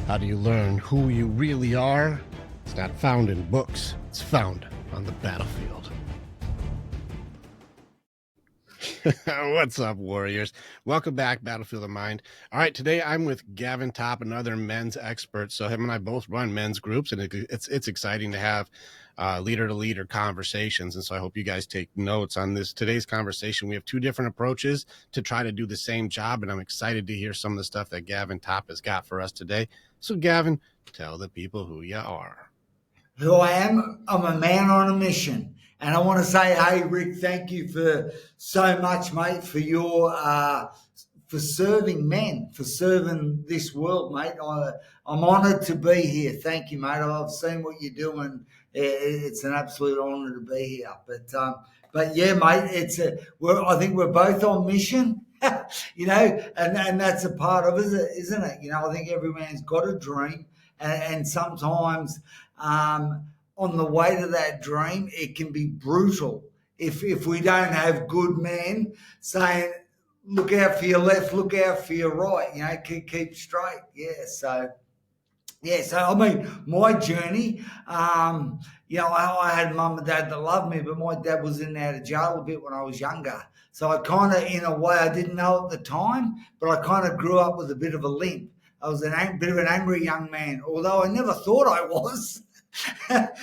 How do you learn who you really are? It's not found in books, it's found on the battlefield. What's up, warriors? Welcome back, Battlefield of Mind. All right, today I'm with Gavin Topp, another men's expert. So him and I both run men's groups, and it's exciting to have leader-to-leader conversations. And so I hope you guys take notes on this. Today's conversation, we have two different approaches to try to do the same job, and I'm excited to hear some of the stuff that Gavin Topp has got for us today. So Gavin, tell the people who you are. Who I am, I'm a man on a mission. And I want to say, hey, Rick, thank you for so much, mate, for your for serving men, for serving this world, mate. I'm honoured to be here. Thank you, mate. I've seen what you're doing. It's an absolute honour to be here. But yeah, mate, I think we're both on mission, you know, and that's a part of it, isn't it? You know, I think every man's got a dream, and sometimes on the way to that dream, it can be brutal if we don't have good men saying, look out for your left, look out for your right, you know, keep straight. So I mean, my journey, you know, I had mum and dad that loved me, but my dad was in and out of jail a bit when I was younger. So I kind of, in a way, I didn't know at the time, but I kind of grew up with a bit of a limp. I was a bit of an angry young man, although I never thought I was. Without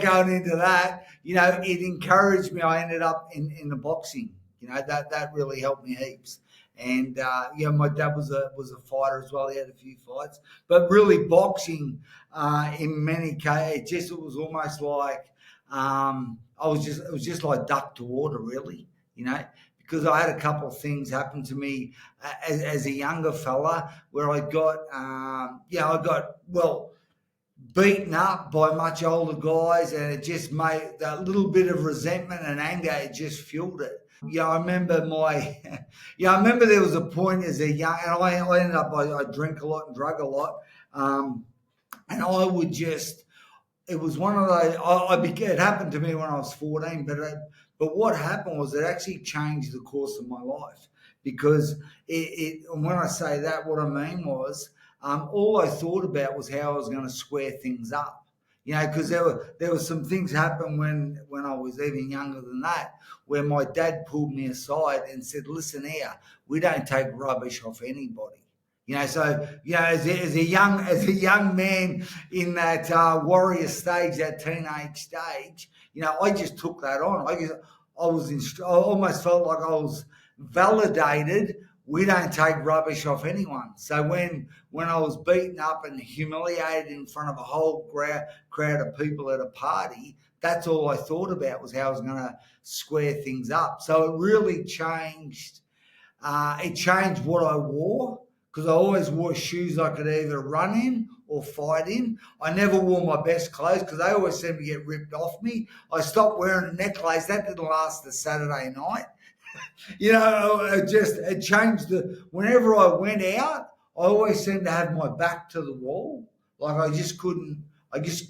going into that, you know, it encouraged me. I ended up in the boxing. You know, that really helped me heaps. And you know, my dad was a fighter as well. He had a few fights, but really boxing, in many cases, it was almost like it was just like duck to water, really. You know, because I had a couple of things happen to me as a younger fella where I got beaten up by much older guys, and it just made that little bit of resentment and anger. It just fueled it. Yeah, I remember there was a point as a young, and I ended up, I drink a lot and drug a lot, and I would just, it was one of those, it happened to me when I was 14, but what happened was it actually changed the course of my life, because when I say that, what I mean was, all I thought about was how I was going to square things up. You know, because there were some things happen when I was even younger than that, where my dad pulled me aside and said, "Listen here, we don't take rubbish off anybody." You know, so you know, as a young man in that warrior stage, that teenage stage, you know, I just took that on. I almost felt like I was validated. We don't take rubbish off anyone. So when I was beaten up and humiliated in front of a whole crowd of people at a party, that's all I thought about, was how I was going to square things up. So it really changed. It changed what I wore, because I always wore shoes I could either run in or fight in. I never wore my best clothes because they always seemed to get ripped off me. I stopped wearing a necklace. That didn't last the Saturday night. You know, it changed whenever I went out, I always seemed to have my back to the wall. Like I just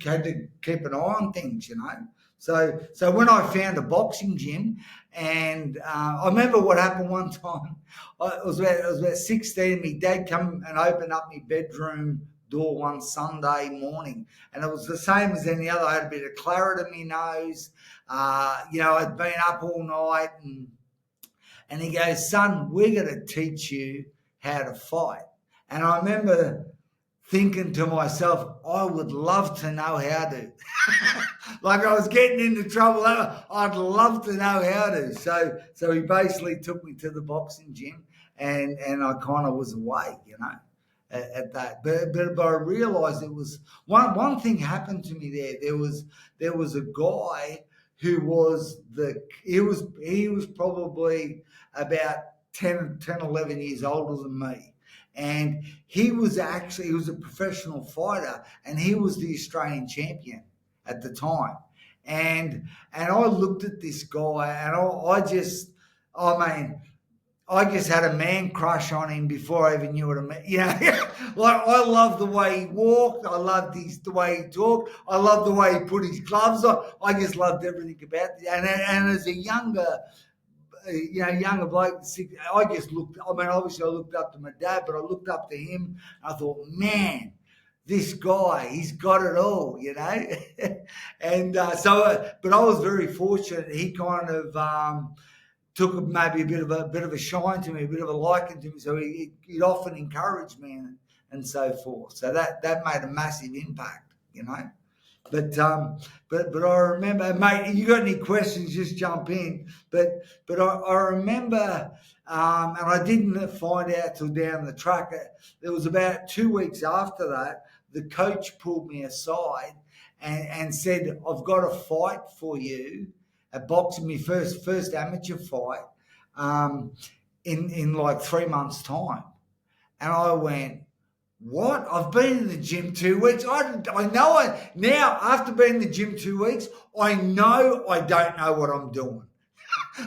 had to keep an eye on things, you know. So when I found a boxing gym, and I remember what happened one time, I was about 16, my dad come and opened up my bedroom door one Sunday morning, and it was the same as any other. I had a bit of claret in my nose, you know, I'd been up all night, and he goes, "Son, we're going to teach you how to fight." And I remember thinking to myself, I would love to know how to. Like I was getting into trouble. I'd love to know how to. So he basically took me to the boxing gym, and I kind of was away, you know, at that. But I realised it was one thing happened to me there. There was a guy who was he was probably about 10, 11 years older than me. And he was a professional fighter, and he was the Australian champion at the time. And I looked at this guy, and I just had a man crush on him before I even knew what I meant. You know, like I loved the way he walked. I loved the way he talked. I loved the way he put his gloves on. I just loved everything about it. And as a younger younger bloke. I just looked. I mean, obviously, I looked up to my dad, but I looked up to him. I thought, man, this guy, he's got it all, and but I was very fortunate. He kind of took maybe a bit of a shine to me, a bit of a liking to me. So he'd often encourage me and so forth. So that made a massive impact. But I remember, mate. You got any questions? Just jump in. But I remember, and I didn't find out till down the track. There was about 2 weeks after that, the coach pulled me aside and said, "I've got a fight for you, a boxing, my first amateur fight, um, in like 3 months' time." And I went, what? I've been in the gym 2 weeks. I know now, after being in the gym 2 weeks, I know I don't know what I'm doing.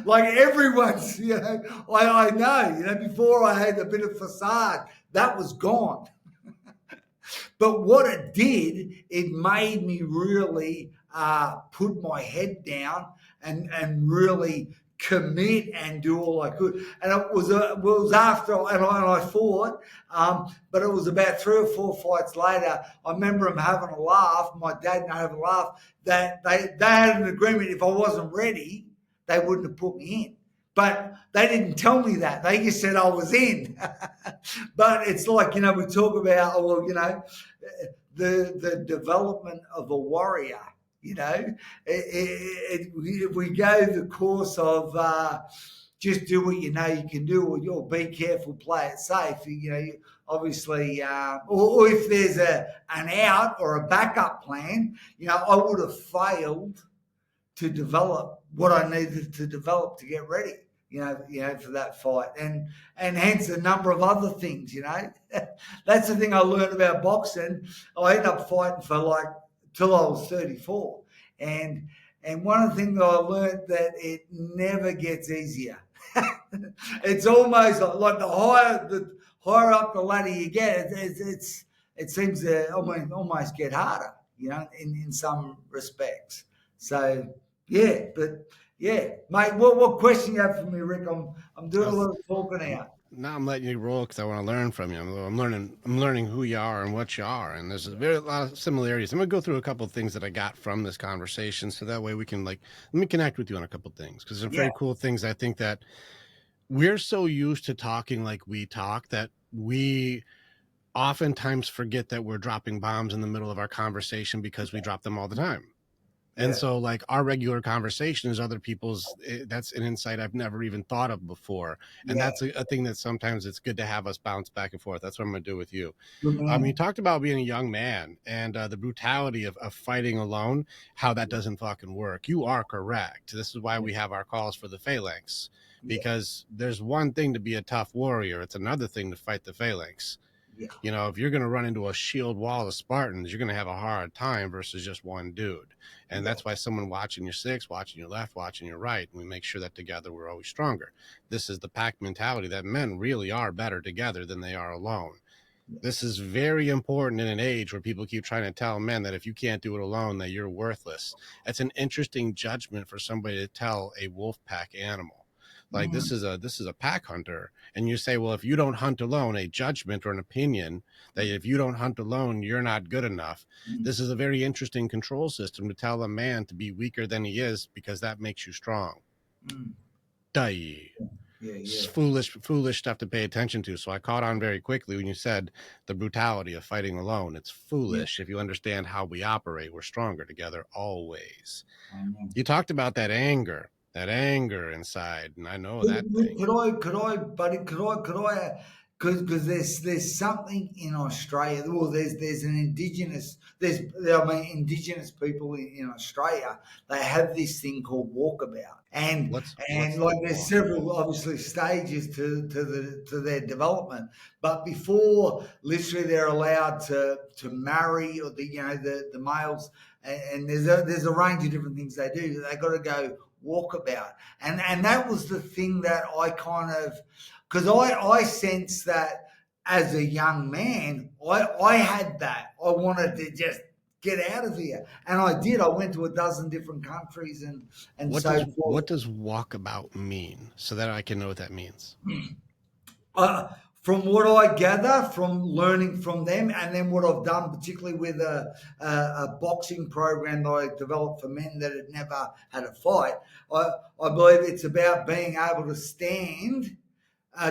Like everyone's, I know, before I had a bit of facade, that was gone. But what it did, it made me really put my head down and really commit and do all I could. And it was after, and I fought, but it was about 3 or 4 fights later. I remember him having a laugh, my dad and I having a laugh, that they had an agreement if I wasn't ready, they wouldn't have put me in. But they didn't tell me that. They just said I was in. But it's like, we talk about, the development of a warrior. If we go the course of just do what you know you can do, or be careful, play it safe. Obviously, or if there's an out or a backup plan, I would have failed to develop what I needed to develop to get ready. For that fight, and hence a number of other things. That's the thing I learned about boxing. I ended up fighting for till I was 34, and one of the things I learned that it never gets easier. It's almost like the higher up the ladder you get, it seems to almost get harder. In some respects. So yeah, but. Yeah, mate. What question you have for me, Rick? I'm doing a little talking now. Now I'm letting you roll because I want to learn from you. I'm learning who you are and what you are, and there's a lot of similarities. I'm gonna go through a couple of things that I got from this conversation, so that way we can let me connect with you on a couple of things, because there's some very cool things. I think that we're so used to talking like we talk that we oftentimes forget that we're dropping bombs in the middle of our conversation because we drop them all the time. And so our regular conversation is other people's, that's an insight I've never even thought of before. And that's a thing that sometimes it's good to have us bounce back and forth. That's what I'm going to do with you. You talked about being a young man and the brutality of fighting alone, how that doesn't fucking work. You are correct. This is why we have our calls for the phalanx, because there's one thing to be a tough warrior. It's another thing to fight the phalanx. If you're going to run into a shield wall of Spartans, you're going to have a hard time versus just one dude. And that's why someone watching your six, watching your left, watching your right, and we make sure that together we're always stronger. This is the pack mentality that men really are better together than they are alone. This is very important in an age where people keep trying to tell men that if you can't do it alone, that you're worthless. That's an interesting judgment for somebody to tell a wolf pack animal. This is a pack hunter, and you say, well, if you don't hunt alone, a judgment or an opinion that if you don't hunt alone, you're not good enough. This is a very interesting control system to tell a man to be weaker than he is, because that makes you strong. It's foolish stuff to pay attention to. So I caught on very quickly when you said the brutality of fighting alone. It's foolish. If you understand how we operate, we're stronger together always. You talked about that anger inside, and I know that thing. Could I, because there's something in Australia. Well, there's an indigenous people in Australia. They have this thing called walkabout, and there's several obviously stages to their development. But before literally they're allowed to marry, or the males, and there's a range of different things they do. They got to go walkabout, and that was the thing that I kind of, because I sensed that as a young man, I had that. I wanted to just get out of here. And I did. I went to a dozen different countries and so What forth. does walkabout mean, so that I can know what that means? From what I gather from learning from them, and then what I've done, particularly with a boxing program that I developed for men that had never had a fight, I believe it's about being able to stand,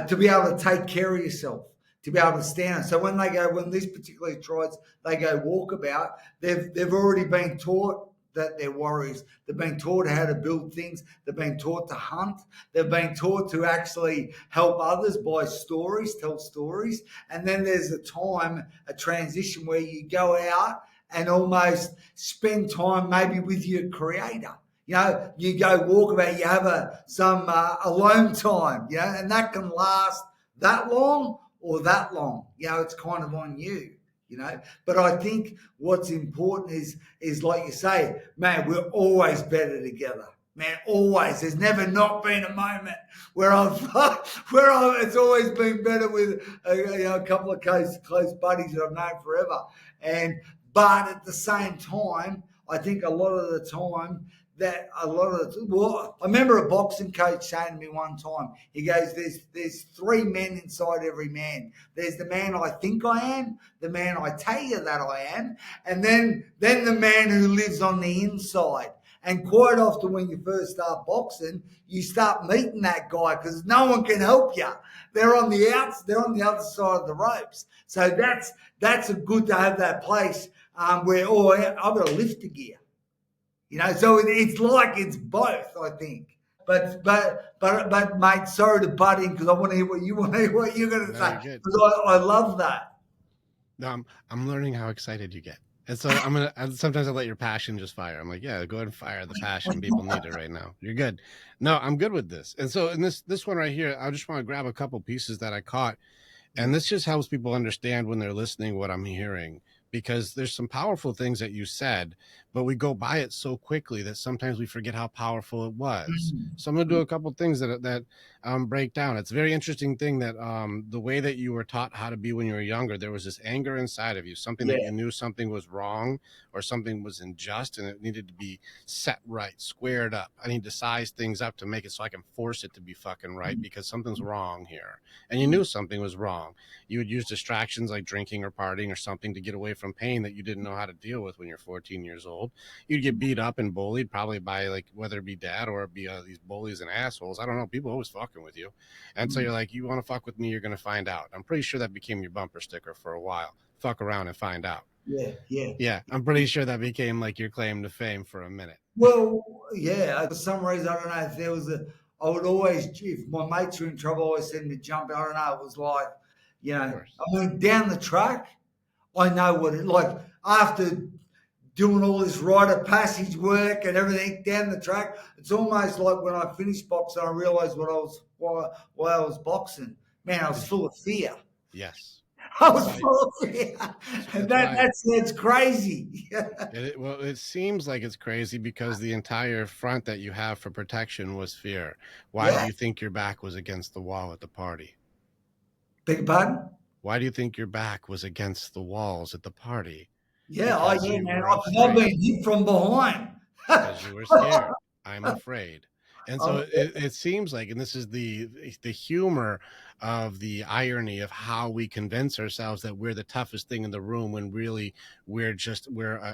to be able to take care of yourself, to be able to stand. So when these particular tribes, they go walkabout, they've already been taught that they're warriors. They've been taught how to build things. They've been taught to hunt. They've been taught to actually help others by stories, tell stories. And then there's a transition where you go out and almost spend time maybe with your creator. You go walk about, you have some alone time, and that can last that long or that long. It's kind of on you. But I think what's important is like you say, man, we're always better together. Man, always. There's never not been a moment where it's always been better with a couple of close buddies that I've known forever. But at the same time, I think a lot of the time I remember a boxing coach saying to me one time, he goes, there's three men inside every man. There's the man I think I am, the man I tell you that I am, and then the man who lives on the inside. And quite often when you first start boxing, you start meeting that guy because no one can help you. They're on the other side of the ropes. So that's a good to have that place where, I've got to lift the gear. So it's like it's both, I think. But mate, sorry to butt in because I want to hear what you want to hear what you're going to No, you're say good. because I love that. No, I'm learning how excited you get. And so sometimes I let your passion just fire. I'm like, yeah, go ahead and fire the passion. People need it right now. You're good. No, I'm good with this. And so in this one right here, I just want to grab a couple pieces that I caught. And this just helps people understand when they're listening what I'm hearing, because there's some powerful things that you said, but we go by it so quickly that sometimes we forget how powerful it was. So I'm going to do a couple things that break down. It's a very interesting thing that the way that you were taught how to be when you were younger, there was this anger inside of you, something Yeah. that you knew something was wrong or something was unjust and it needed to be set right, squared up. I need to size things up to make it so I can force it to be fucking right because something's wrong here. And you knew something was wrong. You would use distractions like drinking or partying or something to get away from pain that you didn't know how to deal with when you're 14 years old. You'd get beat up and bullied, probably by like whether it be dad or it be these bullies and assholes. I don't know. People always fucking with you, and so you're like, you want to fuck with me? You're gonna find out. I'm pretty sure that became your bumper sticker for a while. Fuck around and find out. Yeah, yeah. Yeah, I'm pretty sure that became like your claim to fame for a minute. Well, yeah. For some reason, I don't know if there was I would always, if my mates were in trouble, I always send me jumping. I don't know. It was like, Of course. I mean, down the track, I know what it like after doing all this rite of passage work and everything down the track. It's almost like when I finished boxing, I realised why I was boxing. Man, I was full of fear. Yes. I That's was why. full of fear, and That's why. that's crazy. Well, it seems like it's crazy because the entire front that you have for protection was fear. Why do Yeah, you think your back was against the wall at the party? big pardon. Why do you think your back was against the walls at the party? Yeah, oh Because yeah, you man. were I've afraid. been hit from behind. Because you were scared. I'm afraid. And so Um, it seems like, and this is the humor of the irony of how we convince ourselves that we're the toughest thing in the room when really we're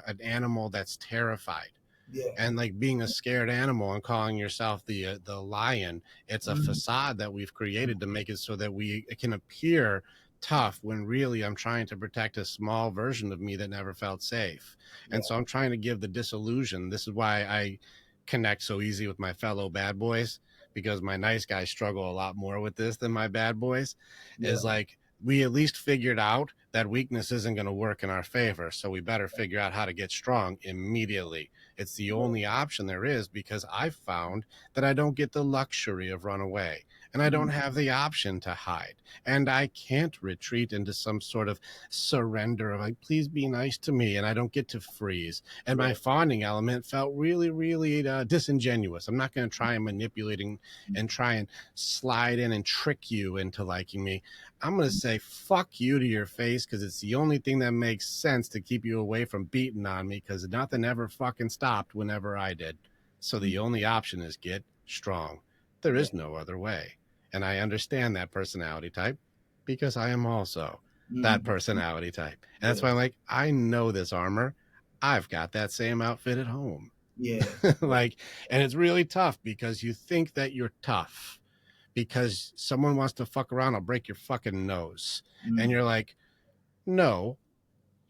an animal that's terrified. yeah, And like being a scared animal and calling yourself the lion, it's a mm, facade that we've created to make it so that it can appear tough when really I'm trying to protect a small version of me that never felt safe. And yeah, so I'm trying to give the disillusion. This is why I connect so easy with my fellow bad boys, because my nice guys struggle a lot more with this than my bad boys. yeah, Is like, we at least figured out that weakness isn't going to work in our favor, so we better figure out how to get strong immediately. It's the only option there is, because I've found that I don't get the luxury of run away. and I don't mm, have the option to hide. And I can't retreat into some sort of surrender of like, please be nice to me. And I don't get to freeze. And my yeah, fawning element felt really, really disingenuous. I'm not going to try and manipulating and try and slide in and trick you into liking me. I'm going to say fuck you to your face because it's the only thing that makes sense to keep you away from beating on me because nothing ever fucking stopped whenever I did. So the only option is get strong. There yeah, is no other way. And I understand that personality type because I am also that mm, personality type. And that's yeah, why I'm like, I know this armor. I've got that same outfit at home. yeah, Like, and it's really tough because you think that you're tough because someone wants to fuck around, I'll break your fucking nose. And mm, you're like, no,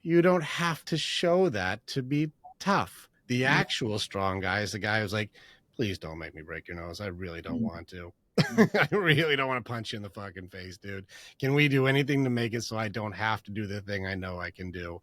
you don't have to show that to be tough. The yeah, actual strong guy is the guy who's like, please don't make me break your nose. I really don't mm, want to. mm, I really don't want to punch you in the fucking face, dude. Can we do anything to make it so I don't have to do the thing I know I can do?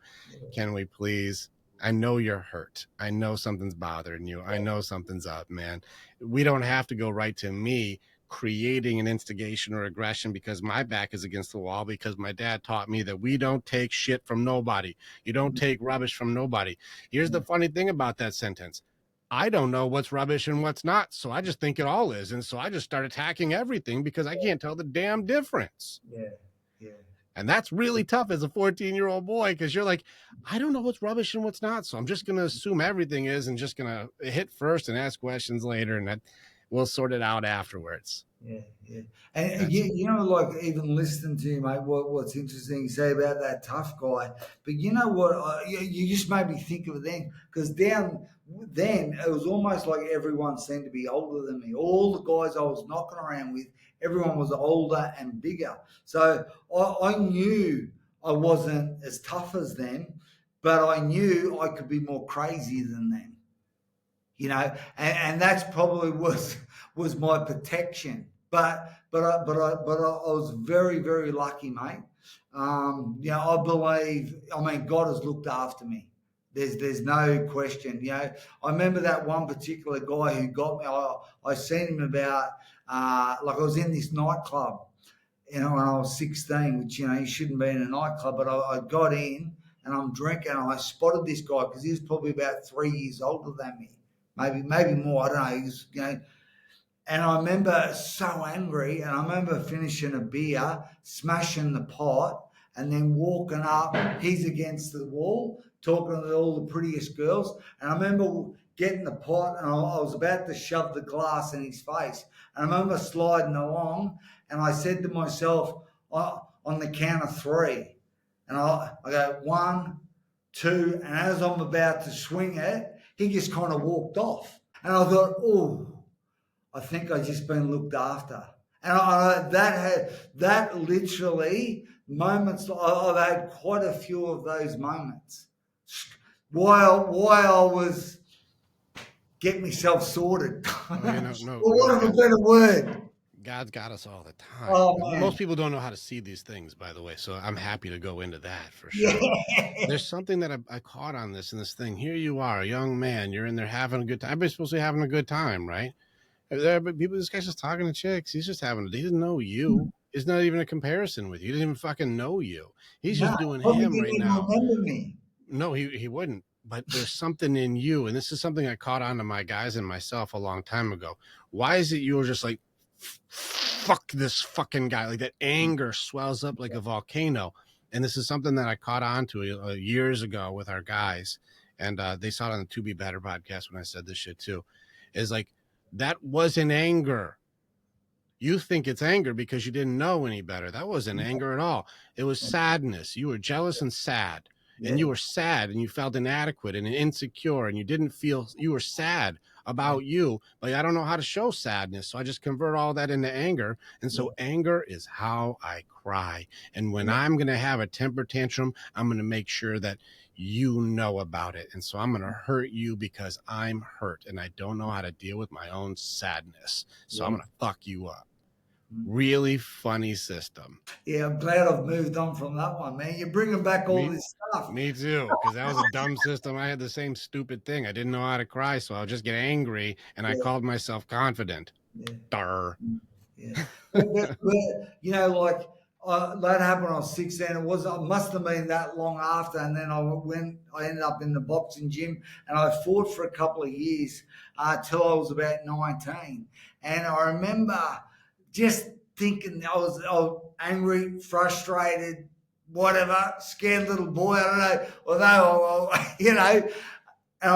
Can we please? I know you're hurt. I know something's bothering you. I know something's up, man. We don't have to go right to me creating an instigation or aggression because my back is against the wall because my dad taught me that we don't take shit from nobody. You don't mm, take rubbish from nobody. Here's the mm, funny thing about that sentence. I don't know what's rubbish and what's not, so I just think it all is. And so I just start attacking everything because I can't tell the damn difference. yeah, yeah, And that's really tough as a 14-year-old boy because you're like, I don't know what's rubbish and what's not. So I'm just going to assume everything is and just going to hit first and ask questions later. And that we'll sort it out afterwards. yeah, yeah. And That's you know, like even listening to you, mate. What's interesting you say about that tough guy, but you know what? You just made me think of it then, because down then it was almost like everyone seemed to be older than me. All the guys I was knocking around with, everyone was older and bigger. So I knew I wasn't as tough as them, but I knew I could be more crazy than them. And that's probably was my protection. But I was very very lucky, mate. I believe. I mean, God has looked after me. There's no question. I remember that one particular guy who got me. I seen him about like I was in this nightclub, when I was 16, which you shouldn't be in a nightclub, but I got in and I'm drinking. And I spotted this guy because he was probably about 3 years older than me, maybe more. I don't know. And I remember so angry, and I remember finishing a beer, smashing the pot, and then walking up. He's against the wall, talking to all the prettiest girls. And I remember getting the pot, and I was about to shove the glass in his face. And I remember sliding along, and I said to myself, on the count of three, and I go 1, 2, and as I'm about to swing it, he just kind of walked off. And I thought, oh, I think I just been looked after. And that literally moments. I've had quite a few of those moments while I was getting myself sorted. oh, no, For no, want of a better word. God's got us all the time. Oh Most man, people don't know how to see these things, by the way. So I'm happy to go into that for sure. yeah, There's something that I caught on this in this thing. Here you are, a young man. You're in there having a good time. Everybody's supposed to be having a good time, right? But people, this guy's just talking to chicks. He's just having. He doesn't know you. It's not even a comparison with you. He doesn't even fucking know you. He's no, just doing probably him didn't right even now. remember me. No, he wouldn't. But there's something in you, and this is something I caught on to my guys and myself a long time ago. Why is it you were just like, fuck this fucking guy? Like that anger swells up like a volcano. And this is something that I caught on to years ago with our guys, and they saw it on the To Be Better podcast when I said this shit too. Is like that wasn't anger. You think it's anger because you didn't know any better. That wasn't anger at all. It was sadness. You were jealous and sad. And Yeah, you were sad and you felt inadequate and insecure and you didn't feel you were sad yeah, about you. But I don't know how to show sadness. So I just convert all that into anger. And yeah, so anger is how I cry. And when yeah, I'm going to have a temper tantrum, I'm going to make sure that you know about it. And so I'm going to hurt you because I'm hurt and I don't know how to deal with my own sadness. So I'm yeah. going to fuck you up. Really funny system. Yeah, I'm glad I've moved on from that one, man. You're bringing back all Me, this stuff. me too. Because that was a dumb system. I had the same stupid thing. I didn't know how to cry, so I would just get angry, and I Yeah, called myself confident. yeah. Durr. Yeah. But like that happened when I was 16. It must have been that long after. And then I ended up in the boxing gym and I fought for a couple of years till I was about 19. And I remember just thinking I was angry, frustrated, whatever, scared little boy. I don't know. And I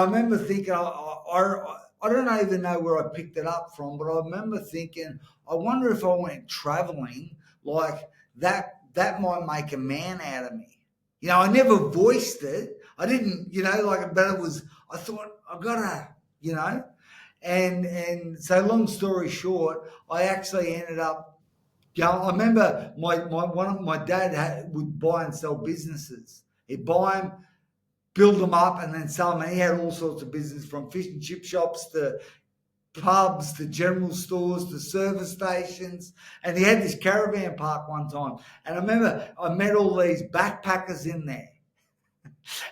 remember thinking, I don't even know where I picked it up from, but I remember thinking, I wonder if I went traveling, like that might make a man out of me. I never voiced it. I didn't, but I thought, I gotta, you know. And so long story short, I actually ended up I remember my dad would buy and sell businesses. He'd buy them, build them up, and then sell them. And he had all sorts of business, from fish and chip shops to pubs to general stores to service stations. And he had this caravan park one time. And I remember I met all these backpackers in there.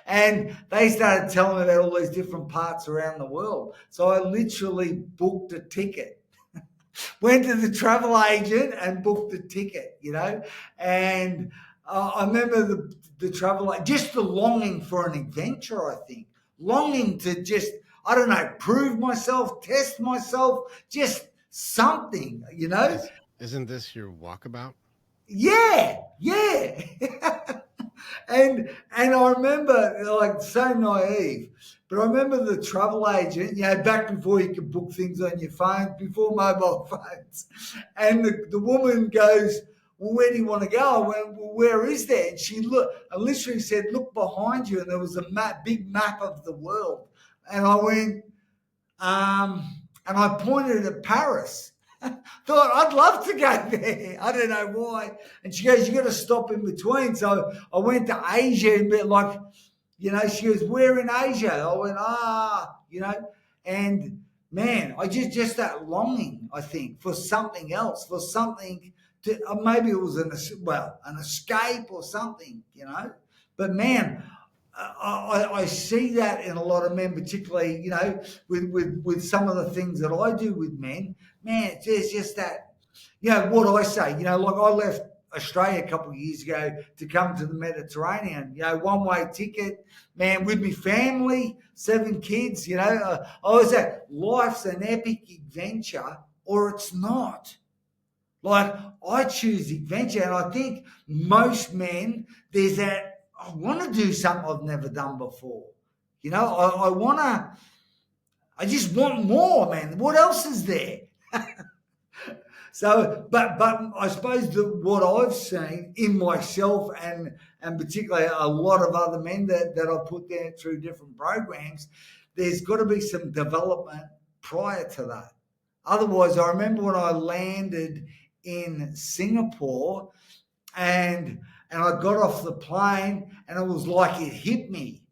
And they started telling me about all these different parts around the world. So I literally booked a ticket, went to the travel agent and booked a ticket, And I remember the travel, just the longing for an adventure, I think. Longing to just, I don't know, prove myself, test myself, just something. Isn't this your walkabout? Yeah, yeah. And I remember, like, so naive, but I remember the travel agent, back before you could book things on your phone, before mobile phones, and the woman goes, well, where do you want to go? I went, well, where is that? And I literally said, look behind you, and there was a big map of the world, and I went, and I pointed at Paris. Thought I'd love to go there. I don't know why. And she goes, you got to stop in between. So I went to Asia, and she goes, where in Asia? I went, and man, I just that longing, I think, for something else, for something to, maybe it was an escape or something. But man, I see that in a lot of men, particularly, with some of the things that I do with men. Man, there's just that, what I say, like I left Australia a couple of years ago to come to the Mediterranean, one-way ticket, man, with my family, 7 kids, I was at, life's an epic adventure or it's not. Like, I choose adventure, and I think most men, there's that, I want to do something I've never done before. I just want more, man. What else is there? So, but I suppose what I've seen in myself and particularly a lot of other men that I've put there through different programs, there's got to be some development prior to that. Otherwise, I remember when I landed in Singapore and I got off the plane and it was like it hit me.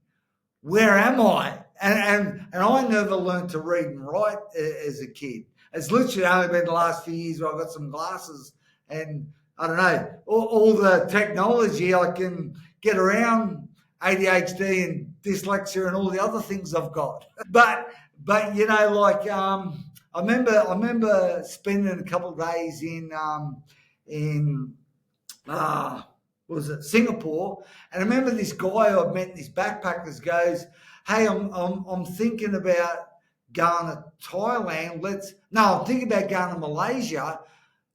Where am I? And I never learned to read and write as a kid. It's literally only been the last few years where I got some glasses and I don't know, all the technology I can get around ADHD and dyslexia and all the other things I've got. But I remember spending a couple of days in was it Singapore, and I remember this guy I'd met in these backpackers goes, "Hey, I'm thinking about going to Thailand. I'm thinking about going to Malaysia.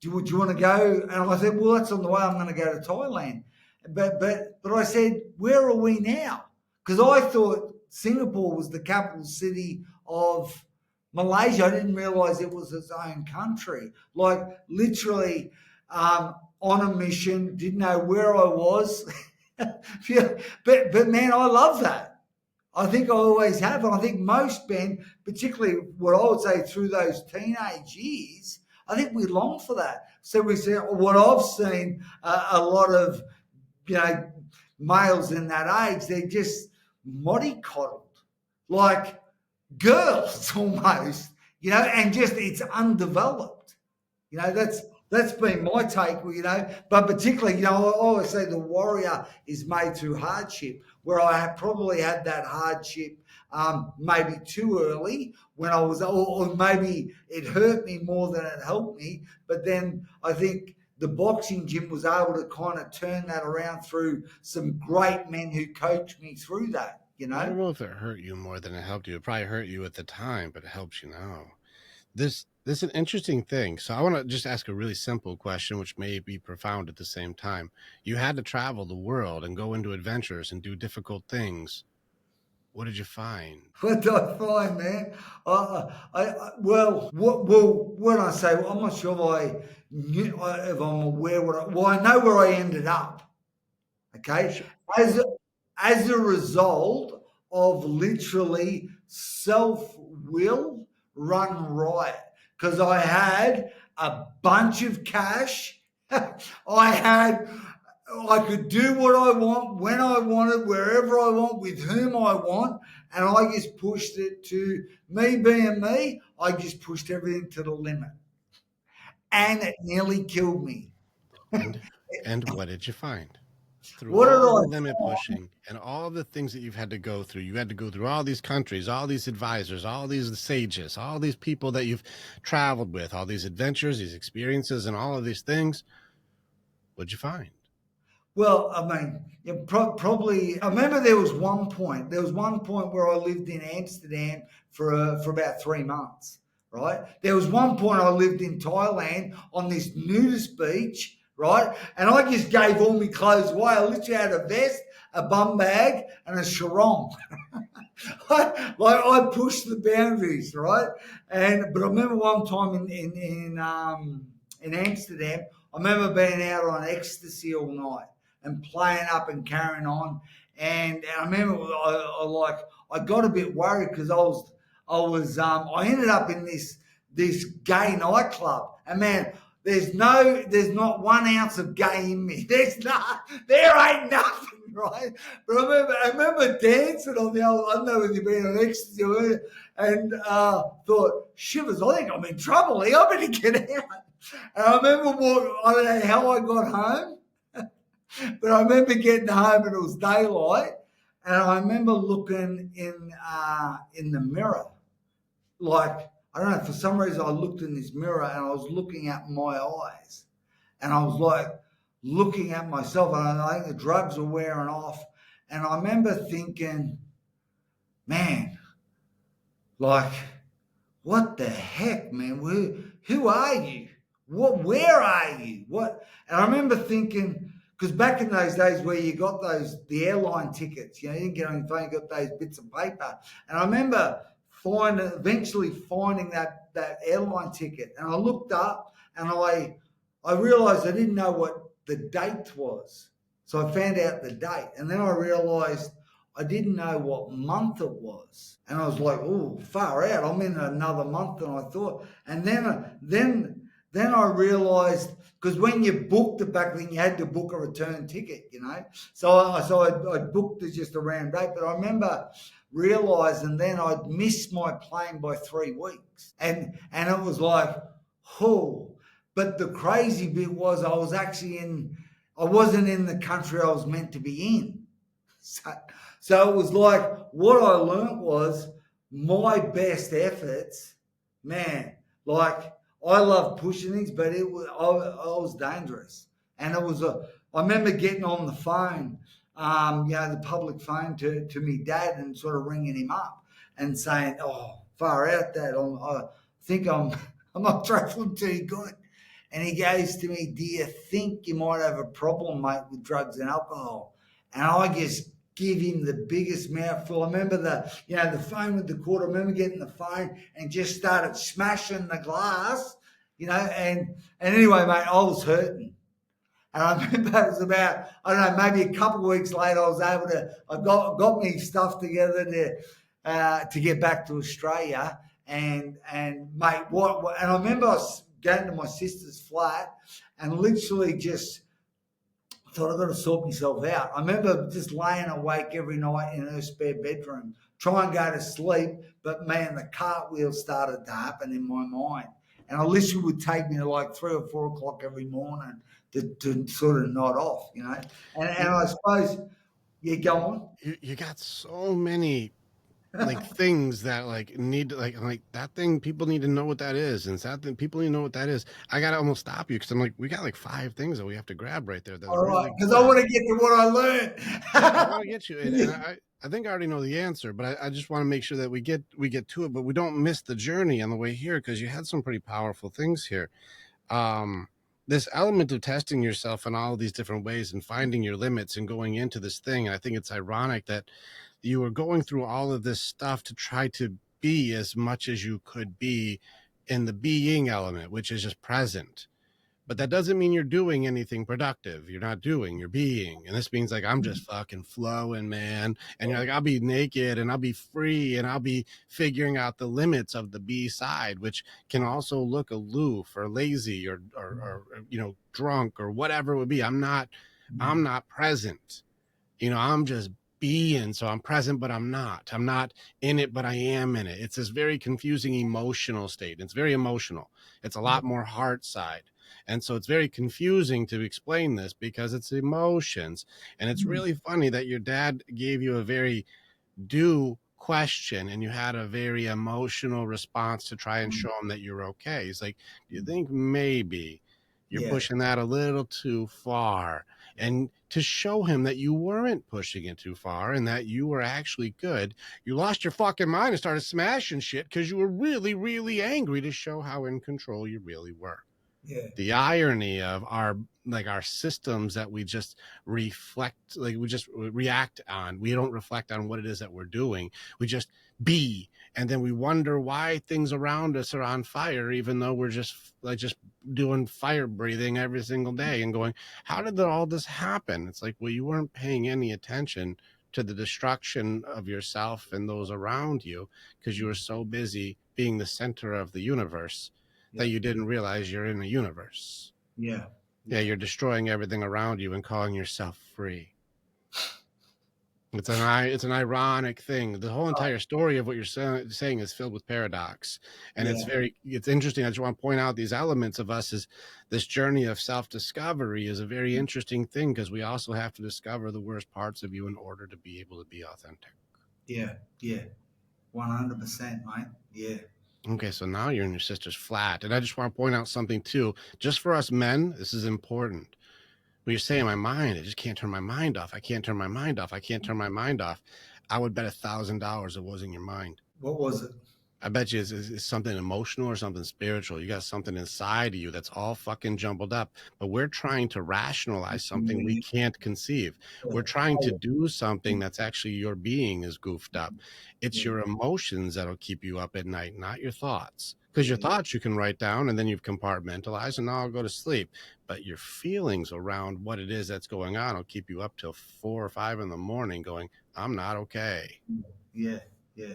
Do you want to go?" And I said, "Well, that's on the way. I'm going to go to Thailand." But I said, "Where are we now?" Because I thought Singapore was the capital city of Malaysia. I didn't realize it was its own country. Like, literally on a mission, didn't know where I was. But man, I love that. I think I always have. And I think most men, particularly what I would say through those teenage years, I think we long for that. So we say, what I've seen a lot of, males in that age, they're just mollycoddled, like girls almost, and just it's undeveloped. That's been my take, but particularly, I always say the warrior is made through hardship, where I have probably had that hardship maybe too early when I was, or maybe it hurt me more than it helped me. But then I think the boxing gym was able to kind of turn that around through some great men who coached me through that, you I don't know? know if it hurt you more than it helped you. It probably hurt you at the time, but it helps you now. This is an interesting thing. So I want to just ask a really simple question, which may be profound at the same time. You had to travel the world and go into adventures and do difficult things. What did you find? What do I find, man? Well, when I say, well, I'm not sure if I'm aware well, I know where I ended up. Okay, Sh- as as a result of literally self will run riot because I had a bunch of cash. I had I could do what I want, when I wanted, wherever I want, with whom I want, and I just pushed it to me being me. I just pushed everything to the limit, and it nearly killed me. And and what did you find? Through What did all the I limit find? pushing and all the things that you've had to go through. You had to go through all these countries, all these advisors, all these sages, all these people that you've traveled with, all these adventures, these experiences, and all of these things. What'd you find? Well, I mean, probably. I remember there was one point. There was one point where I lived in Amsterdam for about 3 months. Right. There was one point I lived in Thailand on this nudist beach. Right, and I just gave all my clothes away. I literally had a vest, a bum bag, and a sarong. I pushed the boundaries, right? And but I remember one time in Amsterdam, I remember being out on ecstasy all night and playing up and carrying on. And I remember I got a bit worried because I ended up in this gay nightclub, and man, there's not 1 ounce of gay in me. There ain't nothing, right? But I remember dancing on the old, I don't know whether you've been on ecstasy and thought, shivers, I think I'm in trouble here. I better get out. And I remember I don't know how I got home, but I remember getting home and it was daylight. And I remember looking in the mirror, like I don't know, for some reason I looked in this mirror and I was looking at my eyes, and I was like looking at myself, and I think the drugs were wearing off, and I remember thinking, man, like what the heck, man? Who are you? Where are you? What? And I remember thinking, because back in those days where you got the airline tickets, you didn't get on your phone, you got those bits of paper. And I remember eventually finding that airline ticket. And I looked up and I realized I didn't know what the date was. So I found out the date. And then I realized I didn't know what month it was. And I was like, oh, far out. I'm in another month than I thought. And then I realized, because when you booked it back then, you had to book a return ticket. So I booked it just a round date. But I remember realizing then I'd missed my plane by 3 weeks. And it was like, oh. But the crazy bit was I wasn't in the country I was meant to be in. So, so it was like what I learned was my best efforts, man. Like I love pushing things, but I was dangerous, and it was a. I remember getting on the phone, the public phone to me dad, and sort of ringing him up and saying, "Oh, far out, Dad. I think I'm not traveling too good." And he goes to me, "Do you think you might have a problem, mate, with drugs and alcohol?" And I just give him the biggest mouthful. I remember the phone with the cord. I remember getting the phone and just started smashing the glass, and anyway, mate, I was hurting. And I remember it was about, I don't know, maybe a couple of weeks later, I got me stuff together to get back to Australia. And mate, and I remember I was going to my sister's flat and literally just thought I've got to sort myself out. I remember just laying awake every night in her spare bedroom, trying to go to sleep, but man, the cartwheels started to happen in my mind. And I literally would take me to like 3 or 4 o'clock every morning to sort of nod off. And You, I suppose, yeah, go on. you got so many like things that like need to like that thing people need to know what that is, and that thing people need to know what that is. I gotta almost stop you because I'm like, we got like 5 things that we have to grab right there that's All right, really because I good. want to get to what I Yeah, I want learned. to get you, and I think I already know the answer, but I just want to make sure that we get to it, but we don't miss the journey on the way here because you had some pretty powerful things here. um this element of testing yourself in all of these different ways and finding your limits and going into this thing. I think it's ironic that you were going through all of this stuff to try to be as much as you could be in the being element, which is just present. But that doesn't mean you're doing anything productive. You're not doing, you're being. And this means like, I'm just fucking flowing, man. And you're like, I'll be naked and I'll be free and I'll be figuring out the limits of the B side, which can also look aloof or lazy or drunk or whatever it would be. I'm not present. I'm just being. So I'm present, but I'm not. I'm not in it, but I am in it. It's this very confusing emotional state. It's very emotional. It's a lot more heart side. And so it's very confusing to explain this because it's emotions. And it's really funny that your dad gave you a very due question and you had a very emotional response to try and show him that you're okay. He's like, do you think maybe you're Yeah, pushing that a little too far? And to show him that you weren't pushing it too far and that you were actually good, you lost your fucking mind and started smashing shit because you were really, really angry to show how in control you really were. yeah, The irony of our systems that we just reflect, like we just react on. We don't reflect on what it is that we're doing. We just be, and then we wonder why things around us are on fire, even though we're just doing fire breathing every single day and going, how did all this happen? It's like, well, you weren't paying any attention to the destruction of yourself and those around you because you were so busy being the center of the universe that yeah, you didn't realize you're in a universe. yeah, Yeah, yeah. you're destroying everything around you and calling yourself free. It's an ironic thing. The whole Oh, entire story of what you're saying is filled with paradox, and yeah, it's interesting. I just want to point out these elements of us is this journey of self discovery is a very interesting thing because we also have to discover the worst parts of you in order to be able to be authentic. yeah, yeah. 100%, mate. Yeah, Okay, so now you're in your sister's flat, and I just want to point out something too. Just for us men, this is important. When you're saying my mind, I just can't turn my mind off. I can't turn my mind off. I can't turn my mind off. I would bet $1,000 it wasn't your mind. what was it? I bet you it's something emotional or something spiritual. You got something inside of you that's all fucking jumbled up. But we're trying to rationalize something we Yeah, can't conceive. We're trying to do something that's actually your being is goofed up. It's yeah, your emotions that'll keep you up at night, not your thoughts. Because your yeah, thoughts you can write down and then you've compartmentalized and now I'll go to sleep. But your feelings around what it is that's going on will keep you up till 4 or 5 in the morning going, I'm not okay. yeah, yeah,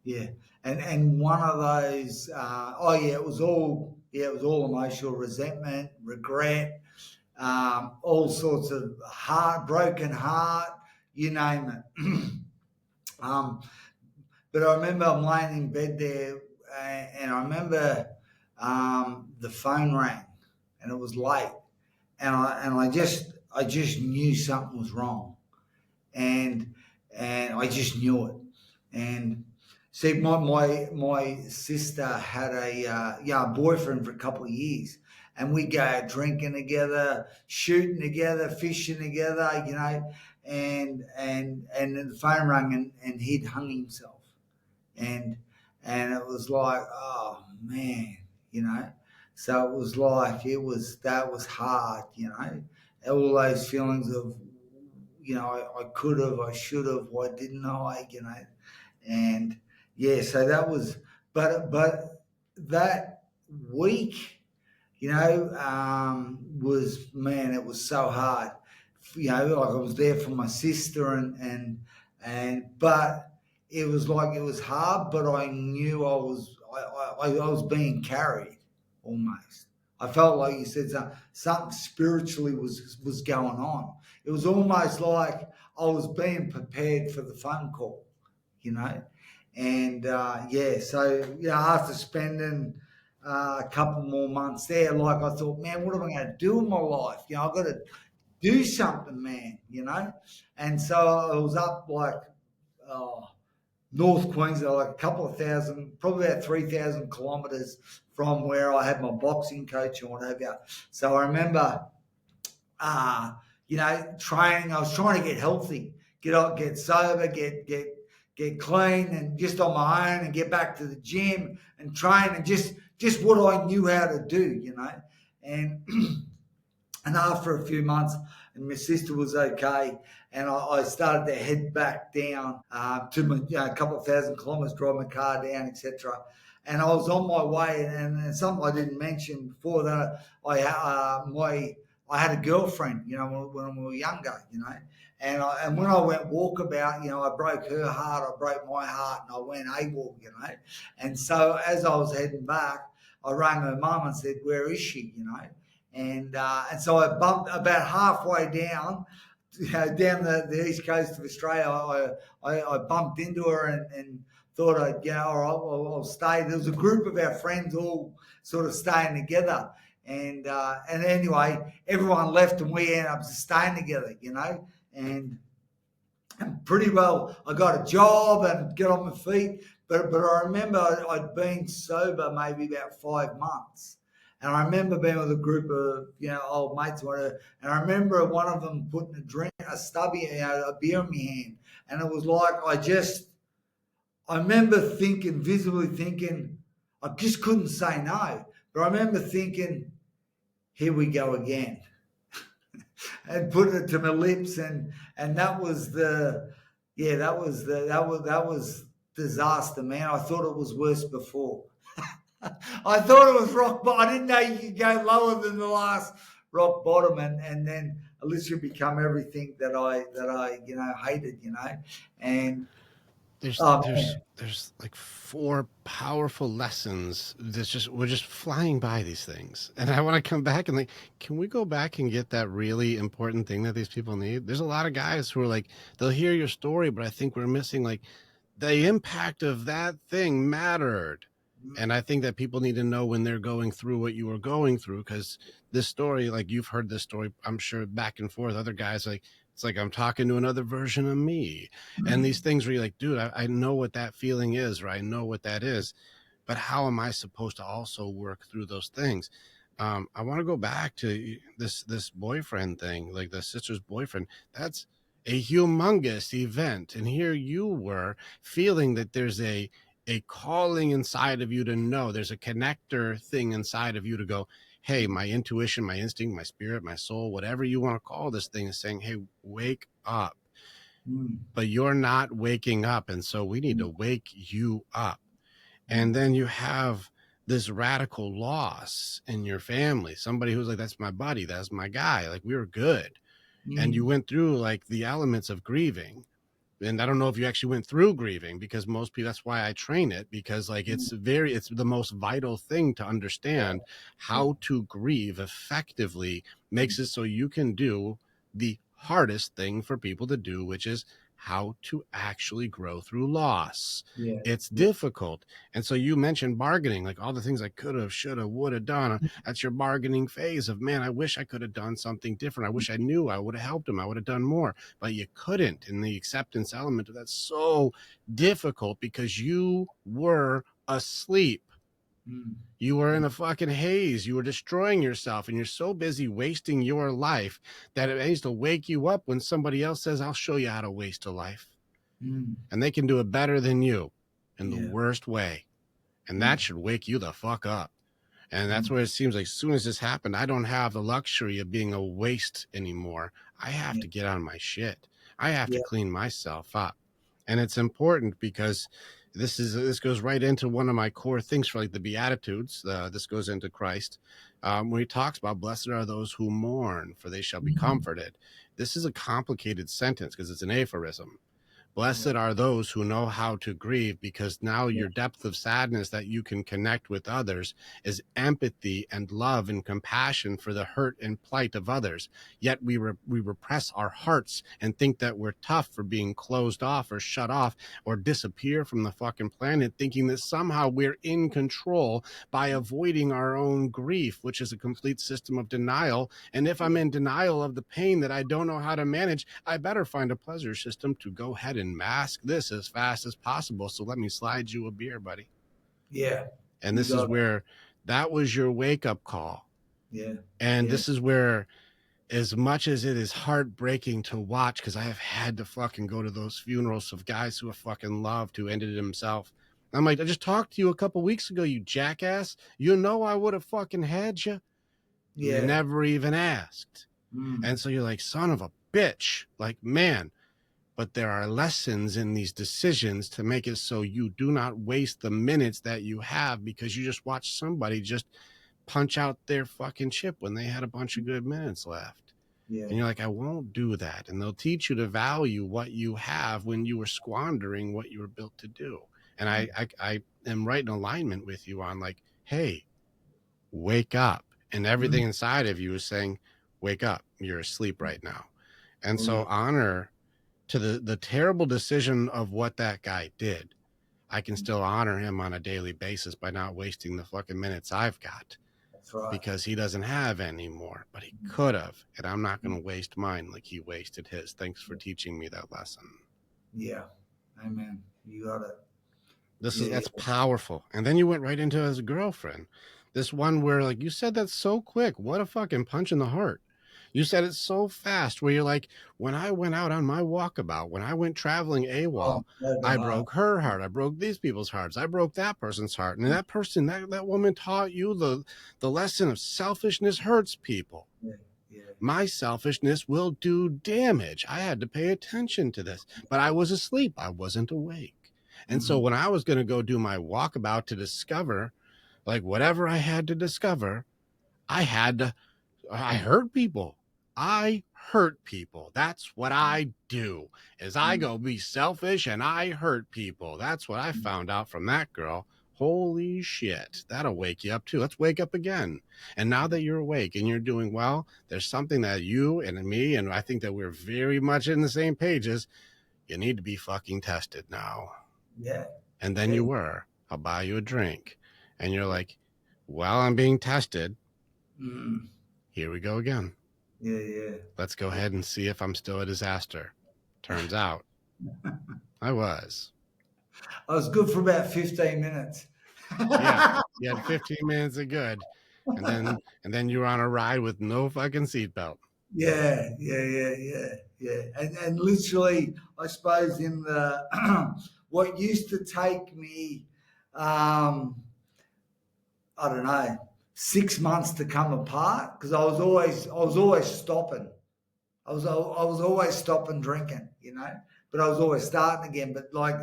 yeah. And one of those, oh yeah, it was all emotional resentment, regret, all sorts of broken heart, you name it. um, but I remember I'm laying in bed there, and I remember the phone rang, and it was late, and I just knew something was wrong, and I just knew it. And see, my sister had a boyfriend for a couple of years, and we go drinking together, shooting together, fishing together, and then the phone rang, and he'd hung himself, and it was like, oh man, you know. So it was like that was hard, all those feelings of, I could have, I should have, why didn't I, and yeah, so that was, but that week, was, man, it was so hard. Like I was there for my sister, but it was like it was hard, but I knew I was being carried almost. I felt like you said something spiritually was going on. It was almost like I was being prepared for the phone call, you know. And yeah, so after spending a couple more months there, like I thought, man, what am I going to do in my life? I've got to do something, man. And so I was up like, oh, North Queensland, like a couple of thousand, probably about 3,000 kilometres from where I had my boxing coach and what have you. So I remember, uh, training. I was trying to get healthy, get up, get sober, get clean, and just on my own, and get back to the gym and train, and just what I knew how to do. And and after a few months, and my sister was okay, and I started to head back down to my, a couple of thousand kilometres, drive my car down, etc. And I was on my way, and something I didn't mention before that I had a girlfriend, when we were younger. And when I went walkabout, I broke her heart, I broke my heart, and I went AWOL. And so as I was heading back, I rang her mum and said, "Where is she?" And so I bumped about halfway down, down the east coast of Australia. I bumped into her and thought I'd, all right, well, I'll stay. There was a group of our friends all sort of staying together. And anyway, everyone left and we ended up staying together. And pretty well, I got a job and get on my feet. But I remember I'd been sober maybe about 5 months. And I remember being with a group of, old mates, whatever. And I remember one of them putting a stubby, a beer in my hand. And it was like, I remember visibly thinking, I just couldn't say no. But I remember thinking, here we go again. And putting it to my lips, and that was that was disaster, man. I thought it was worse before. I thought it was rock bottom. I didn't know you could go lower than the last rock bottom, and then at least you become everything that I hated. And there's oh there's man, there's like four powerful lessons that's just we're just flying by these things, and I want to come back and like, can we go back and get that really important thing that these people need? There's a lot of guys who are like, they'll hear your story, but I think we're missing like the impact of that thing mattered. And I think that people need to know when they're going through what you were going through, because this story, like you've heard this story, I'm sure, back and forth. Other guys, like, it's like I'm talking to another version of me. And these things where you're like, dude, I know what that feeling is, or I know what that is, but how am I supposed to also work through those things? I want to go back to this boyfriend thing, like the sister's boyfriend. That's a humongous event, and here you were feeling that there's a calling inside of you to know. There's a connector thing inside of you to go, hey, my intuition, my instinct, my spirit, my soul, whatever you want to call this thing, is saying, hey, wake up. But you're not waking up, and so we need to wake you up. And then you have this radical loss in your family, somebody who's like, that's my buddy, that's my guy, like we were good. And you went through like the elements of grieving. And I don't know if you actually went through grieving, because most people, that's why I train it, because like it's the most vital thing to understand. How to grieve effectively makes it so you can do the hardest thing for people to do, which is how to actually grow through loss. yeah, It's yeah, difficult. And so you mentioned bargaining, like all the things I could have, should have, would have done. That's your bargaining phase of, man, I wish I could have done something different. I wish I knew, I would have helped him, I would have done more, but you couldn't. And the acceptance element of that's so difficult because you were asleep. You were in a fucking haze. You were destroying yourself, and you're so busy wasting your life that it needs to wake you up when somebody else says, I'll show you how to waste a life. And they can do it better than you in the yeah, worst way. And yeah, that should wake you the fuck up. And that's where it seems like as soon as this happened, I don't have the luxury of being a waste anymore. I have yeah, to get on my shit. I have to yeah, clean myself up. And it's important because this goes right into one of my core things for like the Beatitudes. This goes into Christ, where he talks about blessed are those who mourn, for they shall be comforted. This is a complicated sentence because it's an aphorism. Blessed yeah, are those who know how to grieve, because now yeah, your depth of sadness that you can connect with others is empathy and love and compassion for the hurt and plight of others. Yet we repress our hearts and think that we're tough for being closed off or shut off or disappear from the fucking planet, thinking that somehow we're in control by avoiding our own grief, which is a complete system of denial. And if I'm in denial of the pain that I don't know how to manage, I better find a pleasure system to go ahead and and mask this as fast as possible. So let me slide you a beer, buddy. Yeah. And You this is got it. where that was your wake up call. Yeah. And Yeah. this is where, as much as it is heartbreaking to watch, because I have had to fucking go to those funerals of guys who have fucking loved who ended it himself. I'm like, I just talked to you a couple weeks ago, you jackass. You know I would have fucking had you. You Yeah. never even asked. Mm. And so you're like, son of a bitch. Like, man. But there are lessons in these decisions to make it so you do not waste the minutes that you have because you just watch somebody just punch out their fucking chip when they had a bunch of good minutes left. Yeah. And you're like, I won't do that. And they'll teach you to value what you have when you were squandering what you were built to do. And I am right in alignment with you on like, hey, wake up. And everything Mm. inside of you is saying, wake up. You're asleep right now. And Oh, so yeah. honor to the terrible decision of what that guy did. I can still honor him on a daily basis by not wasting the fucking minutes I've got That's right. because he doesn't have any more, but he could have. And I'm not going to waste mine like he wasted his. Thanks for teaching me that lesson. Yeah. Amen. You got it. Yeah. That's powerful. And then you went right into his girlfriend. This one where like you said that so quick. What a fucking punch in the heart. You said it so fast where you're like, when I went out on my walkabout, when I went traveling Oh, AWOL, broken I heart. broke her heart. I broke these people's hearts. I broke that person's heart. And that person, that woman taught you the lesson of selfishness hurts people. Yeah. Yeah. My selfishness will do damage. I had to pay attention to this, but I was asleep. I wasn't awake. And so Mm. when I was going to go do my walkabout to discover, like whatever I had to discover, I had to, I hurt people. I hurt people. That's what I do. Is I Mm. go be selfish and I hurt people. That's what I found out from that girl. Holy shit. That'll wake you up too. Let's wake up again. And now that you're awake and you're doing well, there's something that you and me, and I think that we're very much in the same pages. You need to be fucking tested now. Yeah. And then Yeah. you were. I'll buy you a drink. And you're like, while I'm being tested, Mm. here we go again. Yeah. Yeah. Let's go ahead and see if I'm still a disaster. Turns out I was. I was good for about 15 minutes. Yeah. You had 15 minutes of good. And then you were on a ride with no fucking seatbelt. Yeah, yeah, yeah, yeah, yeah. And literally, I suppose in the what used to take me, I don't know, 6 months to come apart because I was always stopping. I was always stopping drinking, but I was always starting again. But like,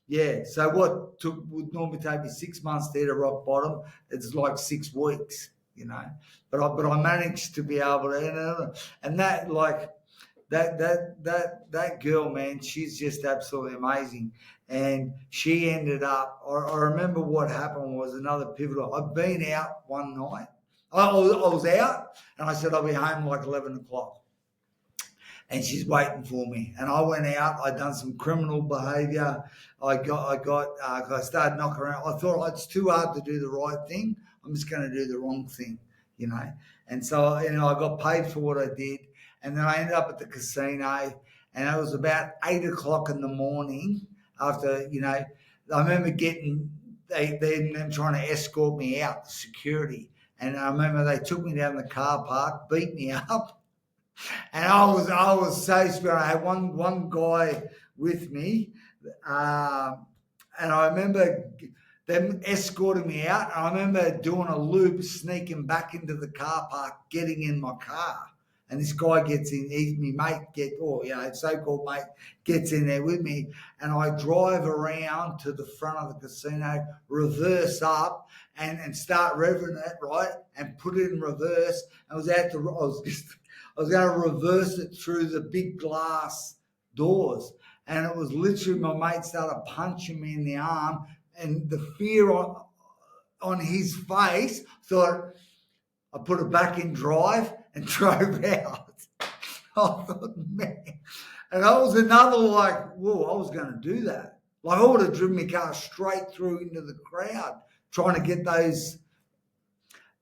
yeah. So what would normally take me 6 months to hit a rock bottom, it's like 6 weeks. But I managed to be able to, and that like that girl, man, she's just absolutely amazing. And she ended up. I remember what happened was another pivotal. I'd been out one night. I was out, and I said I'll be home like 11 o'clock, and she's waiting for me. And I went out. I'd done some criminal behaviour. I started knocking around. I thought it's too hard to do the right thing. I'm just going to do the wrong thing, you know. And so, I got paid for what I did. And then I ended up at the casino, and it was about 8 o'clock in the morning. After, I remember getting them trying to escort me out, the security. And I remember they took me down the car park, beat me up. And I was so scared. I had one guy with me, uh, and I remember them escorting me out. And I remember doing a loop, sneaking back into the car park, getting in my car. And this guy gets in, he's my mate, so-called mate, gets in there with me. And I drive around to the front of the casino, reverse up, and start revving it, right? And put it in reverse. I was going to reverse it through the big glass doors. And it was literally my mate started punching me in the arm, and the fear on his face, thought I put it back in drive and drove out. I thought, man. And that was another like, whoa, I was going to do that. Like I would have driven my car straight through into the crowd trying to get those.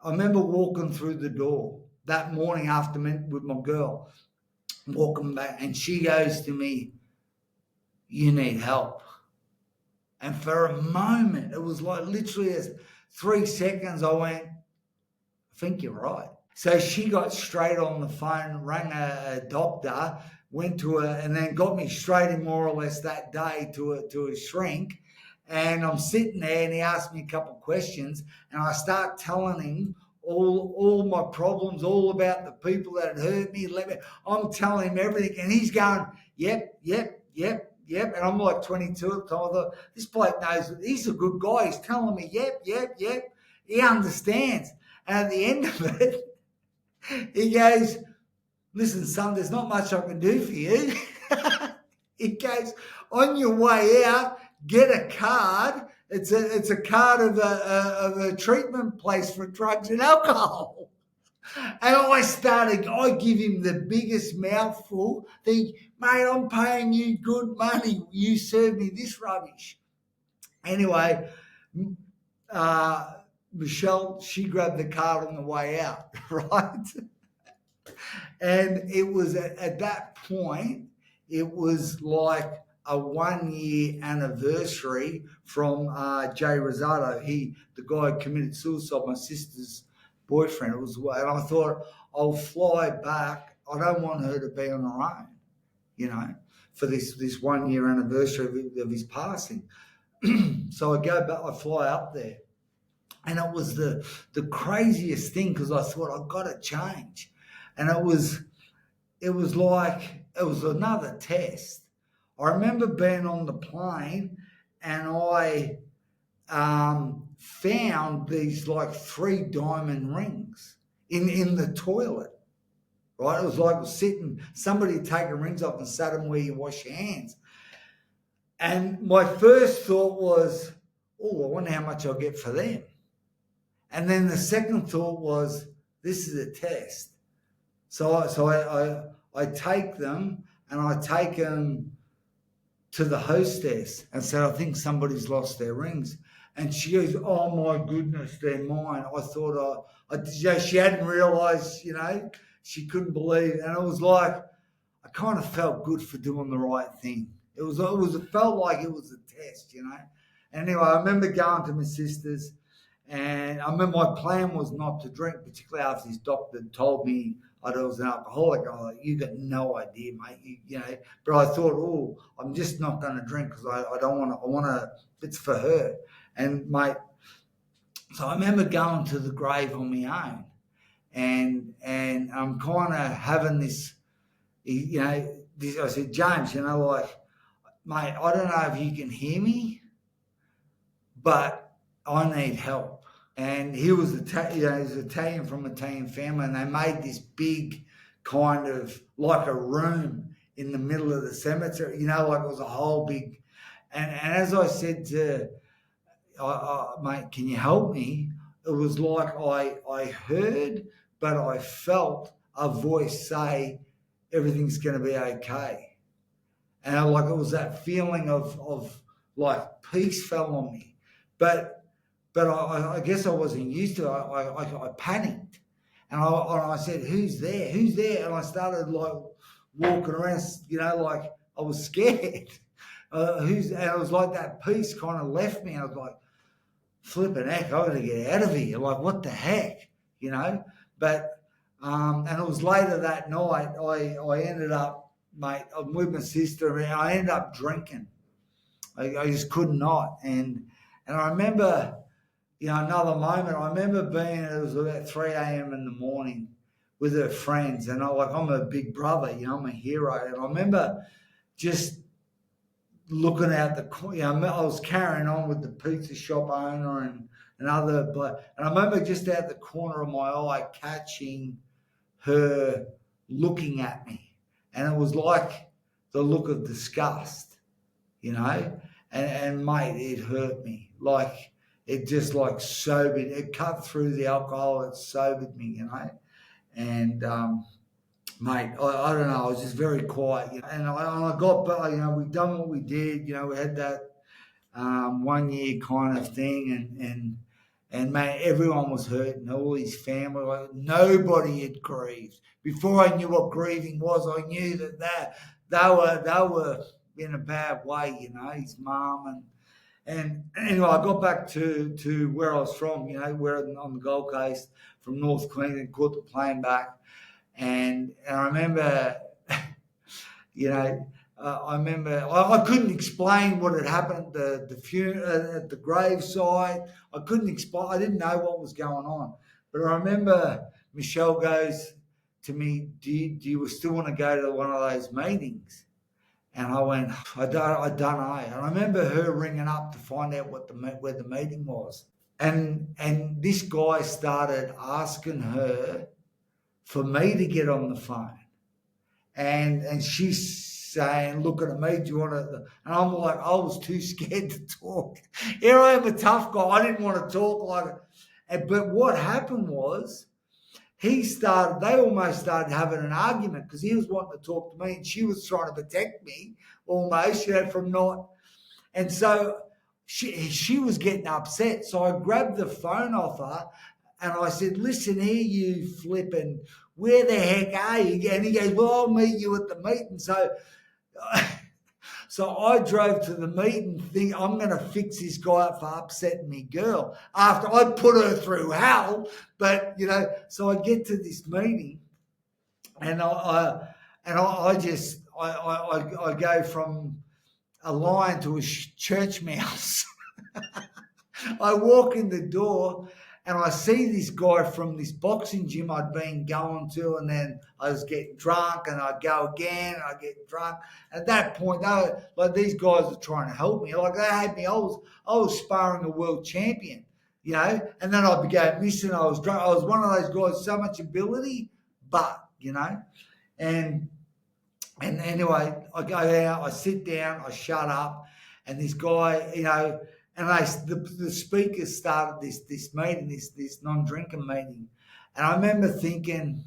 I remember walking through the door that morning with my girl, walking back, and she goes to me, you need help. And for a moment, it was like literally as 3 seconds, I went, I think you're right. So she got straight on the phone, rang a doctor, went to her, and then got me straight in more or less that day to a shrink. And I'm sitting there, and he asked me a couple of questions, and I start telling him all my problems, all about the people that had hurt me. I'm telling him everything, and he's going, yep, yep, yep, yep. And I'm like 22 at the time. I thought, this bloke knows, he's a good guy. He's telling me, yep, yep, yep. He understands. And at the end of it, he goes, listen, son, there's not much I can do for you. He goes, on your way out, get a card. It's a card of a treatment place for drugs and alcohol. And I give him the biggest mouthful. Think, mate, I'm paying you good money. You serve me this rubbish. Anyway, Michelle, she grabbed the card on the way out, right? And it was at that point, it was like a 1 year anniversary from Jay Rosado. The guy who committed suicide, my sister's boyfriend. And I thought, I'll fly back. I don't want her to be on her own, for this 1 year anniversary of his passing. So I go back, I fly up there. And it was the craziest thing because I thought, I've got to change. And it was like it was another test. I remember being on the plane and I found these like 3 diamond rings in the toilet. Right? It was like somebody taking rings off and sat them where you wash your hands. And my first thought was, oh, I wonder how much I'll get for them. And then the second thought was, this is a test. So I take them and I take them to the hostess and said, I think somebody's lost their rings. And she goes, oh my goodness, they're mine. I thought she hadn't realised, she couldn't believe. And it was like, I kind of felt good for doing the right thing. It felt like it was a test. Anyway, I remember going to my sister's. And I remember my plan was not to drink, particularly after this doctor told me I was an alcoholic. I was like, you got no idea, mate. But I thought, oh, I'm just not going to drink because I don't want to. I want to. It's for her. And mate, so I remember going to the grave on my own, and I'm kind of having this. I said, James, mate, I don't know if you can hear me, but I need help. And he was Italian from an Italian family, and they made this big kind of like a room in the middle of the cemetery, like it was a whole big. And as I said to, mate, can you help me? It was like I heard, but I felt a voice say, everything's going to be okay. And it was that feeling of like peace fell on me. But I guess I wasn't used to it. I panicked. And I said, who's there? Who's there? And I started like walking around, like I was scared. And it was like that peace kind of left me. I was like, flipping heck, I got to get out of here. Like, what the heck? But, and it was later that night, I ended up, mate, I'm with my sister, and I ended up drinking. I just could not. And I remember, another moment, I remember it was about 3 a.m. in the morning with her friends. And I'm a big brother, I'm a hero. And I remember just looking out the corner, I was carrying on with the pizza shop owner and other, and I remember just out the corner of my eye catching her looking at me. And it was like the look of disgust, and mate, it hurt me. Like, it just like sobered, it cut through the alcohol, it sobered me, and mate, I don't know, I was just very quiet, and I got back, we've done what we did, we had that 1 year kind of thing, and mate, everyone was hurting, all his family, like, nobody had grieved. Before I knew what grieving was, I knew that they were in a bad way, you know, his mum. And anyway, I got back to where I was from, you know, where on the Gold Coast from North Queensland, caught the plane back. And I remember, you know, I remember I couldn't explain what had happened at at the graveside. I couldn't explain. I didn't know what was going on. But I remember Michelle goes to me, do you still want to go to one of those meetings? And I went, I don't know. And I remember her ringing up to find out where the meeting was. And this guy started asking her for me to get on the phone. And she's saying, looking at me, do you want to? And I'm like, I was too scared to talk. Here I am, a tough guy. I didn't want to talk like it. But what happened was, they almost started having an argument because he was wanting to talk to me and she was trying to protect me almost, you know, from not. And so she was getting upset. So I grabbed the phone off her and I said, listen here, you flipping, where the heck are you? And he goes, well, I'll meet you at the meeting. So I drove to the meeting thinking I'm going to fix this guy up for upsetting me girl after I put her through hell. But, you know, so I get to this meeting and I go from a lion to a church mouse. I walk in the door and I see this guy from this boxing gym I'd been going to, and then I was getting drunk, and I'd go again, and I'd get drunk. At that point, these guys were trying to help me. Like they had me, I was sparring a world champion, you know. And then I'd be going missing. I was drunk. I was one of those guys, so much ability, but you know, and anyway, I go out, I sit down, I shut up, and this guy, you know. And the speakers started this meeting, this non-drinking meeting. And I remember thinking,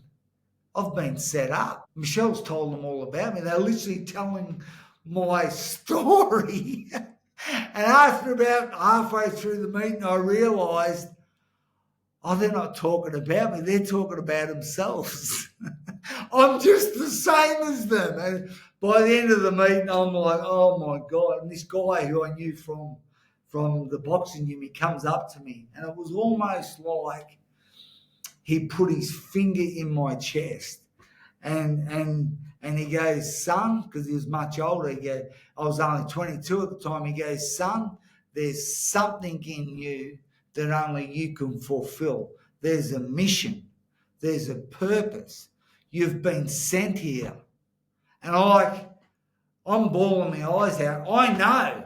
I've been set up. Michelle's told them all about me. They're literally telling my story. And after about halfway through the meeting, I realised, oh, they're not talking about me. They're talking about themselves. I'm just the same as them. And by the end of the meeting, I'm like, oh, my God. And this guy who I knew from the boxing gym, he comes up to me, and it was almost like he put his finger in my chest, and he goes, son, because he was much older. I was only 22 at the time. He goes, son, there's something in you that only you can fulfill. There's a mission. There's a purpose. You've been sent here. And I'm bawling my eyes out. I know.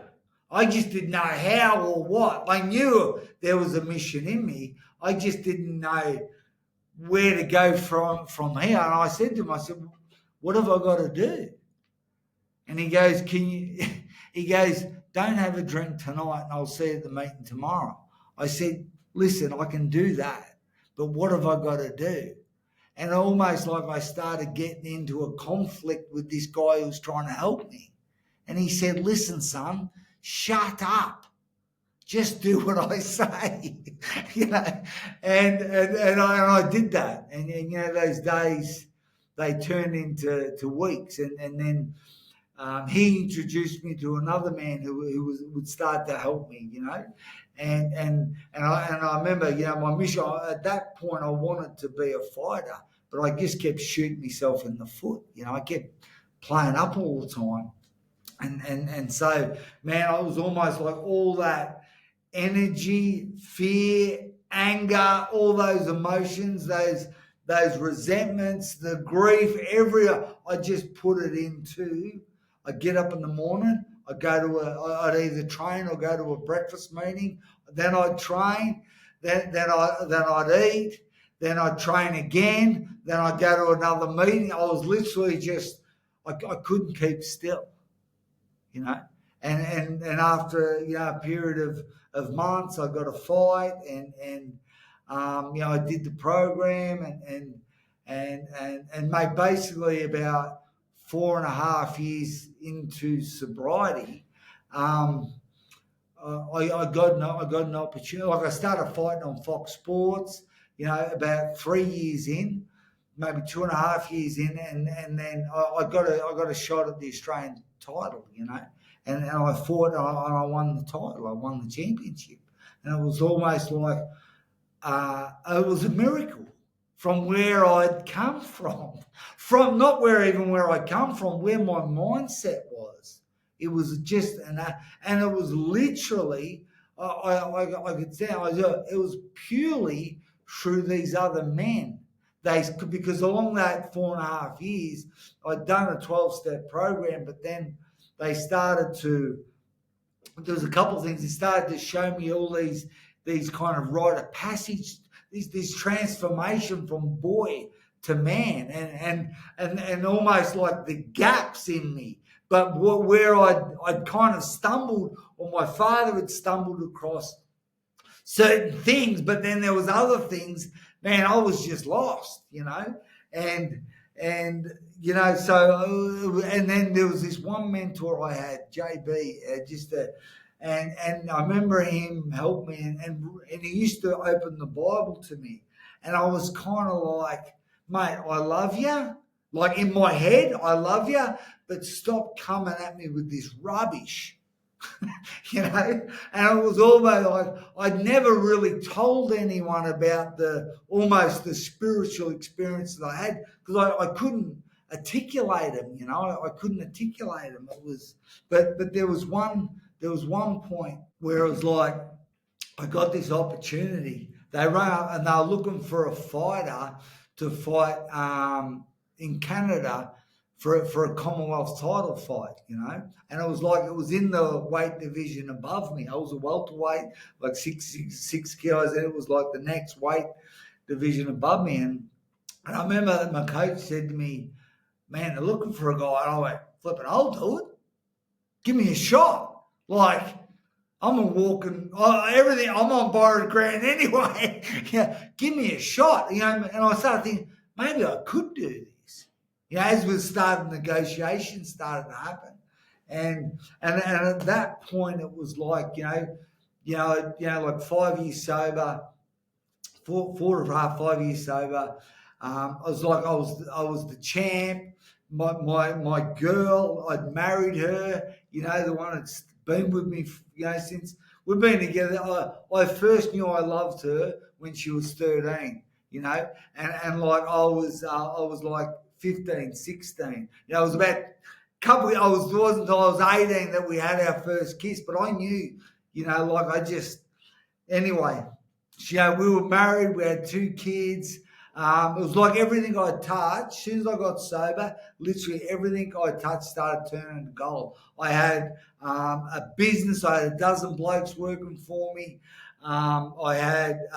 I just didn't know how or what. I knew there was a mission in me. I just didn't know where to go from here. And I said to him, what have I got to do? And he goes, he goes, don't have a drink tonight and I'll see you at the meeting tomorrow. I said, listen, I can do that, but what have I got to do? And almost like I started getting into a conflict with this guy who was trying to help me. And he said, listen, son, shut up. Just do what I say, you know. And I did that. And you know, those days, they turned into weeks. And then he introduced me to another man who would start to help me, you know. And I remember, you know, my mission, at that point, I wanted to be a fighter, but I just kept shooting myself in the foot. You know, I kept playing up all the time. And so, man, I was almost like all that energy, fear, anger, all those emotions, those resentments, the grief, I just put it into. I get up in the morning, I'd either train or go to a breakfast meeting, then I'd train, then I'd eat, then I'd train again, then I'd go to another meeting. I was literally just, I couldn't keep still. You know, and after, you know, a period of months, I got a fight, and you know, I did the program, and made basically about 4.5 years into sobriety, I got an opportunity. Like I started fighting on Fox Sports, you know, about 3 years in, maybe 2.5 years in, and then I got a shot at the Australian title, and I fought and I won the title. I won the championship, and it was almost like it was a miracle from where I'd come from not where I'd come from, where my mindset was. It was just and it was literally I could say it was purely through these other men. Because along that 4.5 years, I'd done a 12-step program, but then they started to. There was a couple of things. They started to show me all these kind of rite of passage, this transformation from boy to man, and almost like the gaps in me. But where I'd kind of stumbled, or my father had stumbled across certain things, but then there was other things. Man, I was just lost, and so and then there was this one mentor I had, JB, and I remember him help me, and he used to open the Bible to me, and I was kind of like, mate, I love you, like in my head, I love you, but stop coming at me with this rubbish. And it was almost like I'd never really told anyone about the spiritual experience that I had, because I couldn't articulate them. I couldn't articulate them. But there was one point where it was like I got this opportunity. They ran up and they were looking for a fighter to fight in Canada for a Commonwealth title fight, and it was in the weight division above me. I was a welterweight, like six kilos, and it was like the next weight division above me. And I remember that my coach said to me, "Man, they're looking for a guy." And I went, "Flipping, I'll do it. Give me a shot." Like, I'm a walking everything. I'm on borrowed ground anyway. Give me a shot, And I started thinking, maybe I could do this. As we started, negotiations started to happen, and at that point it was like like 5 years sober, 4.5 5 years sober. I was the champ. My girl, I'd married her. The one that's been with me, since we've been together. I first knew I loved her when she was 13. And like I was like 15, 16. It was about wasn't until I was 18 that we had our first kiss, but I knew, anyway, we were married, we had 2 kids. It was like everything I touched, as soon as I got sober, literally everything I touched started turning to gold. I had a business, I had a dozen blokes working for me. I had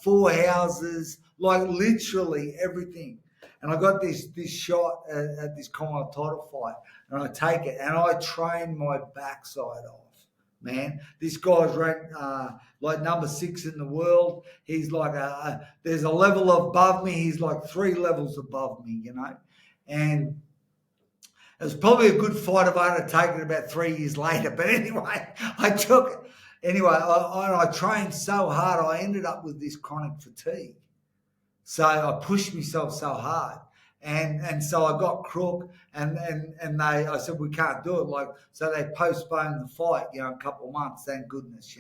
4 houses, like literally everything. And I got this shot at this Commonwealth title fight, and I take it, and I train my backside off, man. This guy's ranked like number 6 in the world. He's like there's a level above me. He's like 3 levels above me, And it was probably a good fight if I had taken it about 3 years later. But anyway, I took it. Anyway, I trained so hard, I ended up with this chronic fatigue. So I pushed myself so hard, and so I got crook, and I said, we can't do it, so they postponed the fight, a couple of months, thank goodness,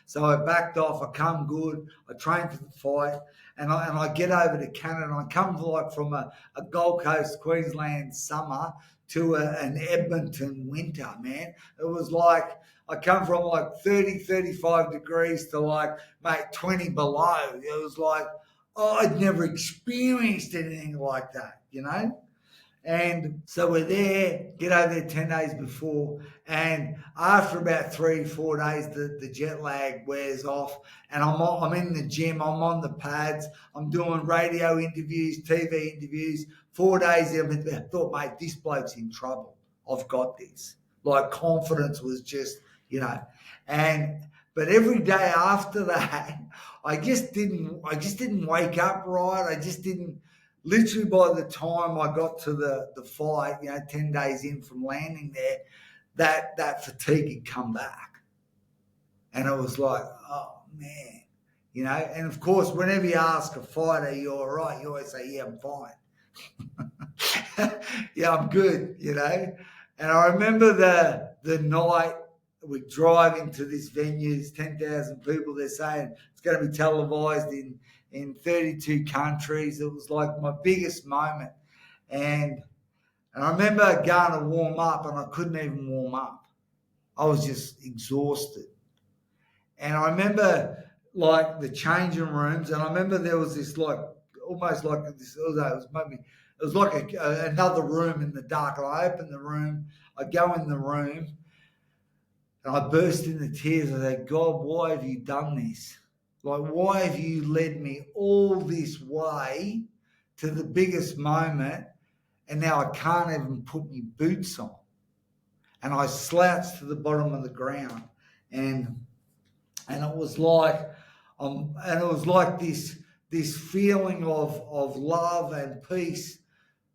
So I backed off. I come good. I trained for the fight, and I get over to Canada. I come from a Gold Coast, Queensland summer to an Edmonton winter, man. It was like I come from like 30, 35 degrees to mate, 20 below. It was like, I'd never experienced anything like that, And so we're there, get over there 10 days before, and after about 3-4 days, the jet lag wears off, and I'm in the gym, I'm on the pads, I'm doing radio interviews, TV interviews. 4 days in, I thought, mate, this bloke's in trouble. I've got this. Like, confidence was just, but every day after that, I just didn't wake up right. I just didn't. Literally, by the time I got to the fight, 10 days in from landing there, that fatigue had come back, and it was like, oh man, And of course, whenever you ask a fighter, "You all right?" You always say, "Yeah, I'm fine." "Yeah, I'm good," And I remember the night we drive into this venue, there's 10,000 people. They're saying it's going to be televised in 32 countries. It was like my biggest moment. And I remember going to warm up, and I couldn't even warm up. I was just exhausted. And I remember like the changing rooms, and I remember there was this like almost like this. It was like another room in the dark. And I opened the room, I go in the room, and I burst into tears. I said, God, why have you done this? Like, why have you led me all this way to the biggest moment, and now I can't even put my boots on? And I slouched to the bottom of the ground, and it was like, and it was like this feeling of love and peace,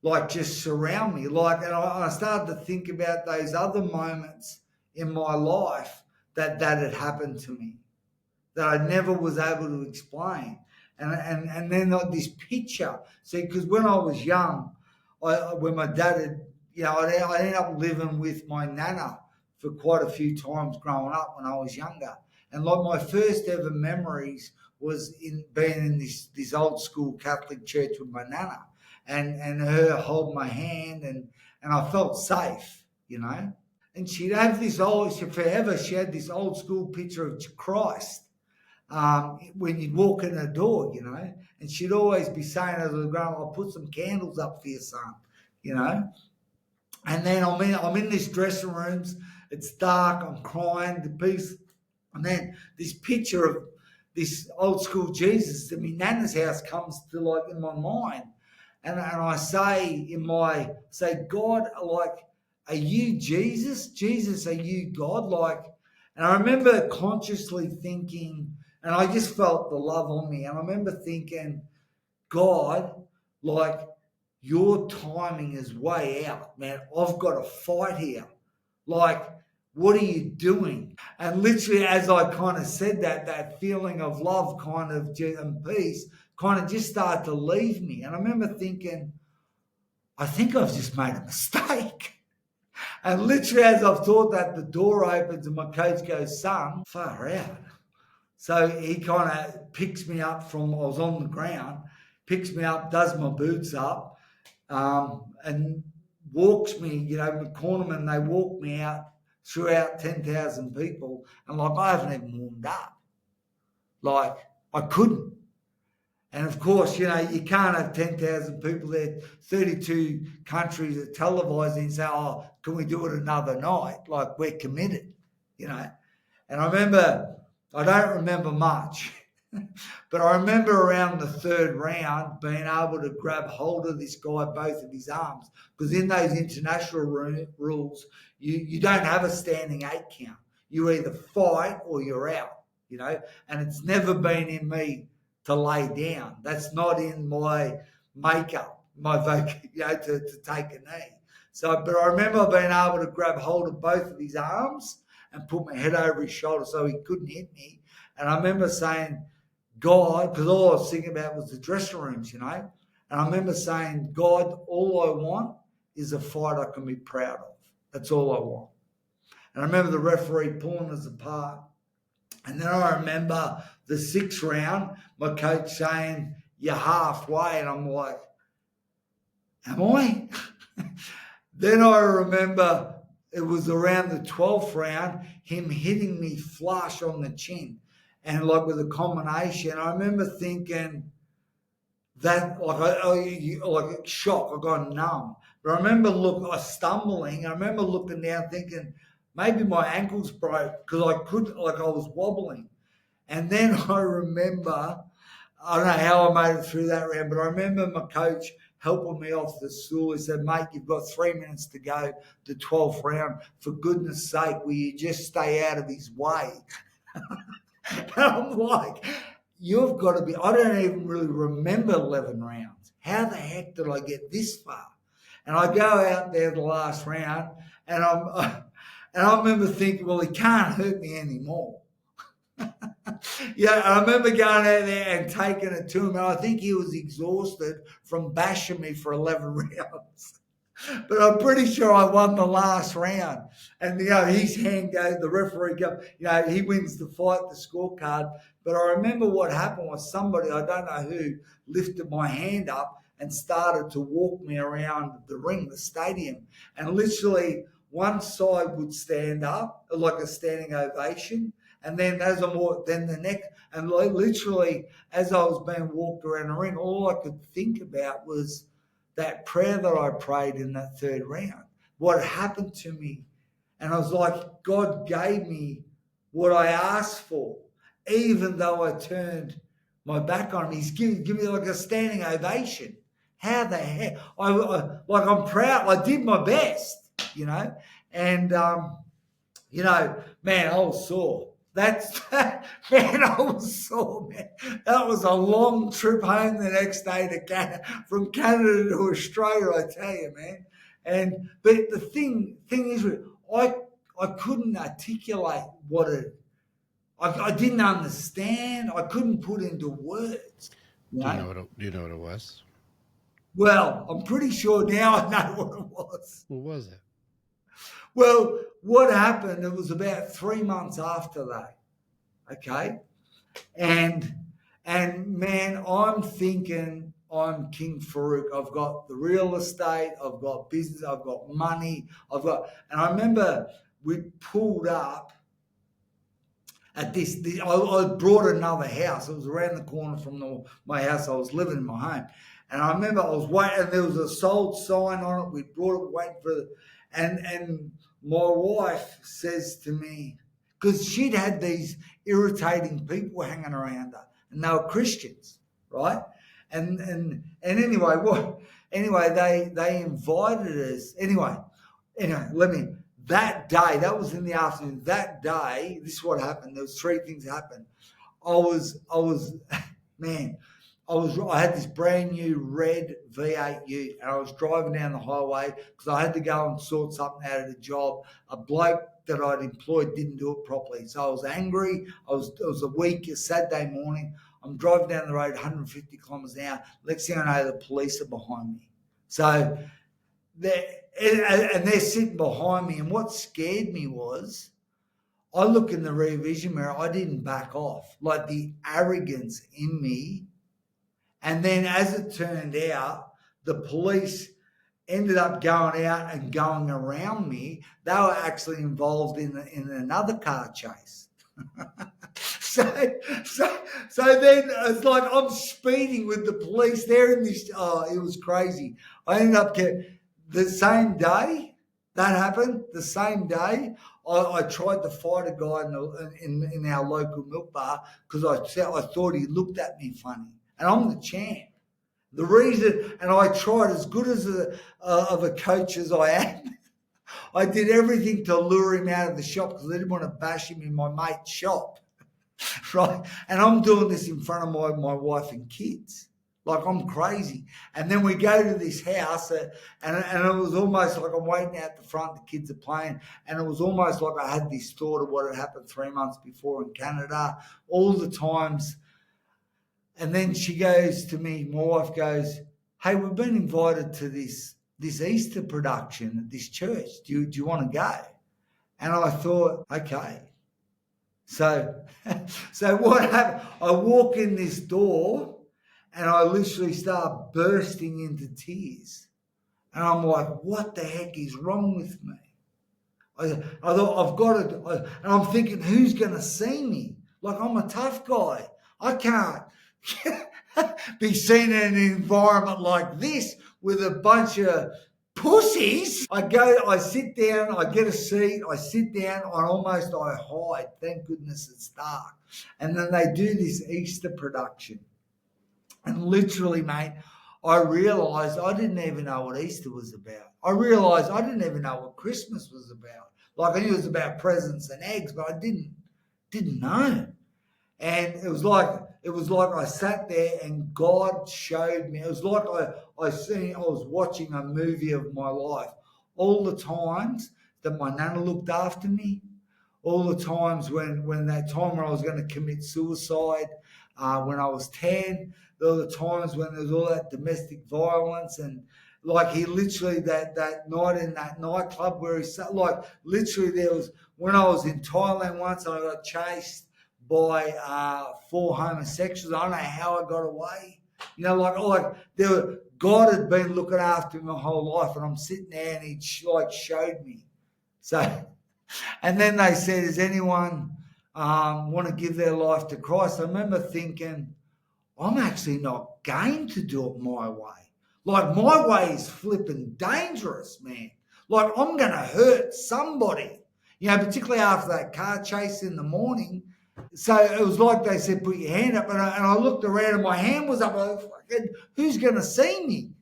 like just surround me. Like, and I started to think about those other moments in my life that had happened to me that I never was able to explain. And then like this picture. See, because when I was young, when my dad had, I ended up living with my nana for quite a few times growing up when I was younger. And like my first ever memories was in being in this old school Catholic church with my nana, and her hold my hand, and I felt safe. And she'd have she had this old school picture of Christ when you'd walk in the door. And she'd always be saying as I was growing up, I'll put some candles up for your son. And then I'm in this dressing rooms, it's dark, I'm crying, the peace, and then this picture of this old school Jesus at my nana's house comes to like in my mind. And I say, God, like, are you Jesus? Jesus, are you God? Like, and I remember consciously thinking, and I just felt the love on me. And I remember thinking, God, like, your timing is way out, man. I've got to fight here. Like, what are you doing? And literally, as I kind of said that feeling of love and peace kind of just started to leave me. And I remember thinking, I think I've just made a mistake. And literally, as I've thought that, the door opens and my coach goes, son, far out. So he kind of picks me up I was on the ground, picks me up, does my boots up, and walks me, the cornermen, they walk me out throughout 10,000 people. And like, I haven't even warmed up. Like, I couldn't. And of course, you can't have 10,000 people there, 32 countries that televise and say, oh, can we do it another night? Like, we're committed. And I don't remember much, but I remember around the third round being able to grab hold of this guy, both of his arms, because in those international rules, you don't have a standing 8 count. You either fight or you're out, and it's never been in me to lay down. That's not in my makeup, to take a knee. So, but I remember being able to grab hold of both of his arms and put my head over his shoulder so he couldn't hit me. And I remember saying, God, because all I was thinking about was the dressing rooms, And I remember saying, God, all I want is a fight I can be proud of. That's all I want. And I remember the referee pulling us apart. And then I remember the 6th round, my coach saying, you're halfway. And I'm like, am I? Then I remember it was around the 12th round, him hitting me flush on the chin and like with a combination. I remember thinking that like shock, I got numb. But I remember stumbling. I remember looking down thinking maybe my ankles broke because I was wobbling. And then I remember, I don't know how I made it through that round, but I remember my coach helping me off the stool. He said, mate, you've got 3 minutes to go the 12th round. For goodness sake, will you just stay out of his way? And I'm like, you've got to be, I don't even really remember 11 rounds. How the heck did I get this far? And I go out there the last round, and I remember thinking, well, he can't hurt me anymore. Yeah, I remember going out there and taking it to him, and I think he was exhausted from bashing me for 11 rounds. but I'm pretty sure I won the last round. And his hand goes, the referee goes, he wins the fight, the scorecard. But I remember what happened was somebody, I don't know who, lifted my hand up and started to walk me around the ring, the stadium. And literally one side would stand up like a standing ovation. And then as I walked, then the next, and literally as I was being walked around the ring, all I could think about was that prayer that I prayed in that third round, what happened to me. And I was like, God gave me what I asked for, even though I turned my back on him. He's giving me like a standing ovation. How the heck? I'm proud. I did my best, and man, I was sore. Man, I was sore, man. That was a long trip home the next day from Canada to Australia, I tell you, man. But the thing is, I couldn't articulate what it. I didn't understand. I couldn't put into words. You know. Do you know what it was? Well, I'm pretty sure now I know what it was. What was it? Well, what happened, it was about 3 months after that, okay? And man, I'm thinking I'm King Farouk. I've got the real estate, I've got business, I've got money, and I remember we pulled up at this I brought another house. It was around the corner from my house. I was living in my home. And I remember I was waiting, and there was a sold sign on it. We brought it, waiting for it. And my wife says to me, because she'd had these irritating people hanging around her, and they were Christians, right? And anyway, they invited us. Anyway, that day, that was in the afternoon. That day, this is what happened. There was three things happened. Man, I had this brand new red V8 Ute, and I was driving down the highway because I had to go and sort something out of the job. A bloke that I'd employed didn't do it properly, so I was angry. It was a Saturday morning. I'm driving down the road 150 kilometres an hour. Next thing I know, the police are behind me. So they're sitting behind me, and what scared me was I look in the rear vision mirror, I didn't back off, like the arrogance in me. And then as it turned out, the police ended up going out and going around me. They were actually involved in another car chase. So then it's like I'm speeding with the police. They're in this, it was crazy. I ended up the same day that happened, the same day, I tried to fight a guy in our local milk bar because I thought he looked at me funny. And I'm the champ. The reason, and I tried as good as of a coach as I am, I did everything to lure him out of the shop because I didn't want to bash him in my mate's shop, right? And I'm doing this in front of my wife and kids. Like I'm crazy. And then we go to this house and it was almost like I'm waiting out the front, the kids are playing, and it was almost like I had this thought of what had happened 3 months before in Canada, all the times. And then she goes to me, my wife goes, hey, we've been invited to this Easter production at this church. Do you want to go? And I thought, okay. So what happened? I walk in this door and I literally start bursting into tears. And I'm like, what the heck is wrong with me? I thought, I've got to, and I'm thinking, who's going to see me? Like, I'm a tough guy. I can't be seen in an environment like this with a bunch of pussies. I sit down, I get a seat, I sit down, I hide. Thank goodness it's dark. And then they do this Easter production. And literally, mate, I realised I didn't even know what Easter was about. I realised I didn't even know what Christmas was about. Like I knew it was about presents and eggs, but I didn't know. And it was like I sat there and God showed me. It was like I was watching a movie of my life. All the times that my nana looked after me, all the times when that time when I was going to commit suicide, when I was 10, there were the times when there was all that domestic violence, and Like he literally that night in that nightclub where he sat, like literally there was when I was in Thailand once, I got chased by four homosexuals. I don't know how I got away. You know, like there were, God had been looking after me my whole life, and I'm sitting there, and he like showed me. So, and then they said, "Does anyone want to give their life to Christ?" I remember thinking, I'm actually not game to do it my way. Like my way is flipping dangerous, man. Like I'm going to hurt somebody, you know, particularly after that car chase in the morning. So it was like they said, put your hand up. And I looked around and my hand was up. I was fucking, who's going to see me?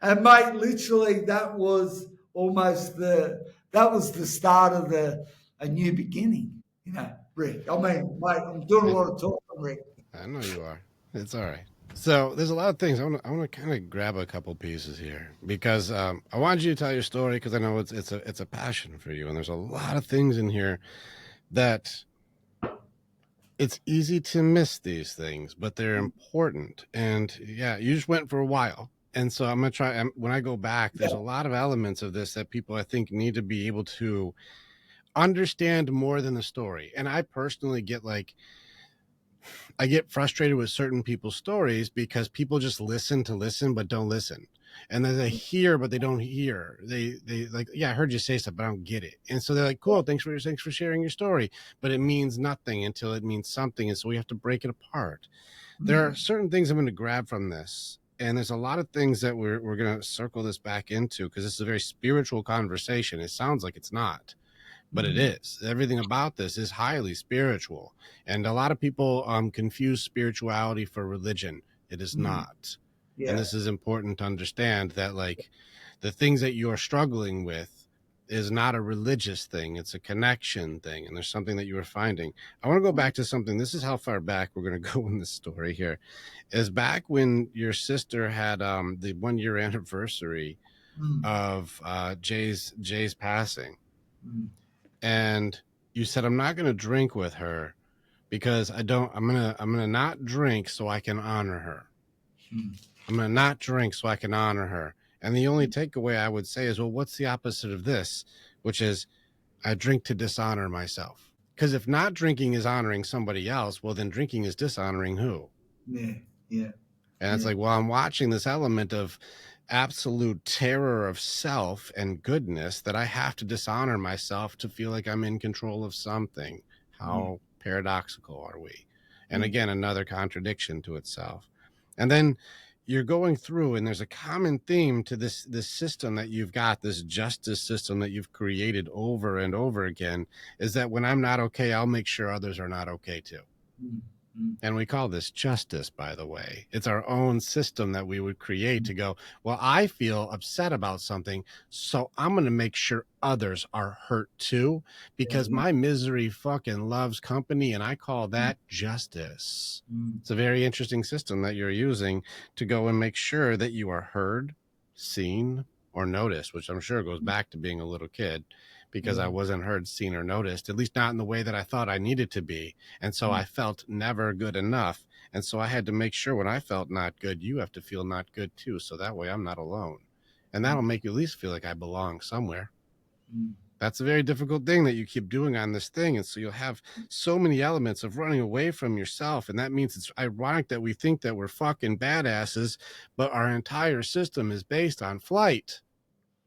And mate, literally that was the start of a new beginning, you know, Rick. I mean, mate, I'm doing a Yeah, lot of talking, Rick. I know you are. It's all right. So there's a lot of things I want to kind of grab a couple pieces here because I wanted you to tell your story because I know it's a passion for you and there's a lot of things in here that it's easy to miss these things, but they're important. And yeah, you just went for a while. And so I'm going to try, when I go back, there's a lot of elements of this that people I think need to be able to understand more than the story. And I personally get like, I get frustrated with certain people's stories because people just listen to listen, but don't listen. And then they hear, but they don't hear. They like, yeah, I heard you say stuff, but I don't get it. And so they're like, cool, thanks for sharing your story. But it means nothing until it means something. And so we have to break it apart. There are Mm, certain things I'm going to grab from this. And there's a lot of things that we're going to circle this back into because this is a very spiritual conversation. It sounds like it's not, but it mm, is. Everything about this is highly spiritual, and a lot of people confuse spirituality for religion. It is mm. not, and Yeah. this is important to understand that like the things that you are struggling with is not a religious thing, it's a connection thing, and there's something that you are finding. I want to go back to something. This is how far back we're going to go in this story here. Is back when your sister had the 1 year anniversary Mm, of Jay's passing, mm, and you said, I'm not going to drink with her because I'm going to not drink so I can honor her. mm, I'm going to not drink so I can honor her. And the only takeaway I would say is, well, what's the opposite of this? Which is I drink to dishonor myself. Because if not drinking is honoring somebody else, well, then drinking is dishonoring who? yeah. Yeah. And it's Yeah. like, well, I'm watching this element of absolute terror of self and goodness that I have to dishonor myself to feel like I'm in control of something. Mm, How paradoxical are we? And mm, again, another contradiction to itself. And then you're going through, and there's a common theme to this system that you've got, this justice system that you've created over and over again, is that when I'm not okay, I'll make sure others are not okay too. mm, mm, And we call this justice, by the way. It's our own system that we would create mm. to go, well, I feel upset about something, so I'm going to make sure others are hurt too, Yeah. because Yeah. my misery fucking loves company, and I call Mm, that justice. mm, It's a very interesting system that you're using to go and make sure that you are heard, seen, or noticed, which I'm sure goes mm. back to being a little kid because I Yeah. wasn't heard, seen, or noticed, at least not in the way that I thought I needed to be. And so Mm, I felt never good enough. And so I had to make sure when I felt not good, you have to feel not good too. So that way I'm not alone. And mm, that'll make you at least feel like I belong somewhere. mm, That's a very difficult thing that you keep doing on this thing. And so you'll have so many elements of running away from yourself. And that means it's ironic that we think that we're fucking badasses, but our entire system is based on flight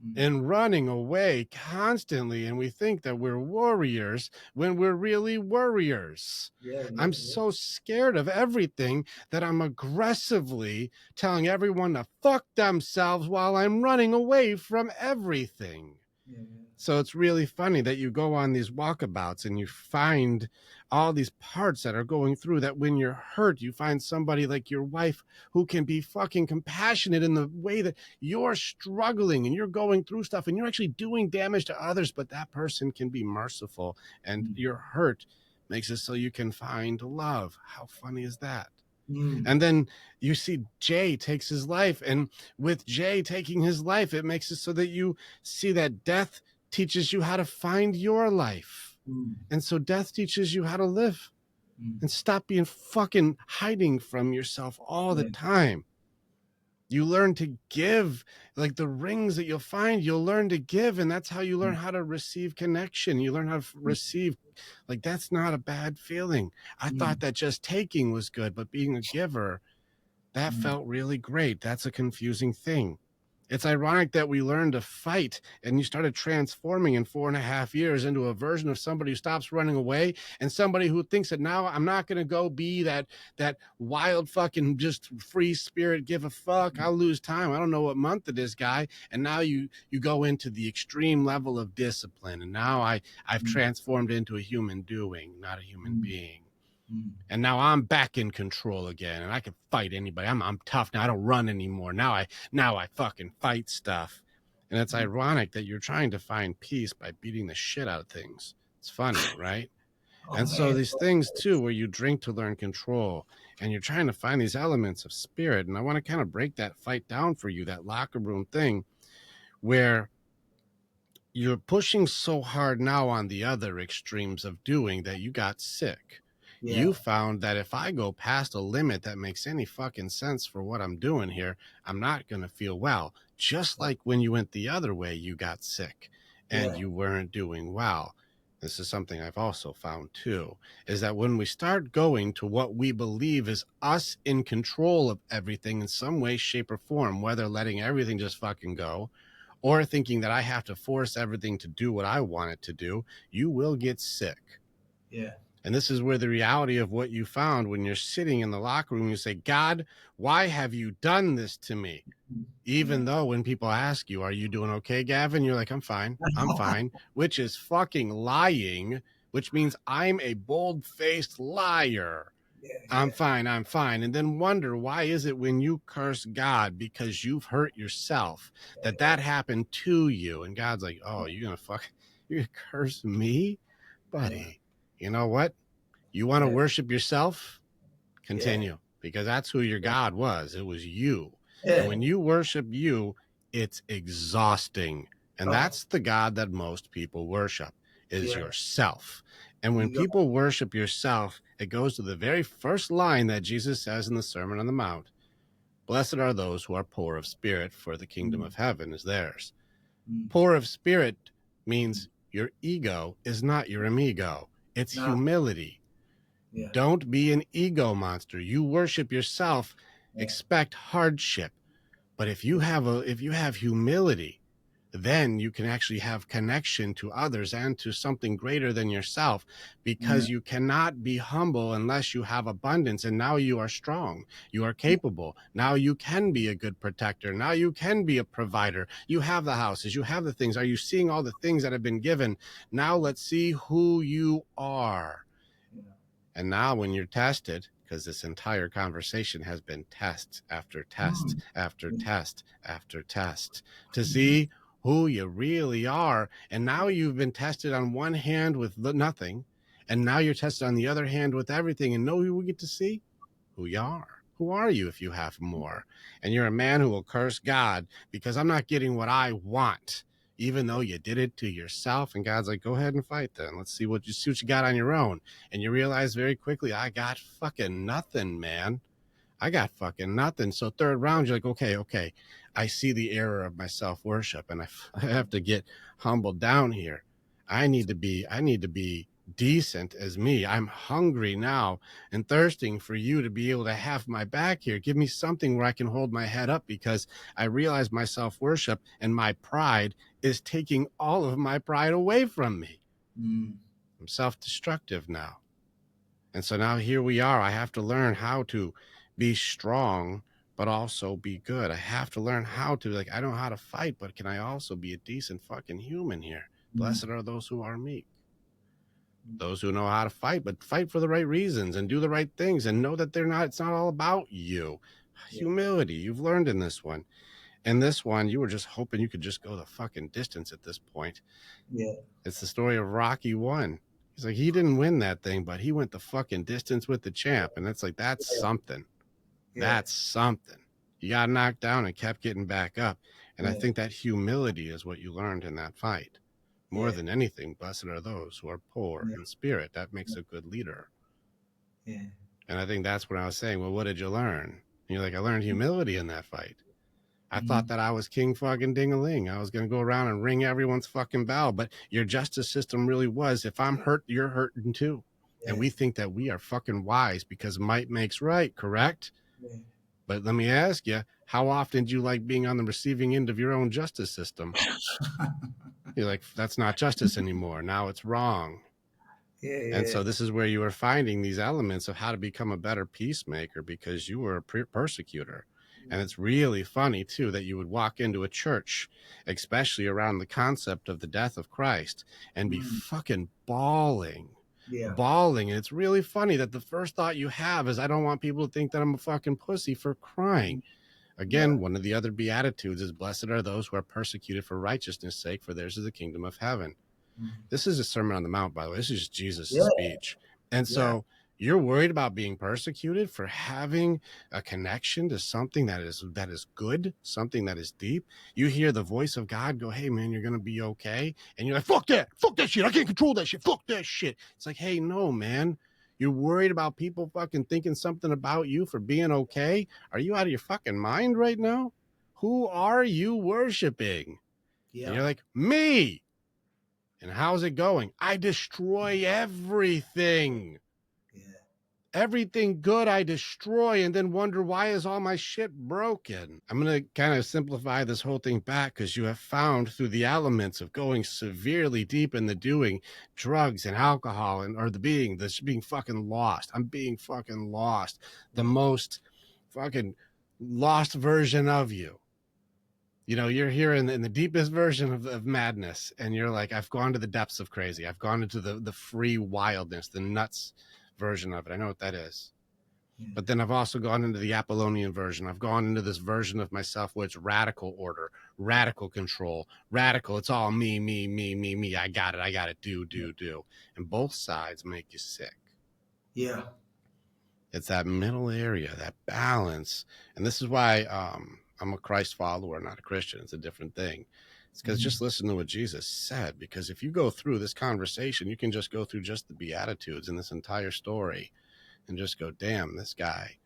mm. and running away constantly. And we think that we're warriors when we're really worriers. Yeah. Yeah. I'm Yeah. so scared of everything that I'm aggressively telling everyone to fuck themselves while I'm running away from everything. Yeah. Yeah. So it's really funny that you go on these walkabouts and you find all these parts that are going through that when you're hurt, you find somebody like your wife who can be fucking compassionate in the way that you're struggling and you're going through stuff and you're actually doing damage to others, but that person can be merciful and Mm, your hurt makes it so you can find love. How funny is that? mm, And then you see Jay takes his life. And with Jay taking his life, it makes it so that you see that death teaches you how to find your life. mm, And so death teaches you how to live mm. and stop being fucking hiding from yourself all the Yeah. time. You learn to give, like the rings that you'll find, you'll learn to give. And that's how you learn Mm, how to receive connection. You learn how to mm, receive, like, that's not a bad feeling. I thought mm, that just taking was good, but being a giver, that mm, felt really great. That's a confusing thing. It's ironic that we learned to fight and you started transforming in 4.5 years into a version of somebody who stops running away and somebody who thinks that now I'm not going to go be that wild fucking just free spirit, give a fuck. mm, I'll lose time. I don't know what month it is, guy. And now you go into the extreme level of discipline. And now I've mm, transformed into a human doing, not a human mm, being. mm, And now I'm back in control again, and I can fight anybody. I'm tough now. I don't run anymore. Now I fucking fight stuff. And it's mm. ironic that you're trying to find peace by beating the shit out of things. It's funny, right? Oh And so man. these things too, where you drink to learn control, and you're trying to find these elements of spirit. And I want to kind of break that fight down for you, that locker room thing, where you're pushing so hard now on the other extremes of doing that you got sick. You Yeah. found that if I go past a limit that makes any fucking sense for what I'm doing here, I'm not going to feel well. Just like when you went the other way, you got sick and Yeah. you weren't doing well. This is something I've also found too, is that when we start going to what we believe is us in control of everything in some way, shape, or form, whether letting everything just fucking go or thinking that I have to force everything to do what I want it to do, you will get sick. Yeah. And this is where the reality of what you found when you're sitting in the locker room, you say, God, why have you done this to me? Mm, Even yeah. though when people ask you, are you doing okay, Gavin? You're like, I'm fine, which is fucking lying, which means I'm a bold faced liar. Yeah. I'm Yeah. fine, I'm fine. And then wonder why is it when you curse God because you've hurt yourself that Yeah. happened to you? And God's like, oh, you're gonna curse me? Yeah. Buddy, you know what? You want to Yeah. worship yourself? Yeah. Continue, because that's who your Yeah. God was. It was you. And Yeah. when you worship you, it's exhausting. And Oh, that's the God that most people worship is yeah. yourself. And when You got. people worship yourself, it goes to the very first line that Jesus says in the Sermon on the Mount. Blessed are those who are poor of spirit, for the kingdom Mm, of heaven is theirs. mm, Poor of spirit mm. means your ego is not your amigo. It's No. humility. Yeah. Don't be an ego monster. You worship yourself, Yeah. expect hardship. But Yeah. if you have humility, then you can actually have connection to others and to something greater than yourself, Mm, because you cannot be humble unless you have abundance. And now you are strong, you are yeah. capable, now you can be a good protector, now you can be a provider, you have the houses, you have the things. Are you seeing all the things that have been given? Now let's see who you are. Yeah. And now, when you're tested, because this entire conversation has been test after test Mm, after yeah. test after test to Mhm. see who you really are. And now you've been tested on one hand with nothing, and now you're tested on the other hand with everything. And know who we get to see? Who you are. Who are you if you have more? And you're a man who will curse God because I'm not getting what I want, even though Yeah. you did it to yourself. And God's like, go ahead and fight then. Let's see what you got on your own. And you realize very quickly, I got fucking nothing, man. I got fucking nothing. So third round, you're like, okay, I see the error of my self worship, and I have to get humbled down here. I need to be decent as me. I'm hungry now and thirsting for you to be able to have my back here. Give me something where I can hold my head up, because I realize my self worship and my pride is taking all of my pride away from me. Mm, I'm self destructive now. And so now here we are. I have to learn how to be strong, but also be good. I have to learn how to, like, I know how to fight, but can I also be a decent fucking human here? Blessed mm, are those who are meek, those who know how to fight, but fight for the right reasons and do the right things and know that it's not all about you. yeah. Humility, you've learned in this one. And this one, you were just hoping you could just go the fucking distance at this point. Yeah. It's the story of Rocky 1. He's like, he didn't win that thing, but he went the fucking distance with the champ. And it's like, that's Yeah. something. Yeah. That's something. You got knocked down and kept getting back up. And I Yeah. think that humility is what you learned in that fight. More Yeah. than anything, blessed are those who are poor Yeah. in spirit. That makes a good leader. Yeah. And I think that's what I was saying. Well, what did you learn? And you're like, I learned humility in that fight. I thought Mm. that I was king fucking ding-a-ling. I was going to go around and ring everyone's fucking bell. But your justice system really was, if I'm hurt, you're hurting too. And Yeah. we think that we are fucking wise because might makes right, correct? Yeah. But let me ask you, how often do you like being on the receiving end of your own justice system? You're like, that's not justice anymore. Now it's wrong. Yeah. And Yeah. so this is where you are finding these elements of how to become a better peacemaker because you were a persecutor. And Mm. it's really funny, too, that you would walk into a church, especially around the concept of the death of Christ, and be Mm. fucking bawling. Yeah. Bawling. And it's really funny that the first thought you have is, I don't want people to think that I'm a fucking pussy for crying. Yeah. Again, one of the other Beatitudes is, blessed are those who are persecuted for righteousness' sake, for theirs is the kingdom of heaven. Mm. This is a Sermon on the Mount, by the way. This is just Jesus' Yeah. speech. And Yeah. so you're worried about being persecuted for having a connection to something that is good, something that is deep. You hear the voice of God go, hey man, you're gonna be okay. And you're like, fuck that shit. I can't control that shit. Fuck that shit. It's like, hey, no, man. You're worried about people fucking thinking something about you for being okay. Are you out of your fucking mind right now? Who are you worshiping? And Yeah. you're like, me. And how's it going? I destroy everything. Yeah. Everything good I destroy and then wonder why is all my shit broken. I'm going to kind of simplify this whole thing back because you have found through the elements of going severely deep in the doing, drugs and alcohol and or the being fucking lost. I'm being fucking lost. The Mm. most fucking lost version of you. You know, you're here in the deepest version of madness, and you're like, I've gone to the depths of crazy. I've gone into the free wildness, the nuts version of it. I know what that is. Yeah. But then I've also gone into the Apollonian version. I've gone into this version of myself where it's radical order, radical control, radical. It's all me, me, me, me, me. I got it. I got it. Do, Yeah. do, do. And both sides make you sick. Yeah. It's that middle area, that balance. And this is why I'm a Christ follower, not a Christian. It's a different thing. It's because Mm. just listen to what Jesus said. Because if you go through this conversation, you can just go through just the Beatitudes in this entire story and just go, damn, this guy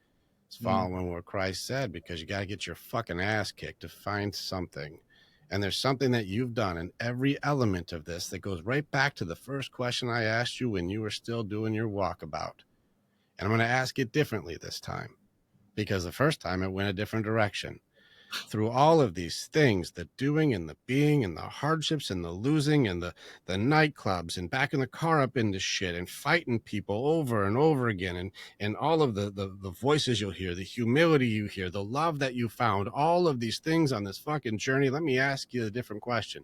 is Mm. following what Christ said, because you got to get your fucking ass kicked to find something. And there's something that you've done in every element of this that goes right back to the first question I asked you when you were still doing your walkabout. And I'm going to ask it differently this time because the first time it went a different direction. Through all of these things, the doing and the being and the hardships and the losing and the nightclubs and backing the car up into shit and fighting people over and over again, and all of the voices you'll hear, the humility you hear, the love that you found, all of these things on this fucking journey. Let me ask you a different question.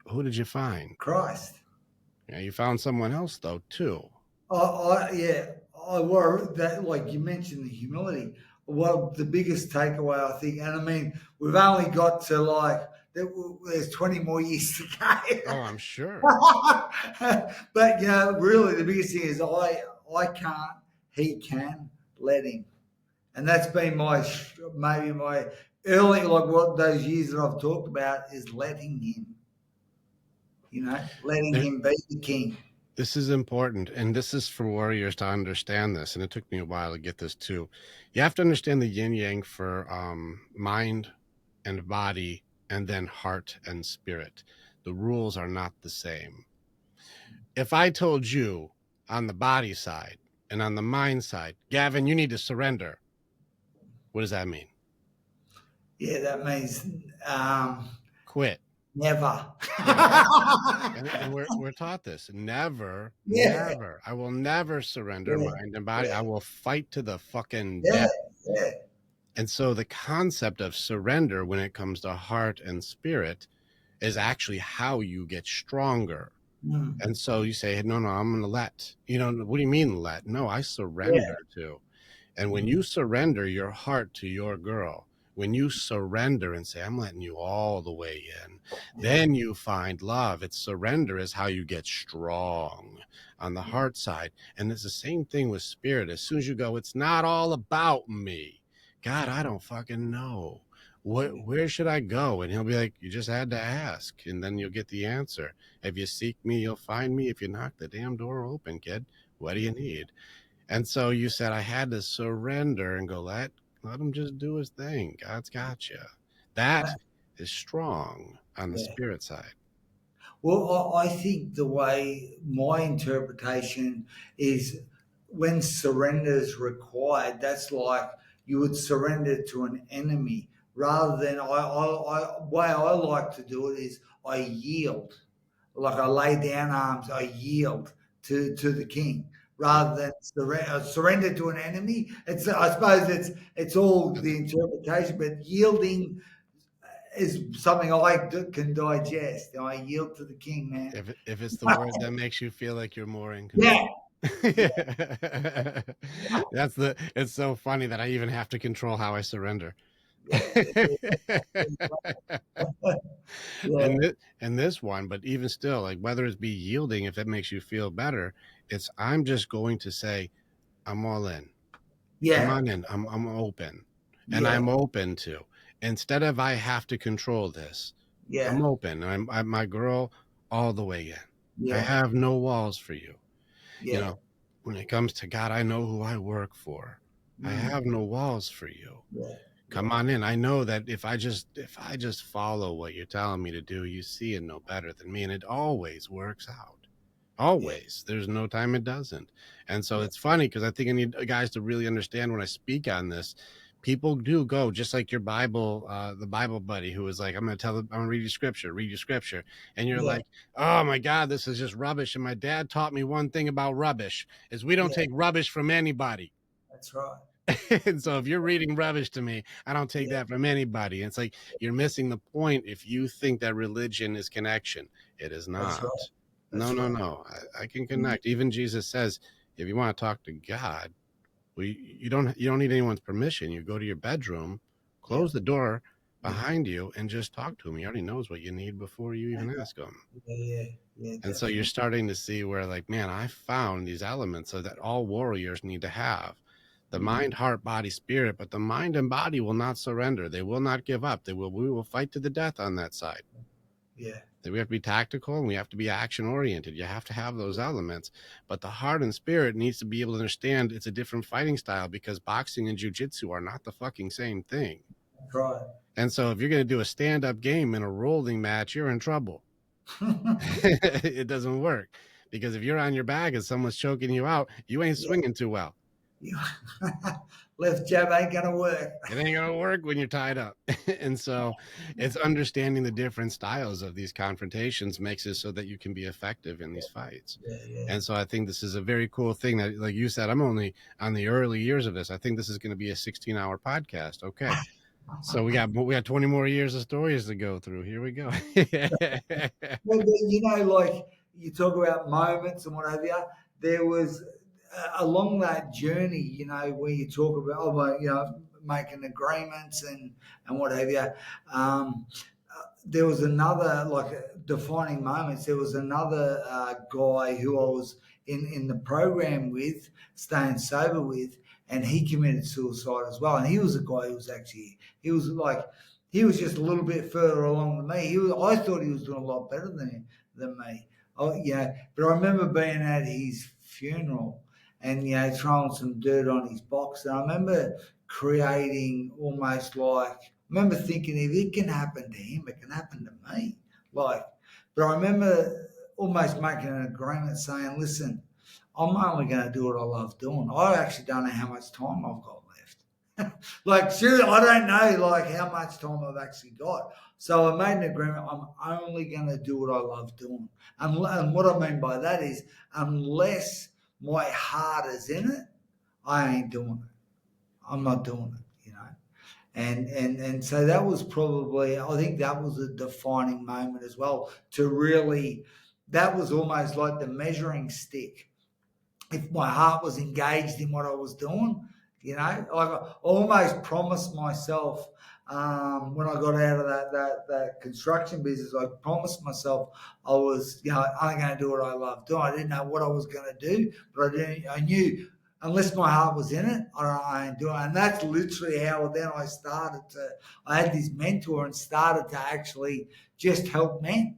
Who did you find? Christ. Yeah, you found someone else though too. Yeah, I were that like you mentioned the humility. Well, the biggest takeaway I think, and I mean, we've only got to there's 20 more years to Oh, I'm sure. go. But really, the biggest thing is I can't, he can, let him, and that's been maybe my early like what those years that I've talked about is letting him, letting There, him be the king. This is important, and this is for warriors to understand this. And it took me a while to get this too. You have to understand the yin yang for mind and body, and then heart and spirit. The rules are not the same. If I told you on the body side and on the mind side, Gavin, you need to surrender, what does that mean? Yeah, that means Quit. never. Yeah, right. And we're taught this. Never, Yeah, never. I will never surrender yeah, mind and body. yeah, I will fight to the fucking yeah, death. yeah. And so the concept of surrender when it comes to heart and spirit is actually how you get stronger. Mm, And so you say, no, no, I'm going to let. What do you mean let? No, I yeah, surrender to. And when mm, you surrender your heart to your girl, when you surrender and say, I'm letting you all the way in, yeah, then you find love. It's surrender is how you get strong on the yeah, heart side. And it's the same thing with spirit. As soon as you go, it's not all about me. God, I don't fucking know. Where should I go? And he'll be like, you just had to ask. And then you'll get the answer. If you seek me, you'll find me. If you knock the damn door open, kid, what do you need? And so you said I had to surrender and go, Let him just do his thing. God's got you. That Uh, is strong on the yeah. spirit side. Well, I think the way my interpretation is when surrender is required, that's like you would surrender to an enemy rather than way I like to do it is I yield. Like I lay down arms, I yield to the king Yeah. rather than surrender to an enemy. It's I suppose it's all the interpretation, but yielding is something can digest. I yield to the king, man. If it's the word that makes you feel like you're more in control. Yeah, It's so funny that I even have to control how I surrender. yeah, yeah, And this one, but even still, like whether it's be yielding, if it makes you feel better, it's I'm just going to say, I'm all in. Come yeah, on in. I'm open. And yeah, I'm open to. Instead of I have to control this, I'm yeah, open. I'm my girl all the way in. I yeah, have no walls for you. You yeah, know, when it comes to God, I know who I work for. I mm, have no walls for you. yeah, Come yeah, on in. I know that if I just follow what you're telling me to do, you see it no better than me, and it always works out. yeah, Always. There's no time it doesn't. And so yeah, it's funny because I think I need guys to really understand when I speak on this. People do go just like your Bible, the Bible buddy who was like, I'm gonna read you scripture. And you're yeah, like, oh my God, this is just rubbish. And my dad taught me one thing about rubbish is we don't yeah. take rubbish from anybody. That's right. And so if you're reading rubbish to me, I don't take Yeah, that from anybody. It's like you're missing the point if you think that religion is connection. It is that's right. not. No, That's no, right. no. I can Mm, connect. Even Jesus says, if you want to talk to God, well, you don't need anyone's permission. You go to your bedroom, yeah, close the door yeah, behind you, and just talk to him. He already knows what you need before you even ask him. yeah, yeah, yeah, And so you're definitely. starting to see where, like, man, I found these elements so that all warriors need to have the Mm, mind, heart, body, spirit, but the mind and body will not surrender. They will not give up. We will fight to the death on that side. yeah, That we have to be tactical and we have to be action oriented. You have to have those elements, but the heart and spirit needs to be able to understand it's a different fighting style because boxing and jujitsu are not the fucking same thing. that's right. And so if you're going to do a stand up game in a rolling match, you're in trouble. It doesn't work because if you're on your back and someone's choking you out, you ain't Yeah, swinging too well. you, left jab ain't gonna work. It ain't gonna work when you're tied up. And so it's understanding the different styles of these confrontations makes it so that you can be effective in these fights. Yeah, yeah. And so I think this is a very cool thing that, like you said, I'm only on the early years of this. I think this is going to be a 16-hour podcast. Okay. So we got 20 more years of stories to go through. Here we go. Well, like you talk about moments and what have you. There was along that journey, where you talk about, making agreements and what have you. Um, there was another like defining moments. There was another guy who I was in the program with, staying sober with, and he committed suicide as well. And he was a guy who was actually he was just a little bit further along than me. I thought he was doing a lot better than me. Oh yeah, but I remember being at his funeral and throwing some dirt on his box, and I remember creating almost like I remember thinking if it can happen to him, it can happen to me. Like, but I remember almost making an agreement saying, listen, I'm only going to do what I love doing. I actually don't know how much time I've got left. Like, seriously, I don't know like how much time I've actually got. So I made an agreement. I'm only going to do what I love doing. And what I mean by that is, unless my heart is in it, I ain't doing it. I'm not doing it. And so that was probably, I think that was a defining moment as well, to really, that was almost like the measuring stick. If my heart was engaged in what I was doing, like I almost promised myself, when I got out of that construction business, I promised myself I was, only going to do what I love doing. I didn't know what I was going to do, but I knew unless my heart was in it, I ain't doing it. And that's literally how then I had this mentor and started to actually just help men.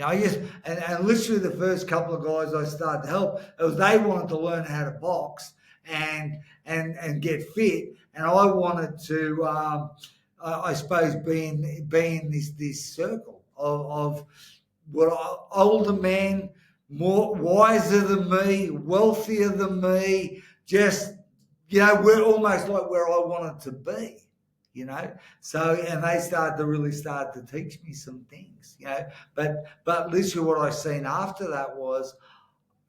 I just and literally the first couple of guys I started to help, it was they wanted to learn how to box and get fit, and I wanted to, I suppose, be in this circle of what older men, more wiser than me, wealthier than me, just we're almost like where I wanted to be. So and they started to really start to teach me some things. But literally what I seen after that was,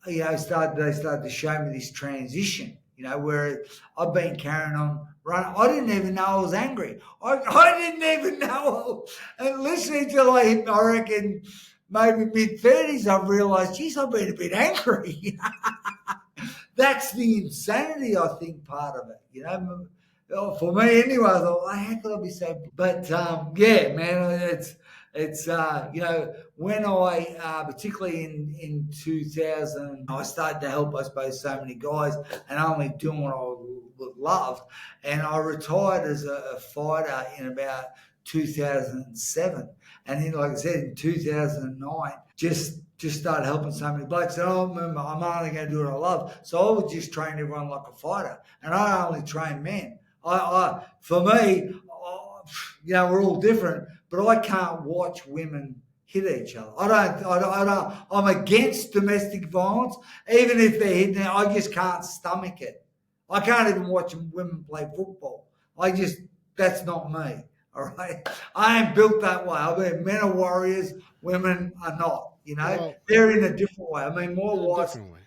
they started to show me this transition, where I've been carrying on running. I didn't even know I was angry. I didn't even know. And listening till I hit, I reckon, maybe mid-30s, I've realised, geez, I've been a bit angry. That's the insanity, I think, part of it. For me anyway, I thought, well, how could I be so? But yeah, man, it's when I particularly in 2000, I started to help, I suppose, so many guys, and only doing what I loved, and I retired as a fighter in about 2007, and then, like I said, in 2009, just started helping so many blokes. And I remember, I'm only going to do what I love, so I would just train everyone like a fighter, and I only train men. For me, we're all different, but I can't watch women hit each other. I'm against domestic violence, even if they're hitting. I just can't stomach it. I can't even watch women play football. That's not me. All right, I ain't built that way. I mean, men are warriors, women are not. Well, They're in a different way. I mean, my in a wife's different way.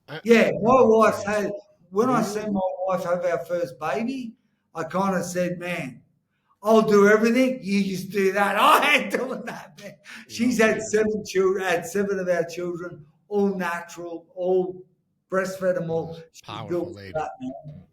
I, yeah, my Go wife ahead. had, when Do I you? seen my wife have our first baby, I kind of said, man, I'll do everything. You just do that. I ain't doing that, man. No She's had kidding. 7 children, had 7 of our children, all natural, all breastfed them all. She's Powerful built for lady. that, man.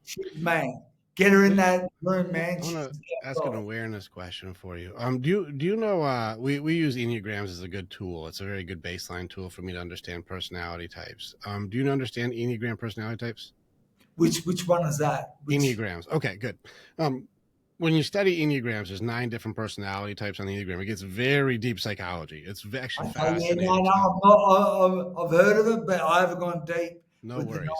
Man, get her in Hey, that room, man. I want She's to ask an outside. awareness question for you. Do you know? We use enneagrams as a good tool. It's a very good baseline tool for me to understand personality types. Do you understand enneagram personality types? Which one is that? Which? Enneagrams. Okay, good. Um, when you study enneagrams, there's 9 different personality types on the enneagram. It gets very deep psychology. It's actually Okay, yeah, no, fascinating no, stuff. I've heard of it, but I haven't gone deep No with the worries.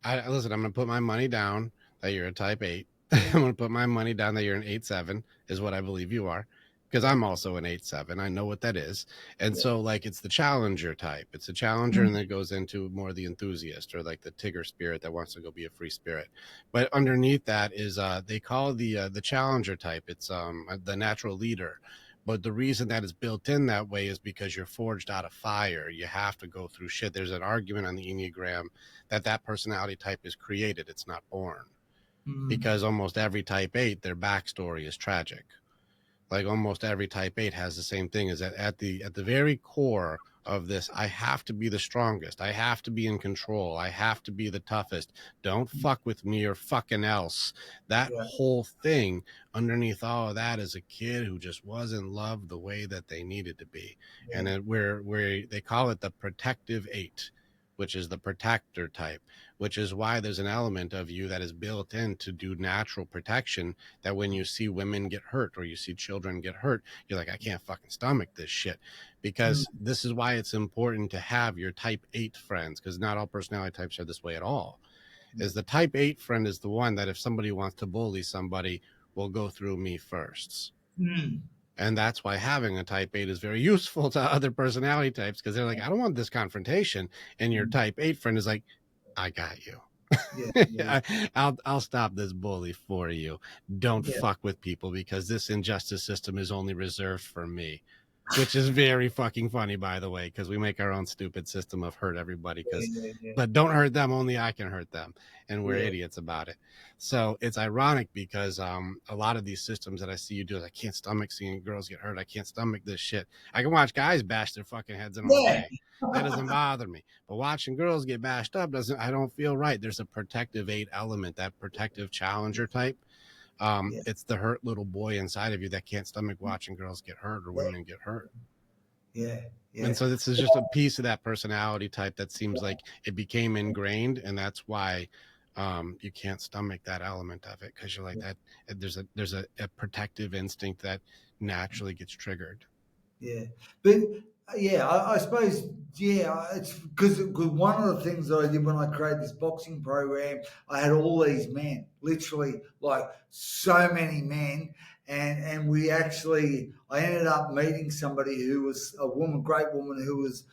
nine. I listen. I'm going to put my money down that you're a type 8. I'm going to put my money down that you're an 8-7 is what I believe you are, because Yeah, I'm also an 8-7. I know what that is, and yeah. so like it's the challenger type. It's a challenger, and then it goes into more the enthusiast or like the Tigger spirit that wants to go be a free spirit. But underneath that is they call the challenger type. It's the natural leader. But the reason that is built in that way is because you're forged out of fire. You have to go through shit. There's an argument on the Enneagram that personality type is created. It's not born, Mm, because almost every type 8, their backstory is tragic. Like almost every type 8 has the same thing, is that at the very core of this, I have to be the strongest, I have to be in control, I have to be the toughest, don't fuck with me or fucking else. That yeah, whole thing, underneath all of that, is a kid who just wasn't loved the way that they needed to be. And yeah, then where they call it the protective 8, which is the protector type, which is why there's an element of you that is built in to do natural protection, that when you see women get hurt or you see children get hurt, you're like, I can't fucking stomach this shit. mm, Because this is why it's important to have your type 8 friends, because not all personality types are this way at all. yeah, Is the type 8 friend is the one that if somebody wants to bully somebody, will go through me first. mm, And that's why having a type 8 is very useful to other personality types, because they're like, I don't want this confrontation. And your mm, type 8 friend is like, I got you. yeah, yeah, I'll stop this bully for you. Don't yeah, fuck with people, because this injustice system is only reserved for me. Which is very fucking funny, by the way, because we make our own stupid system of hurt everybody. Because, yeah, yeah, but don't hurt them. Only I can hurt them, and we're yeah, idiots about it. So it's ironic because a lot of these systems that I see you do, I can't stomach seeing girls get hurt. I can't stomach this shit. I can watch guys bash their fucking heads in all yeah, day. That doesn't bother me. But watching girls get bashed up doesn't. I don't feel right. There's a protective 8 element, that protective challenger type. yeah, It's the hurt little boy inside of you that can't stomach watching girls get hurt or women get hurt. yeah, And yeah, so this is just a piece of that personality type that seems like it became ingrained, and that's why you can't stomach that element of it, because you're like that. There's a protective instinct that naturally gets triggered. yeah. But Yeah, I suppose. Yeah, it's because one of the things that I did when I created this boxing program, I had all these men, literally like so many men, and we actually, I ended up meeting somebody who was a woman, great woman, who was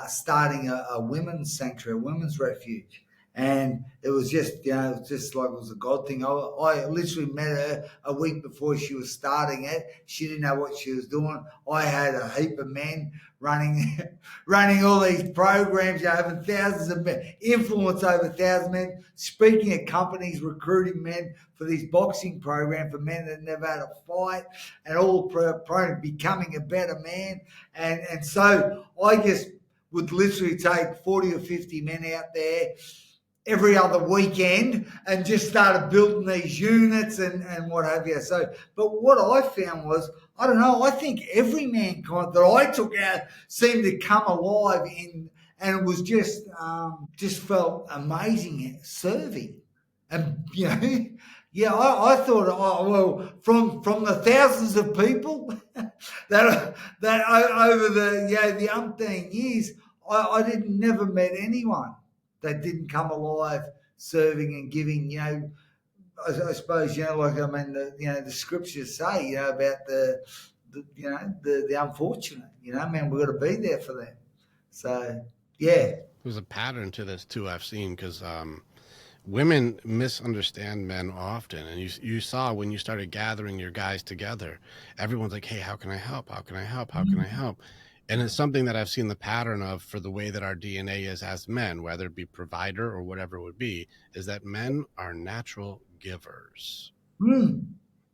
starting a women's sanctuary, a women's refuge. And it was just, it was just like it was a God thing. I literally met her a week before she was starting it. She didn't know what she was doing. I had a heap of men running running all these programs, having thousands of men, influence over thousands of men, speaking at companies, recruiting men for this boxing program for men that never had a fight, and all becoming a better man. And so I just would literally take 40 or 50 men out there every other weekend and just started building these units and what have you. So, but what I found was, I don't know, I think every mankind that I took out seemed to come alive and it was just felt amazing serving. And, yeah, I thought, oh, well, from the thousands of people that over the umpteen years, I didn't never met anyone that didn't come alive serving and giving. I suppose like I mean the scriptures say about the unfortunate. Man, we've got to be there for them. So yeah, There's a pattern to this too. I've seen because women misunderstand men often, and you saw when you started gathering your guys together, everyone's like, "Hey, how can I help? How can I help? How can I help?" And it's something that I've seen the pattern of for the way that our DNA is as men, whether it be provider or whatever it would be, is that men are natural givers. mm,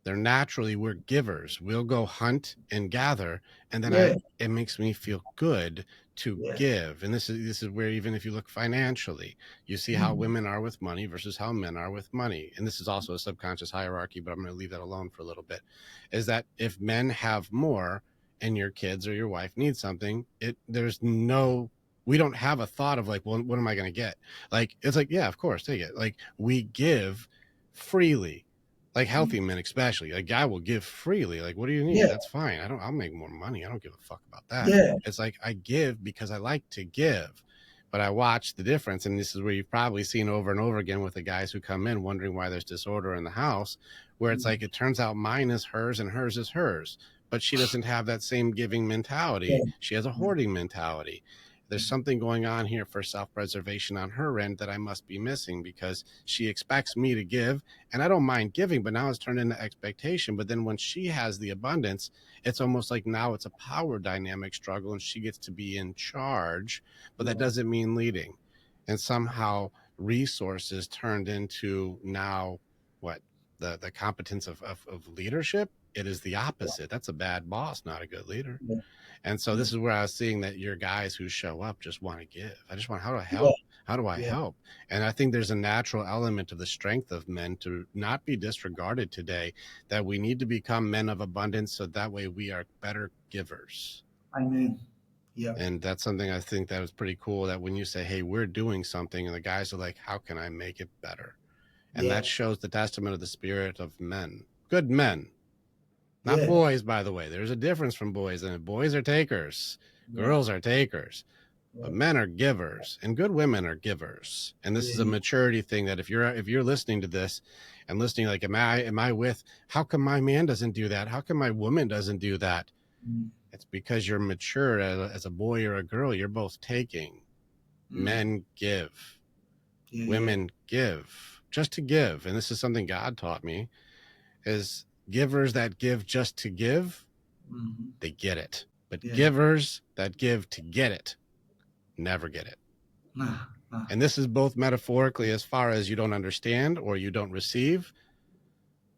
They're naturally, we're givers. We'll go hunt and gather, and then yeah, it makes me feel good to yeah, give. And this is where, even if you look financially, you see how mm, women are with money versus how men are with money. And this is also a subconscious hierarchy, but I'm going to leave that alone for a little bit. Is that if men have more and your kids or your wife needs something, there's no, we don't have a thought of like, well, what am I going to get? Like, it's like, yeah, of course, take it. Like, we give freely, like healthy mm, men especially. A guy will give freely. Like, what do you need? yeah, That's fine. I'll make more money. I don't give a fuck about that. yeah, It's like, I give because I like to give. But I watch the difference, and this is where you've probably seen over and over again with the guys who come in wondering why there's disorder in the house, where it's like, mm, it turns out mine is hers and hers is hers, but she doesn't have that same giving mentality. yeah, She has a mm, hoarding mentality. There's something going on here for self-preservation on her end that I must be missing, because she expects me to give, and I don't mind giving, but now it's turned into expectation. But then when she has the abundance, it's almost like now it's a power dynamic struggle and she gets to be in charge, but that yeah, doesn't mean leading. And somehow resources turned into now what, the competence of leadership. It is the opposite. That's a bad boss, not a good leader. yeah, And so this is where I was seeing that your guys who show up just want to give. I just want, how do I yeah, help? How do I yeah, help? And I think there's a natural element of the strength of men to not be disregarded today, that we need to become men of abundance so that way we are better givers. amen. Yeah, And that's something I think that was pretty cool, that when you say, hey, we're doing something, and the guys are like, how can I make it better? And that yeah, shows the testament of the spirit of men, good men. Not yeah, boys, by the way. There's a difference from boys, and boys are takers, yeah, girls are takers, yeah, but men are givers, and good women are givers. And this is a yeah, maturity thing, that if you're listening to this and listening, like, am I with, how come my man doesn't do that? How come my woman doesn't do that? mm, It's because you're mature as a boy or a girl. You're both taking. mm, Men give, yeah, yeah, women give, just to give. And this is something God taught me, is givers that give just to give, mm, they get it. But yeah, givers that give to get it never get it. nah, nah, And this is both metaphorically, as far as you don't understand or you don't receive,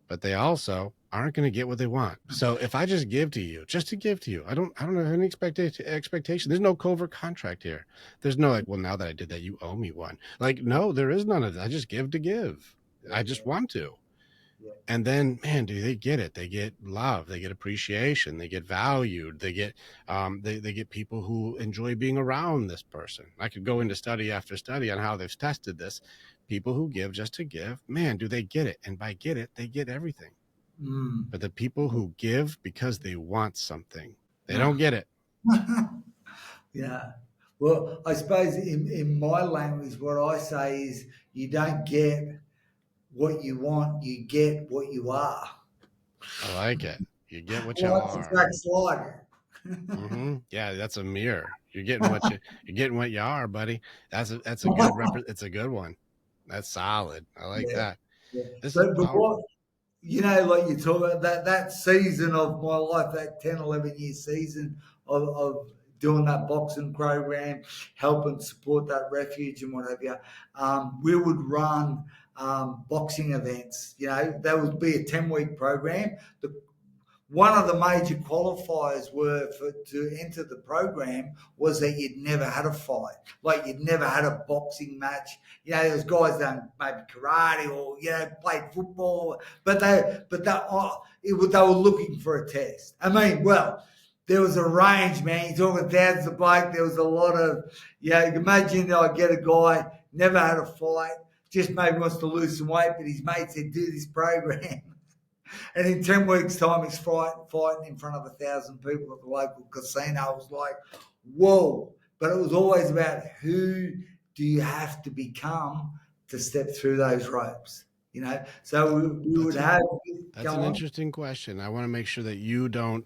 but they also aren't going to get what they want. So if I just give to you, just to give to you, I don't have any expectation. There's no covert contract here. There's no like, well, now that I did that, you owe me one. Like, no, there is none of that. I just give to give. yeah, I just want to. yeah, And then, man, do they get it? They get love, they get appreciation, they get valued, they get they get people who enjoy being around this person. I could go into study after study on how they've tested this. People who give just to give, man, do they get it? And by get it, they get everything. mm, But the people who give because they want something, they don't nah. get it. Yeah. Well, I suppose in my language, what I say is you don't get what you want, you get what you are. I like it. You get what you Like the are. track's like. Yeah, that's a mirror. You're getting what you are, buddy. That's a good it's a good one. That's solid. I like Yeah. that. Yeah. This is But powerful. what, you know, like you talk about that season of my life, that 10, 11 year season of doing that boxing program, helping support that refuge and what have you, we would run boxing events. You know, that would be a 10-week program. The one of the major qualifiers were for to enter the program was that you'd never had a fight, like you'd never had a boxing match. You know, there's guys that maybe karate or played football, they were looking for a test. I mean, well, there was a range, man. You're talking thousands of blokes. There was a lot of, you can imagine I get a guy never had a fight, just maybe wants to lose some weight, but his mate said do this program. And in 10 weeks' time, he's fighting in front of 1,000 people at the local casino. I was like, whoa. But it was always about who do you have to become to step through those ropes, So we would That's an have, That's go an on. interesting question. I want to make sure that you don't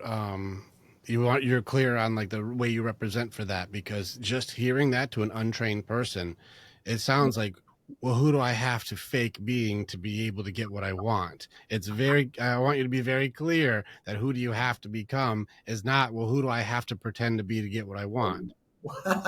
you're clear on like the way you represent for that, because just hearing that to an untrained person, it sounds like, well, who do I have to fake being to be able to get what I want? I want you to be very clear that who do you have to become is not, well, who do I have to pretend to be to get what I want?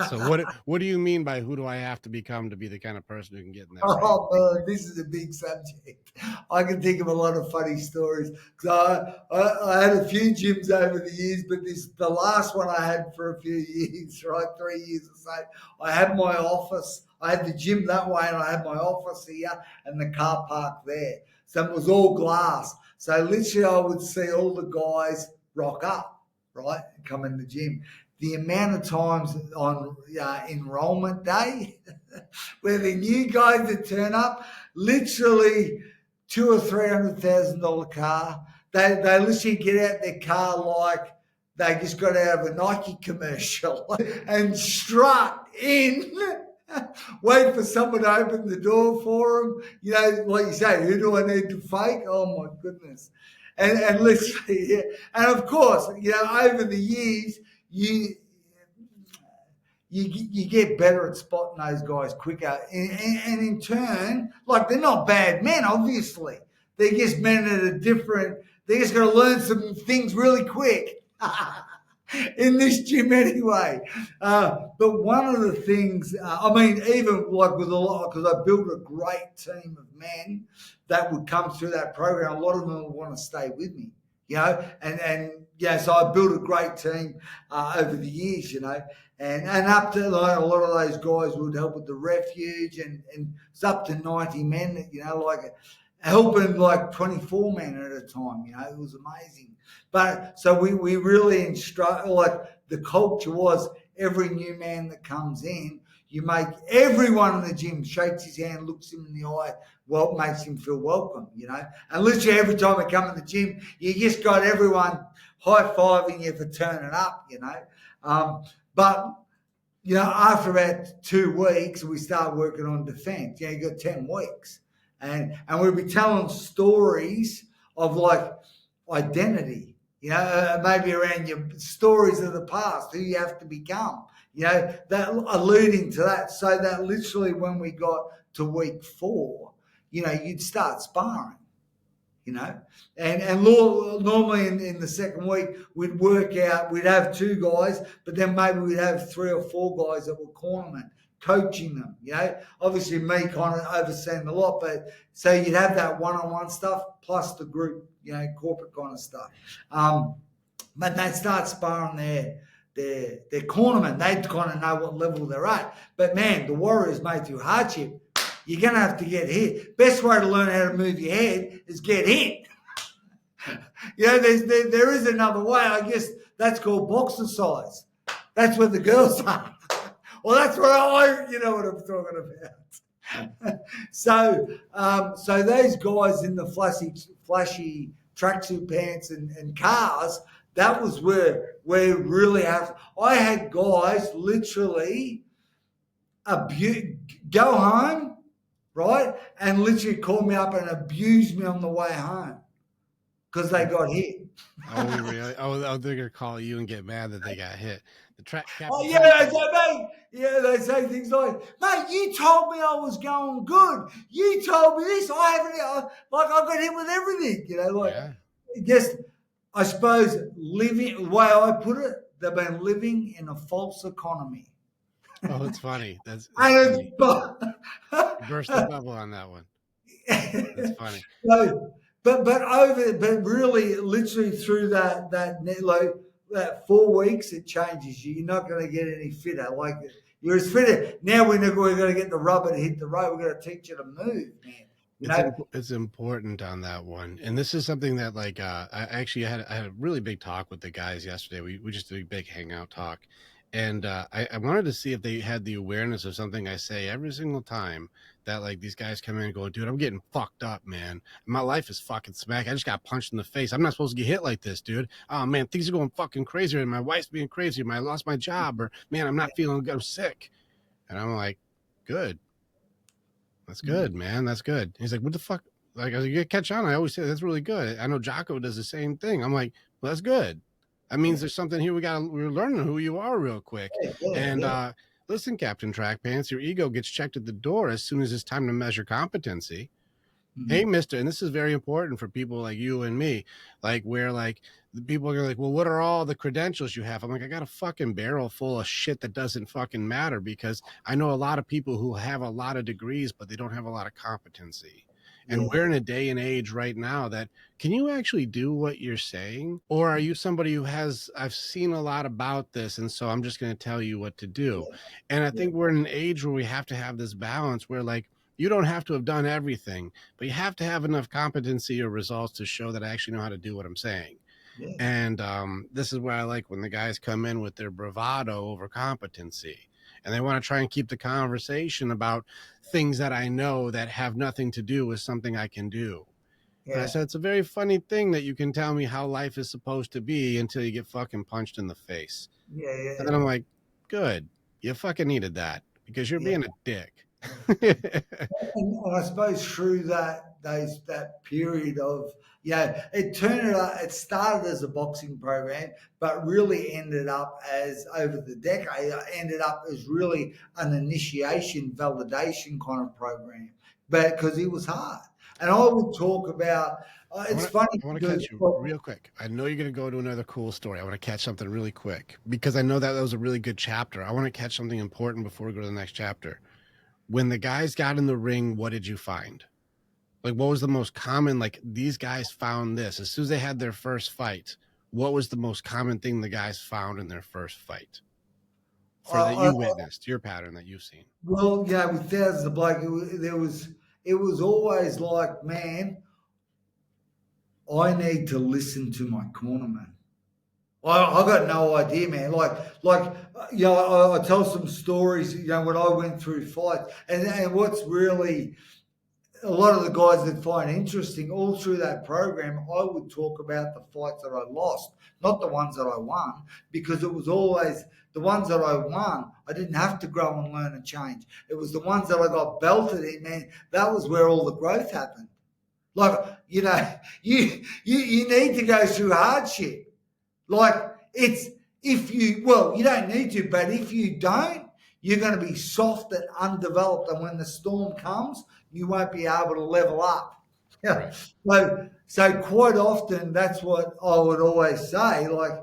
So what do you mean by who do I have to become to be the kind of person who can get in that ring? Oh man, this is a big subject. I can think of a lot of funny stories because I had a few gyms over the years, but the last one I had for a few years, right, 3 years or so. I had my office. I had the gym that way, and I had my office here and the car park there. So it was all glass. So literally, I would see all the guys rock up, right, and come in the gym. The amount of times on enrollment day where the new guys that turn up, literally $200,000 or $300,000 they literally get out their car like they just got out of a Nike commercial and strut in. Wait for someone to open the door for them. Like you say, who do I need to fake? Oh my goodness. And literally, yeah. And of course, over the years, you you get better at spotting those guys quicker. And in turn, like they're not bad men, obviously. They're just men at a different, they're just going to learn some things really quick. In this gym anyway. But one of the things, I mean, even like with a lot, because I built a great team of men that would come through that program, a lot of them would want to stay with me, and yeah, so I built a great team over the years, and up to like a lot of those guys would help with the refuge, and it's up to 90 men, like helping like 24 men at a time, it was amazing. But so we really instruct, like the culture was every new man that comes in, you make everyone in the gym shakes his hand, looks him in the eye, makes him feel welcome, And literally every time I come in the gym, you just got everyone high fiving you for turning up, But after about 2 weeks, we start working on defense. You got 10 weeks. And we'll be telling stories of like identity, maybe around your stories of the past, who you have to become, that alluding to that. So that literally when we got to week 4, you'd start sparring, and normally in the second week we'd work out, we'd have 2 guys, but then maybe we'd have 3 or 4 guys that were cornermen coaching them, obviously me kind of overseeing a lot, but so you'd have that one-on-one stuff plus the group, corporate kind of stuff. But they'd start sparring their cornermen. They'd kind of know what level they're at. But man, the Warriors made through hardship. You're going to have to get hit. Best way to learn how to move your head is get hit. There is another way. I guess that's called boxercise. That's what the girls are. Well, that's what you know what I'm talking about. So those guys in the flashy tracksuit pants and cars, that was where really have. I had guys literally abuse, go home, right, and literally call me up and abuse me on the way home because they got hit. Oh, really? Oh, they're gonna call you and get mad that they got hit. The track Oh Captain yeah, Track they Pants. say, mate. Yeah, they say things like, "Mate, you told me I was going good. You told me this. I haven't. Like I got hit with everything. You know, like Yeah. just I suppose living the way I put it, they've been living in a false economy, Oh, it's funny. It's and it's funny. You burst the bubble on that one. That's funny. so, but really, literally through like that 4 weeks, it changes you. You're not going to get any fitter. Like you're as fitter now. We're going to get the rubber to hit the road. We're going to teach you to move, man. You know, It's important on that one, and this is something that like I had a really big talk with the guys yesterday. We just did a big hangout talk, and I wanted to see if they had the awareness of something I say every single time that like these guys come in and go, dude, I'm getting fucked up, man. My life is fucking smack. I just got punched in the face. I'm not supposed to get hit like this, dude. Oh man, things are going fucking crazy, and my wife's being crazy. I lost my job, or man, I'm not feeling good. I'm sick, and I'm like, good. That's good, man. That's good. He's like, what the fuck? Like, I was like, you catch on. I always say that's really good. I know Jocko does the same thing. I'm like, well, that's good. That means yeah, there's something here. We're learning who you are real quick. yeah, yeah, And yeah. listen, Captain Track Pants, your ego gets checked at the door as soon as it's time to measure competency. Hey, Mhm. mister, and this is very important for people like you and me, like where like the people are like, well, what are all the credentials you have? I'm like, I got a fucking barrel full of shit that doesn't fucking matter because I know a lot of people who have a lot of degrees, but they don't have a lot of competency. And we're Yeah, in a day and age right now that can you actually do what you're saying? Or are you somebody who has, I've seen a lot about this, and so I'm just going to tell you what to do? yeah, And I yeah, think we're in an age where we have to have this balance where, like, you don't have to have done everything, but you have to have enough competency or results to show that I actually know how to do what I'm saying. yeah, And this is where I like when the guys come in with their bravado over competency. And they want to try and keep the conversation about things that I know that have nothing to do with something I can do. And I yeah, said, it's a very funny thing that you can tell me how life is supposed to be until you get fucking punched in the face. yeah, And yeah, then I'm like, good. You fucking needed that because you're yeah. being a dick. And I suppose through that period of it started as a boxing program, but really ended up as over the decade ended up as really an initiation validation kind of program, but because it was hard. And I would talk about it's funny I want to because catch you real quick. I know you're going to go to another cool story. I want to catch something really quick because I know that was a really good chapter. I want to catch something important before we go to the next chapter. When the guys got in the ring, what did you find? Like, what was the most common? Like, these guys found this as soon as they had their first fight. What was the most common thing the guys found in their first fight for that I, you witnessed, your pattern that you've seen? well, with thousands of bloke, it was always like, man, I need to listen to my cornerman. I got no idea, man. I tell some stories, when I went through fights, and what's really a lot of the guys that find interesting all through that program, I would talk about the fights that I lost, not the ones that I won, because it was always the ones that I won. I didn't have to grow and learn and change. It was the ones that I got belted in, man. That was where all the growth happened. Like, you need to go through hardship. Like it's if you you don't need to, but if you don't, you're going to be soft and undeveloped, and when the storm comes, you won't be able to level up. Yeah. Right. So quite often that's what I would always say. Like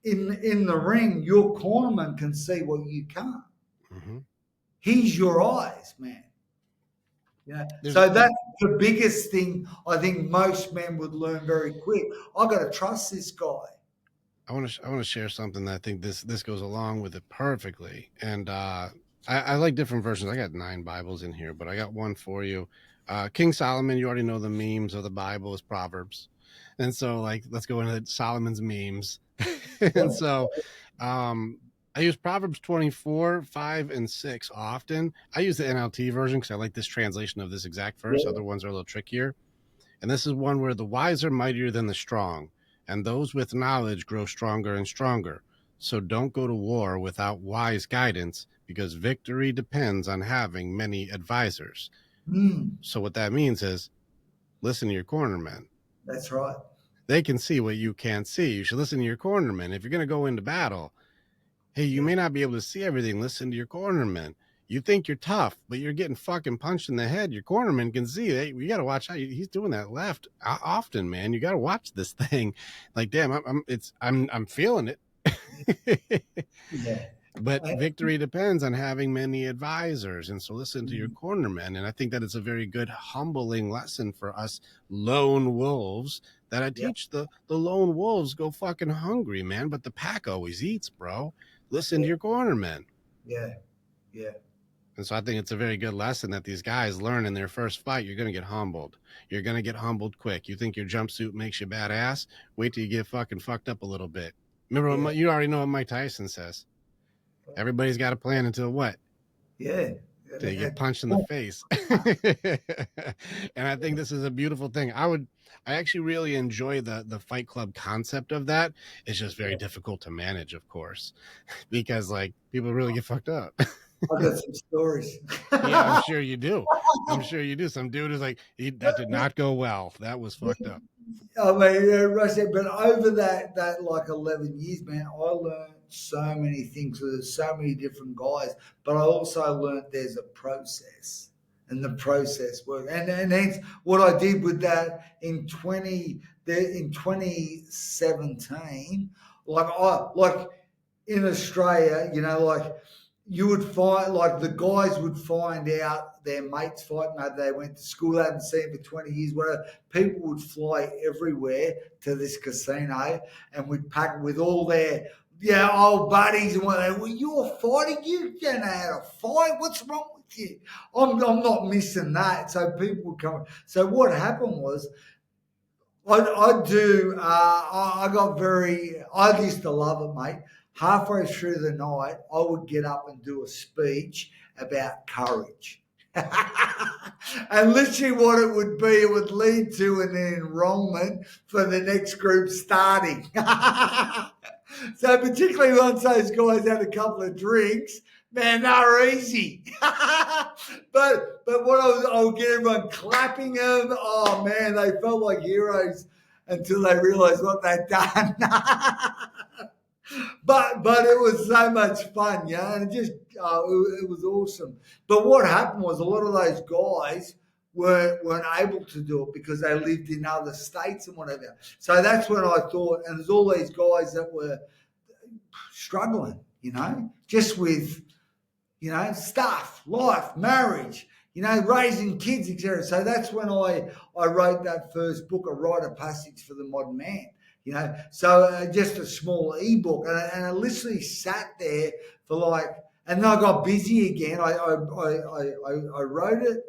in the ring, your cornerman can see what you can't. Mm-hmm. He's your eyes, man. Yeah. There's, So there's, that's the biggest thing I think most men would learn very quick. I got to trust this guy. I want to share something that I think this goes along with it perfectly. And I like different versions. I got 9 Bibles in here, but I got one for you. King Solomon, you already know the memes of the Bible is Proverbs, and so like let's go into Solomon's memes. And so I use Proverbs 24:5 and 6 often. I use the NLT version because I like this translation of this exact verse. Yeah. Other ones are a little trickier. And this is one where the wise are mightier than the strong, and those with knowledge grow stronger and stronger. So don't go to war without wise guidance, because victory depends on having many advisors. Mm, So what that means is listen to your cornermen. that's right. They can see what you can't see. You should listen to your cornermen. If you're going to go into battle, hey, you Yeah, may not be able to see everything. Listen to your cornermen. You think you're tough, but you're getting fucking punched in the head. Your cornerman can see. Hey, you got to watch out. He's doing that left often, man. You got to watch this thing. Like, damn, I'm feeling it. yeah, But I- victory depends on having many advisors, and so listen to your mm, cornermen. And I think that it's a very good, humbling lesson for us lone wolves, that I yeah, teach the lone wolves go fucking hungry, man, but the pack always eats, bro. Listen to yeah, your cornermen. yeah, yeah, And so I think it's a very good lesson that these guys learn in their first fight. You're going to get humbled. You're going to get humbled quick. You think your jumpsuit makes you badass? Wait till you get fucking fucked up a little bit. Remember, yeah, you already know what Mike Tyson says. Everybody's got a plan until what? yeah. Till you get Uh, punched in the face. And I think this is a beautiful thing. I actually really enjoy the Fight Club concept of that. It's just very yeah. difficult to manage, of course, because like people really get fucked up. I've got some stories. Yeah, I'm sure you do. I'm sure you do. Some dude is like, that did not go well. That was fucked up. I mean, Russ, but over that like 11 years, man, I learned so many things. There's so many different guys, but I also learned there's a process, and the process work. And hence what I did with that in 2017, like in Australia, like you would find like the guys would find out their mates fighting. Maybe they went to school, they hadn't seen for 20 years, whatever. People would fly everywhere to this casino and would pack with all their old buddies and whatever. Well, you're fighting, you don't know how to fight. What's wrong with you? I'm not missing that. So people would come. So what happened was I do. I got very. I used to love it, mate. Halfway through the night, I would get up and do a speech about courage. And literally, what it would be, it would lead to an enrollment for the next group starting. So, particularly once those guys had a couple of drinks, man, they're easy. But what I would get everyone clapping them. Oh man, they felt like heroes until they realised what they'd done. But it was so much fun, and it was awesome. But what happened was a lot of those guys weren't able to do it because they lived in other states and whatever. So that's when I thought, and there's all these guys that were struggling, just with stuff, life, marriage, raising kids, etc. So that's when I wrote that first book, A Rite of Passage for the Modern Man. So just a small ebook, and I literally sat there for and then I got busy again. I wrote it,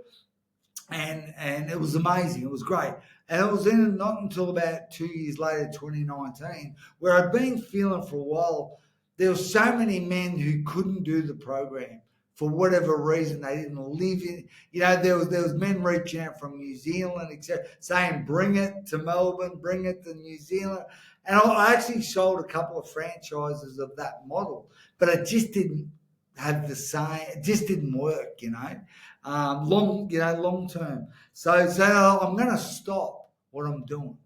and it was amazing. It was great. And it was in not until about 2 years later, 2019, where I'd been feeling for a while. There were so many men who couldn't do the program for whatever reason. They didn't live in. There was men reaching out from New Zealand, etc., saying, "Bring it to Melbourne, bring it to New Zealand." And I actually sold a couple of franchises of that model, but it just didn't have the same. It just didn't work, long term. So I'm going to stop what I'm doing.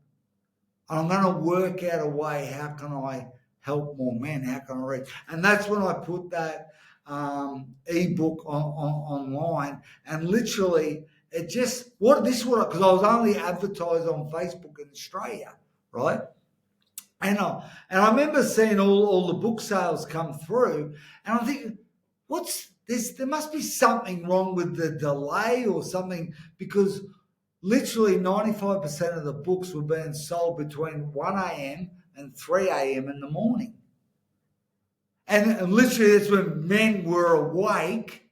I'm going to work out a way. How can I help more men? How can I reach? And that's when I put that ebook online, and literally it just because I was only advertised on Facebook in Australia, right? And I remember seeing all the book sales come through, and I'm thinking, what's this? There must be something wrong with the delay or something, because literally 95% of the books were being sold between 1 a.m. and 3 a.m. in the morning. And literally, that's when men were awake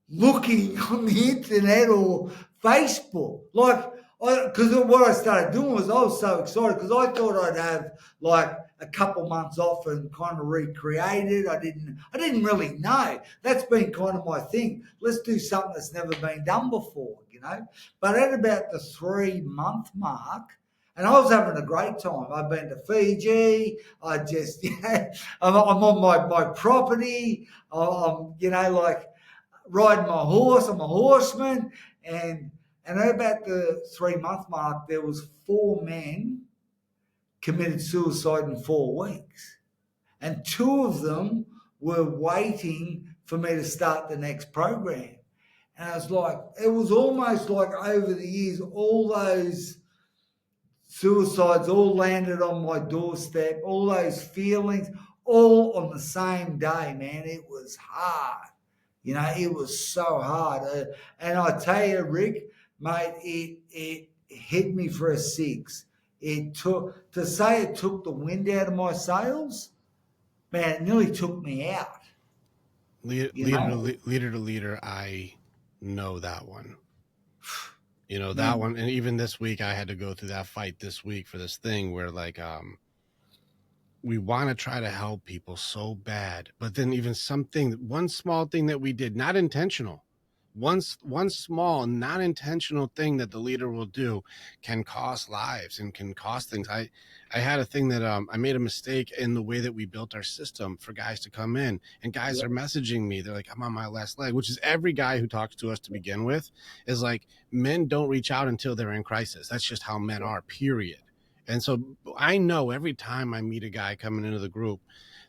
looking on the internet or Facebook. Because what I started doing was I was so excited because I thought I'd have like a couple months off and kind of recreate it. I didn't really know. That's been kind of my thing. Let's do something that's never been done before. But at about the 3-month mark, And I was having a great time. I've been to Fiji. I just, I'm on my property. I'm, like riding my horse. I'm a horseman. And at about the 3 month mark, there was 4 men committed suicide in 4 weeks. And two of them were waiting for me to start the next program. And I was like, it was almost like over the years, all those suicides all landed on my doorstep, all those feelings, all on the same day, man. It was hard. It was so hard. And I tell you, Rick, mate, it hit me for a six. It took, to say it took the wind out of my sails, man, it nearly took me out, you know? Leader to leader, I know that one. That Mm, one, and even this week I had to go through that fight this week for this thing where we want to try to help people so bad, but then even one small thing that we did, not intentional, one small not intentional thing that the leader will do can cost lives and can cost things. I had a thing that I made a mistake in the way that we built our system for guys to come in, and guys yeah, are messaging me, they're like, I'm on my last leg, which is every guy who talks to us to begin with is like, men don't reach out until they're in crisis. That's just how men are, period. And so I know every time I meet a guy coming into the group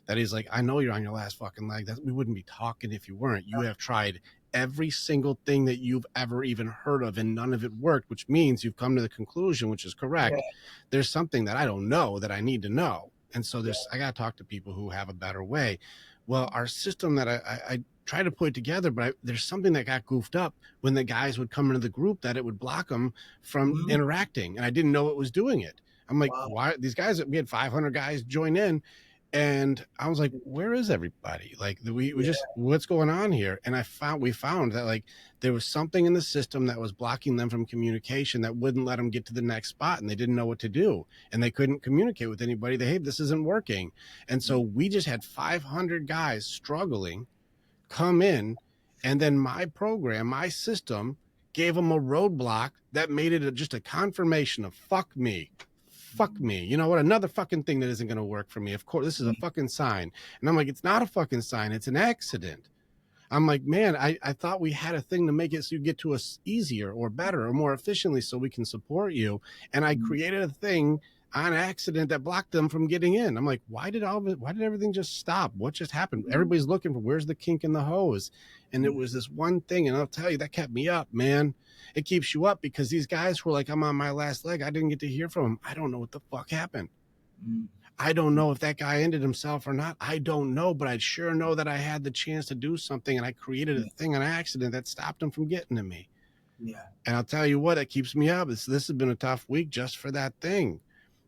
that he's like, I know you're on your last fucking leg. We wouldn't be talking if you weren't. You have tried every single thing that you've ever even heard of, and none of it worked, which means you've come to the conclusion, which is yeah, correct. There's something that I don't know that I need to know. And so yeah, I got to talk to people who have a better way. Well, our system that I try to put it together, but there's something that got goofed up when the guys would come into the group that it would block them from mm, interacting. And I didn't know it was doing it. I'm like, wow, why these guys? We had 500 guys join in, and I was like, where is everybody? Like, we yeah, just, what's going on here? And we found that like there was something in the system that was blocking them from communication that wouldn't let them get to the next spot, and they didn't know what to do, and they couldn't communicate with anybody. Hey, this isn't working. And so we just had 500 guys struggling come in, and then my system gave them a roadblock that made it just a confirmation of fuck me. You know what? Another fucking thing that isn't going to work for me. Of course, this is a fucking sign. And I'm like, it's not a fucking sign. It's an accident. I'm like, man, I thought we had a thing to make it so you get to us easier or better or more efficiently so we can support you. And I mm, created a thing on accident that blocked them from getting in. I'm like, why did everything just stop? What just happened? mm, Everybody's looking for where's the kink in the hose. And it yeah, was this one thing. And I'll tell you, that kept me up, man. It keeps you up because these guys were like, I'm on my last leg. I didn't get to hear from them. I don't know what the fuck happened. mm, I don't know if that guy ended himself or not. I don't know, but I sure know that I had the chance to do something, and I created a yeah, thing on accident that stopped him from getting to me. yeah, And I'll tell you what, it keeps me up. This has been a tough week just for that thing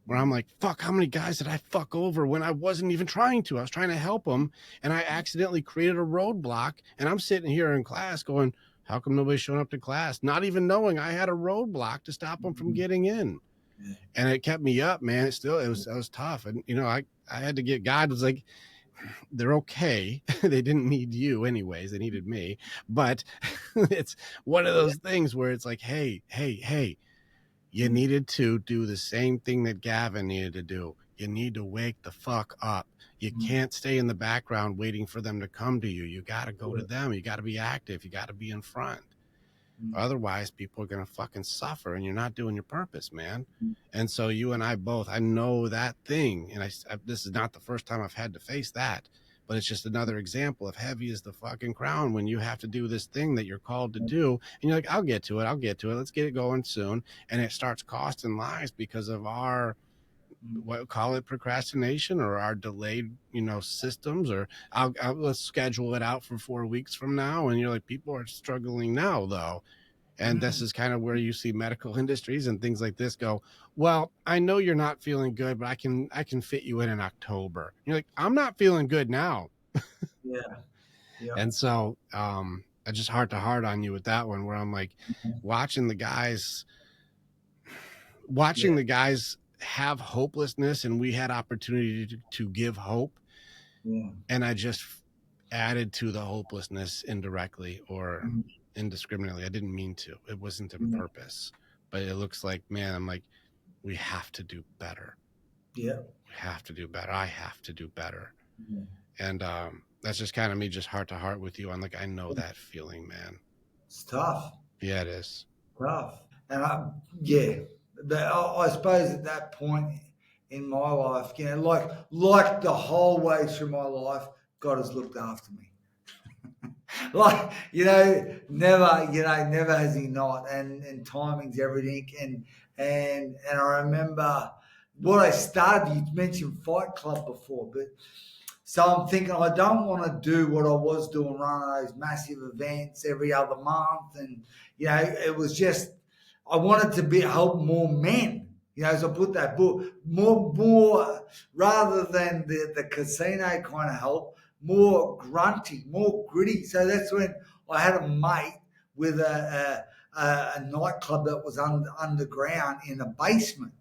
where I'm mm, like, fuck, how many guys did I fuck over when I wasn't even trying to? I was trying to help them, and I accidentally created a roadblock. And I'm sitting here in class going, how come nobody's showing up to class? Not even knowing I had a roadblock to stop them from mm, getting in. yeah, And it kept me up, man. It was tough. And, I had to get, God was like, they're okay. They didn't need you anyways. They needed me. But it's one of yeah, those things where it's like, hey, you mm, needed to do the same thing that Gavin needed to do. You need to wake the fuck up. You mm, can't stay in the background waiting for them to come to you. You got to go to yeah, them. You got to be active. You got to be in front. mm, Otherwise, people are going to fucking suffer and you're not doing your purpose, man. mm, And so you and I both, I know that thing. And this is not the first time I've had to face that, but it's just another example of heavy as the fucking crown when you have to do this thing that you're called to do. And you're like, I'll get to it. I'll get to it. Let's get it going soon. And it starts costing lives because of our, mm, what call it, procrastination or our delayed, systems, or let's schedule it out for 4 weeks from now. And you're like, people are struggling now though. And this mm, is kind of where you see medical industries and things like this go, well, I know you're not feeling good, but I can fit you in October. You're like, I'm not feeling good now. yeah, yeah, And so I just heart to heart on you with that one where I'm like mm, watching the guys yeah, watching the guys have hopelessness, and we had opportunity to give hope, yeah, and I just added to the hopelessness indirectly or mm, indiscriminately. I didn't mean to. It wasn't on yeah, purpose. But it looks like, man, I'm like, we have to do better. Yeah. We have to do better. I have to do better. Yeah. And that's just kind of me, just heart to heart with you. I'm like, I know that feeling, man. It's tough. Yeah, it is. Tough. And yeah, but I suppose at that point in my life, like the whole way through my life, God has looked after me. Like, never has he not. And timing's everything. And I remember what I started. You mentioned Fight Club before, but so I'm thinking I don't want to do what I was doing, running those massive events every other month, and it was just I wanted to help more men. So I put that book more rather than the casino kind of help, more grunty, more gritty. So that's when I had a mate with a nightclub that was underground in a basement.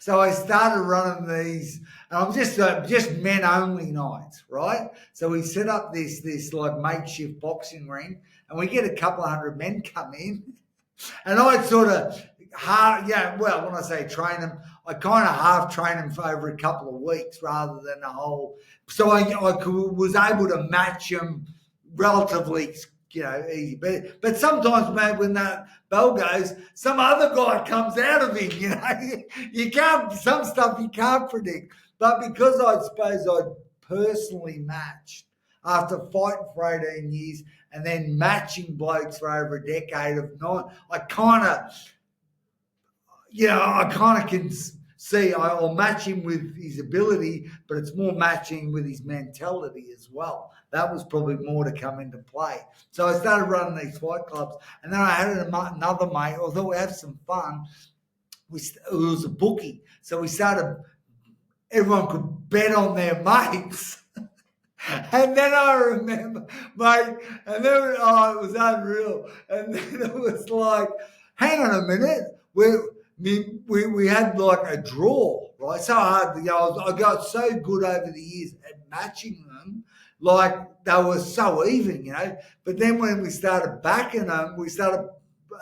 So I started running these, and I'm just men only nights, right? So we set up this like makeshift boxing ring, and we get a couple of hundred men come in, and I sort of when I say train them, I kind of half train them for over a couple of weeks rather than a whole. So I was able to match them relatively easy. But sometimes, man, when that bell goes, some other guy comes out of him. You can't, some stuff you can't predict. But because I suppose I personally matched after fighting for 18 years and then matching blokes for over a decade of nine, I kind of can see I'll match him with his ability, but it's more matching with his mentality as well. That was probably more to come into play. So I started running these fight clubs, and then I had another mate. Although we have some fun, it was a bookie, so we started. Everyone could bet on their mates. And then I remember, mate, and then it was unreal. And then it was like, hang on a minute, we had like a draw, right? So hard, I got so good over the years at matching them, like they were so even, But then when we started backing them, we started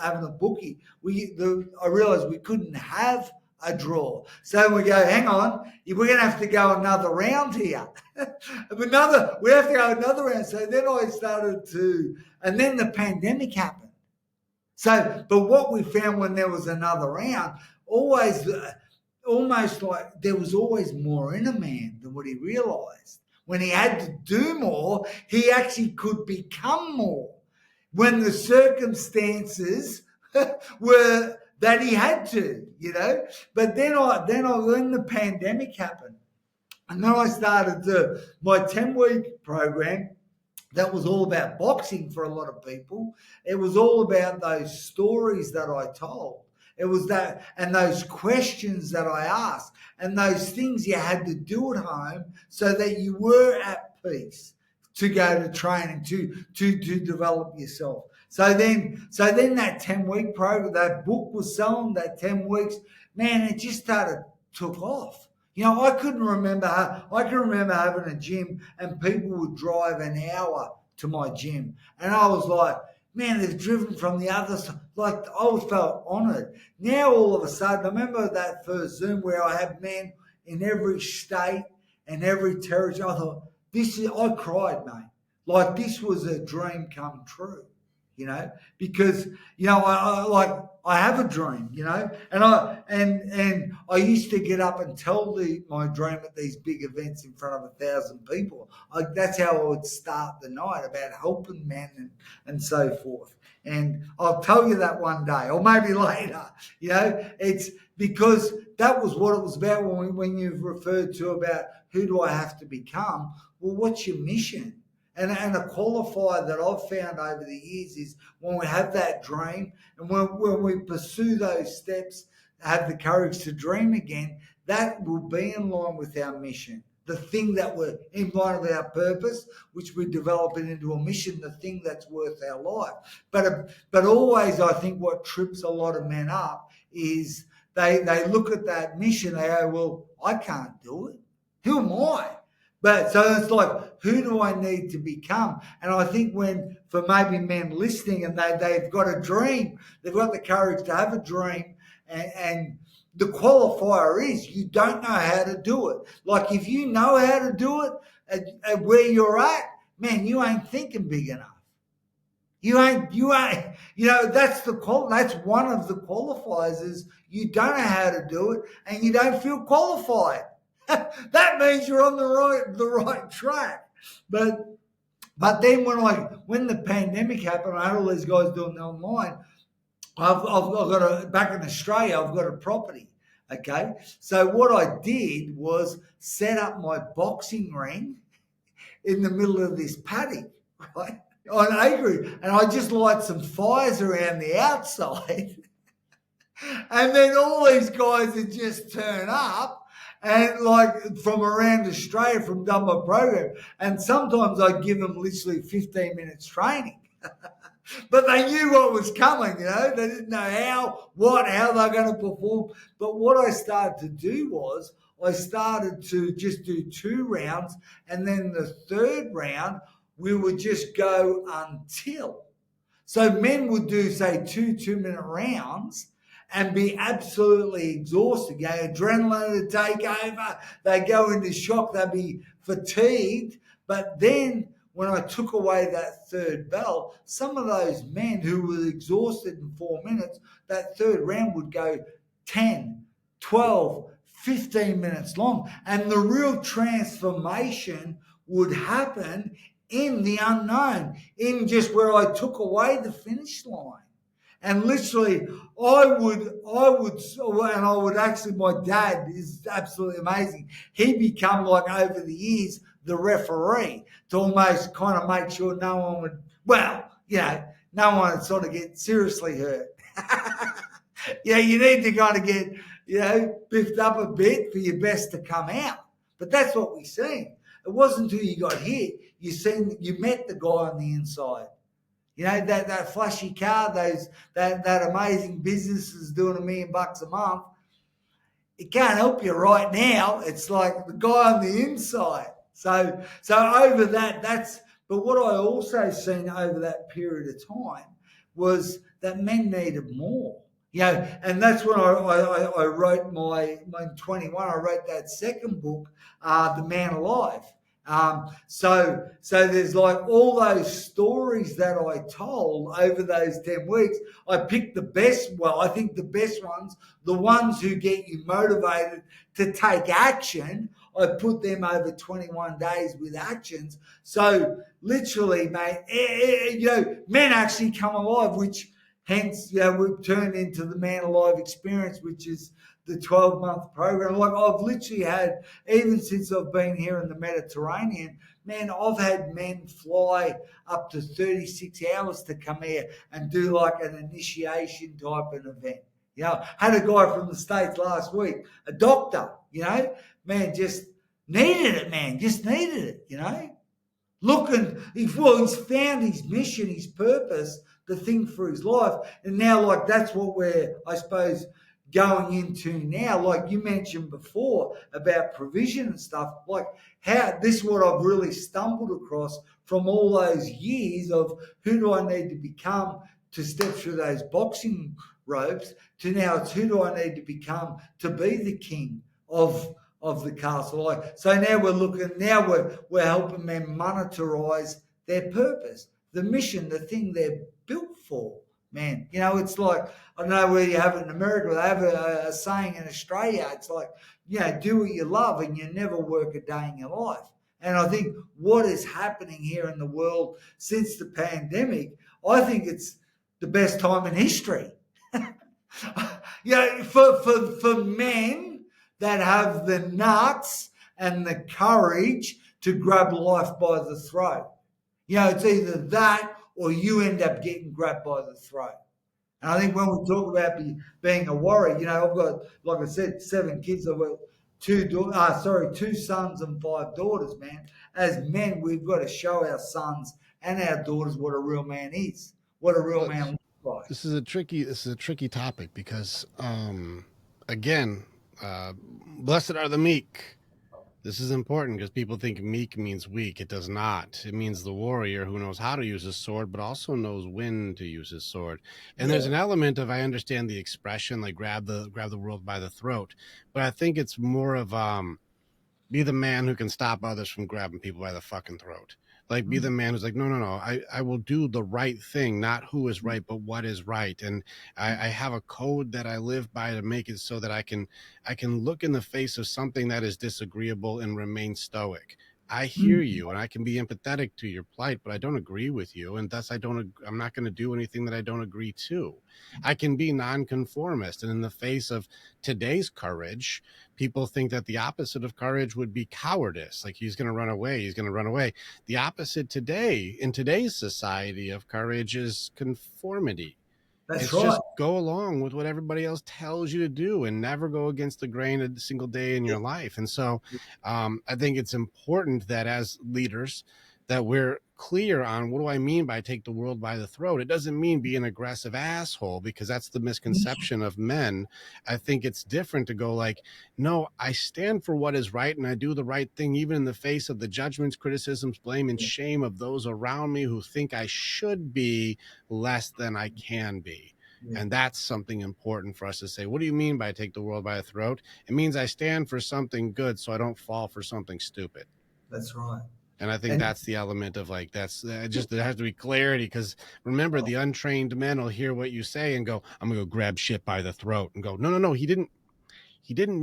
having a bookie. I realised we couldn't have a draw. So we go, hang on, we're going to have to go another round here. We have to go another round. So then I started and then the pandemic happened. So, but what we found when there was another round, almost like there was always more in a man than what he realised. When he had to do more, he actually could become more. When the circumstances were that he had to, But then when the pandemic happened, and then I started my 10-week program that was all about boxing for a lot of people. It was all about those stories that I told. It was that, and those questions that I asked, and those things you had to do at home so that you were at peace to go to training, to develop yourself. So then that 10-week program, that book was selling, that 10 weeks, man, it just took off. I can remember having a gym and people would drive an hour to my gym. And I was like, man, they've driven from the other side. Like, I felt honoured. Now, all of a sudden, I remember that first Zoom where I had men in every state and every territory. I thought, I cried, mate. Like, this was a dream come true. Because I have a dream, and I used to get up and tell my dream at these big events in front of 1,000 people. That's how I would start the night, about helping men and so forth. And I'll tell you that one day, or maybe later. It's because that was what it was about when you've referred to about who do I have to become. Well, what's your mission? And a qualifier that I've found over the years is when we have that dream and when we pursue those steps, have the courage to dream again, that will be in line with our mission. The thing that we're in line with our purpose, which we develop it into a mission, the thing that's worth our life. But always, I think what trips a lot of men up is they look at that mission, they go, well, I can't do it. Who am I? But so it's like, who do I need to become? And I think for maybe men listening and they've got a dream, they've got the courage to have a dream and The qualifier is you don't know how to do it. Like if you know how to do it at where you're at, man, you ain't thinking big enough. That's that's one of the qualifiers is you don't know how to do it and you don't feel qualified. That means you're on the right track. But then when the pandemic happened, I had all these guys doing it online. I've got back in Australia, I've got a property. Okay. So what I did was set up my boxing ring in the middle of this paddock, right? On acreage. And I just light some fires around the outside. And then all these guys would just turn up and like from around Australia from done my program. And sometimes I'd give them literally 15 minutes training. But they knew what was coming, They didn't know how they're going to perform. But what I started to do was I started to just do 2 rounds, and then the third round we would just go until. So men would do say 2 2-minute rounds and be absolutely exhausted. Adrenaline would take over. They go into shock. They'd be fatigued. But then when I took away that third bell, some of those men who were exhausted in 4 minutes, that third round would go 10, 12, 15 minutes long. And the real transformation would happen in the unknown, in just where I took away the finish line. And literally, I would actually, my dad is absolutely amazing. He become like over the years the referee to almost kind of make sure no one would, no one would sort of get seriously hurt. You need to kind of get, biffed up a bit for your best to come out. But that's what we seen. It wasn't until you got hit, you met the guy on the inside. That flashy car, that amazing businesses doing $1 million a month. It can't help you right now. It's like the guy on the inside. So over but what I also seen over that period of time was that men needed more. And that's when I wrote in 21, I wrote that second book, The Man Alive. So there's like all those stories that I told over those 10 weeks. I picked the best, I think the best ones, the ones who get you motivated to take action. I put them over 21 days with actions. So literally, mate, men actually come alive, which hence, we've turned into the Man Alive experience, which is the 12-month program. Like I've literally had, even since I've been here in the Mediterranean, man, I've had men fly up to 36 hours to come here and do like an initiation type of event. Had a guy from the States last week, a doctor, man, just needed it. Looking, he's found his mission, his purpose, the thing for his life. And now, like, that's what we're, I suppose, going into now. Like you mentioned before about provision and stuff, like how this is what I've really stumbled across from all those years of who do I need to become to step through those boxing ropes to now it's who do I need to become to be the king of the castle. Like, so now we're helping men monetize their purpose, the mission, the thing they're built for. Man, it's like, I don't know where you have it in America, they have a saying in Australia, it's like, do what you love and you never work a day in your life. And I think what is happening here in the world since the pandemic, I think it's the best time in history. For men that have the nuts and the courage to grab life by the throat. It's either that or you end up getting grabbed by the throat. And I think when we talk about being a warrior, I've got, like I said, 7 kids. I've got 2 sons and 5 daughters, man. As men, we've got to show our sons and our daughters what a real man is, what a real man looks like. This is a tricky topic because again, blessed are the meek. This is important because people think meek means weak. It does not. It means the warrior who knows how to use his sword, but also knows when to use his sword. And there's Yeah. an element of, I understand the expression, like grab the world by the throat, but I think it's more of be the man who can stop others from grabbing people by the fucking throat. Like, be the Mm, man who's like, no, no, no, I will do the right thing, not who is mm, right, but what is right. And I mm, have a code that I live by to make it so that I can look in the face of something that is disagreeable and remain stoic. I hear mm. you and I can be empathetic to your plight, but I don't agree with you. And thus I'm not going to do anything that I don't agree to. I can be nonconformist. And in the face of today's courage, people think that the opposite of courage would be cowardice. Like, he's going to run away. He's going to run away. The opposite today, in today's society of courage, is conformity. That's It's right. just go along with what everybody else tells you to do and never go against the grain a single day in Yeah, your life. And so I think it's important that as leaders that we're clear on what do I mean by take the world by the throat. It doesn't mean be an aggressive asshole, because that's the mm, misconception of men. I think it's different to go like, no, I stand for what is right and I do the right thing, even in the face of the judgments, criticisms, blame, and yeah, shame of those around me who think I should be less than I can be. yeah, And that's something important for us to say. What do you mean by take the world by the throat? It means I stand for something good so I don't fall for something stupid. that's right. And I think And that's the element of like, that's just, there has to be clarity, because remember, the untrained men will hear what you say and go, I'm going to go grab shit by the throat, and go, no, no, no, he didn't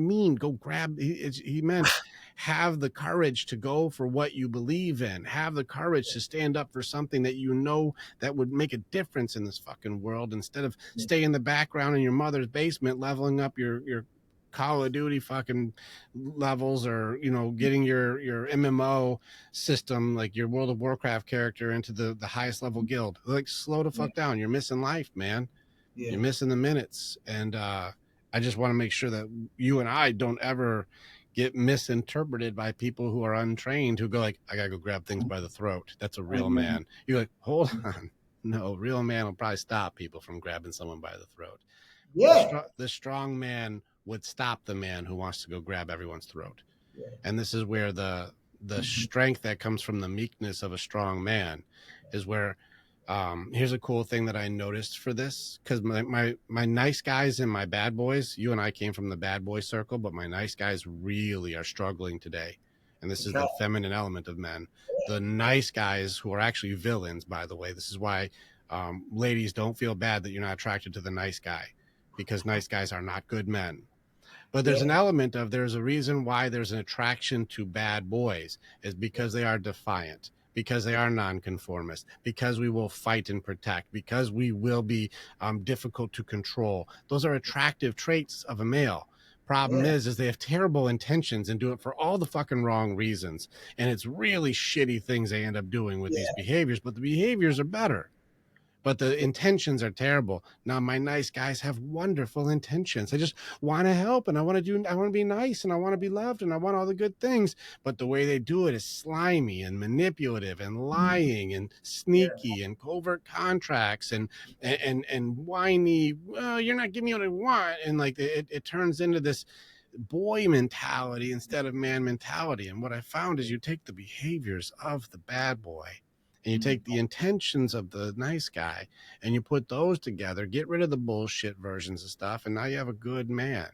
mean go grab. He meant have the courage to go for what you believe in. Have the courage to stand up for something that you know that would make a difference in this fucking world, instead of yeah, stay in the background in your mother's basement leveling up your Call of Duty fucking levels, or getting your MMO system, like your World of Warcraft character, into the highest level guild. Like, slow the yeah, fuck down. You're missing life, man. yeah, You're missing the minutes. And I just want to make sure that you and I don't ever get misinterpreted by people who are untrained, who go like, I gotta go grab things by the throat. That's a real man. You're like, hold on. No, real man will probably stop people from grabbing someone by the throat. yeah, The strong man would stop the man who wants to go grab everyone's throat. yeah. And this is where the strength that comes from the meekness of a strong man is where, here's a cool thing that I noticed for this, because my nice guys and my bad boys, you and I came from the bad boy circle, but my nice guys really are struggling today. And this is Okay. the feminine element of men. The nice guys, who are actually villains, by the way, this is why, ladies, don't feel bad that you're not attracted to the nice guy, because nice guys are not good men. But there's Yeah, an element of, there's a reason why there's an attraction to bad boys, is yeah, because they are defiant, because they yeah, are nonconformist, because we will fight and protect, because we will be difficult to control. Those are attractive traits of a male. Problem yeah, is they have terrible intentions and do it for all the fucking wrong reasons. And it's really shitty things they end up doing with these yeah, behaviors, but the behaviors are better, but the intentions are terrible. Now, my nice guys have wonderful intentions. I just want to help, and I want to be nice, and I want to be loved, and I want all the good things. But the way they do it is slimy and manipulative and mm, lying and yeah, sneaky and covert contracts and whiny. Well, you're not giving me what I want, and like it turns into this boy mentality instead of man mentality. And what I found is, you take the behaviors of the bad boy and you mm, take the intentions of the nice guy and you put those together, get rid of the bullshit versions of stuff, and now you have a good man,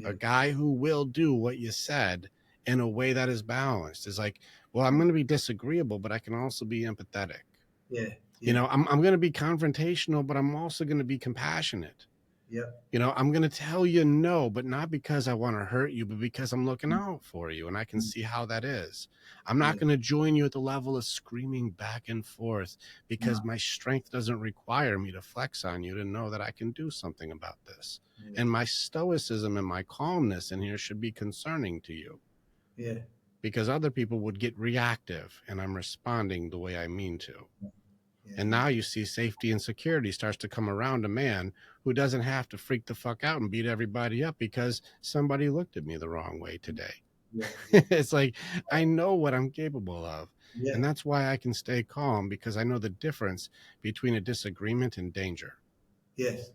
a yeah, guy who will do what you said in a way that is balanced. It's like, well, I'm going to be disagreeable, but I can also be empathetic. yeah, yeah, I'm going to be confrontational, but I'm also going to be compassionate. yeah, I'm going to tell you no, but not because I want to hurt you, but because I'm looking mm, out for you and I can mm, see how that is. I'm not yeah, going to join you at the level of screaming back and forth, because no, my strength doesn't require me to flex on you to know that I can do something about this. yeah, And my stoicism and my calmness in here should be concerning to you, yeah, because other people would get reactive and I'm responding the way I mean to. yeah, And now you see safety and security starts to come around a man who doesn't have to freak the fuck out and beat everybody up because somebody looked at me the wrong way today. yeah, yeah, It's like, I know what I'm capable of. yeah, And that's why I can stay calm, because I know the difference between a disagreement and danger. yes,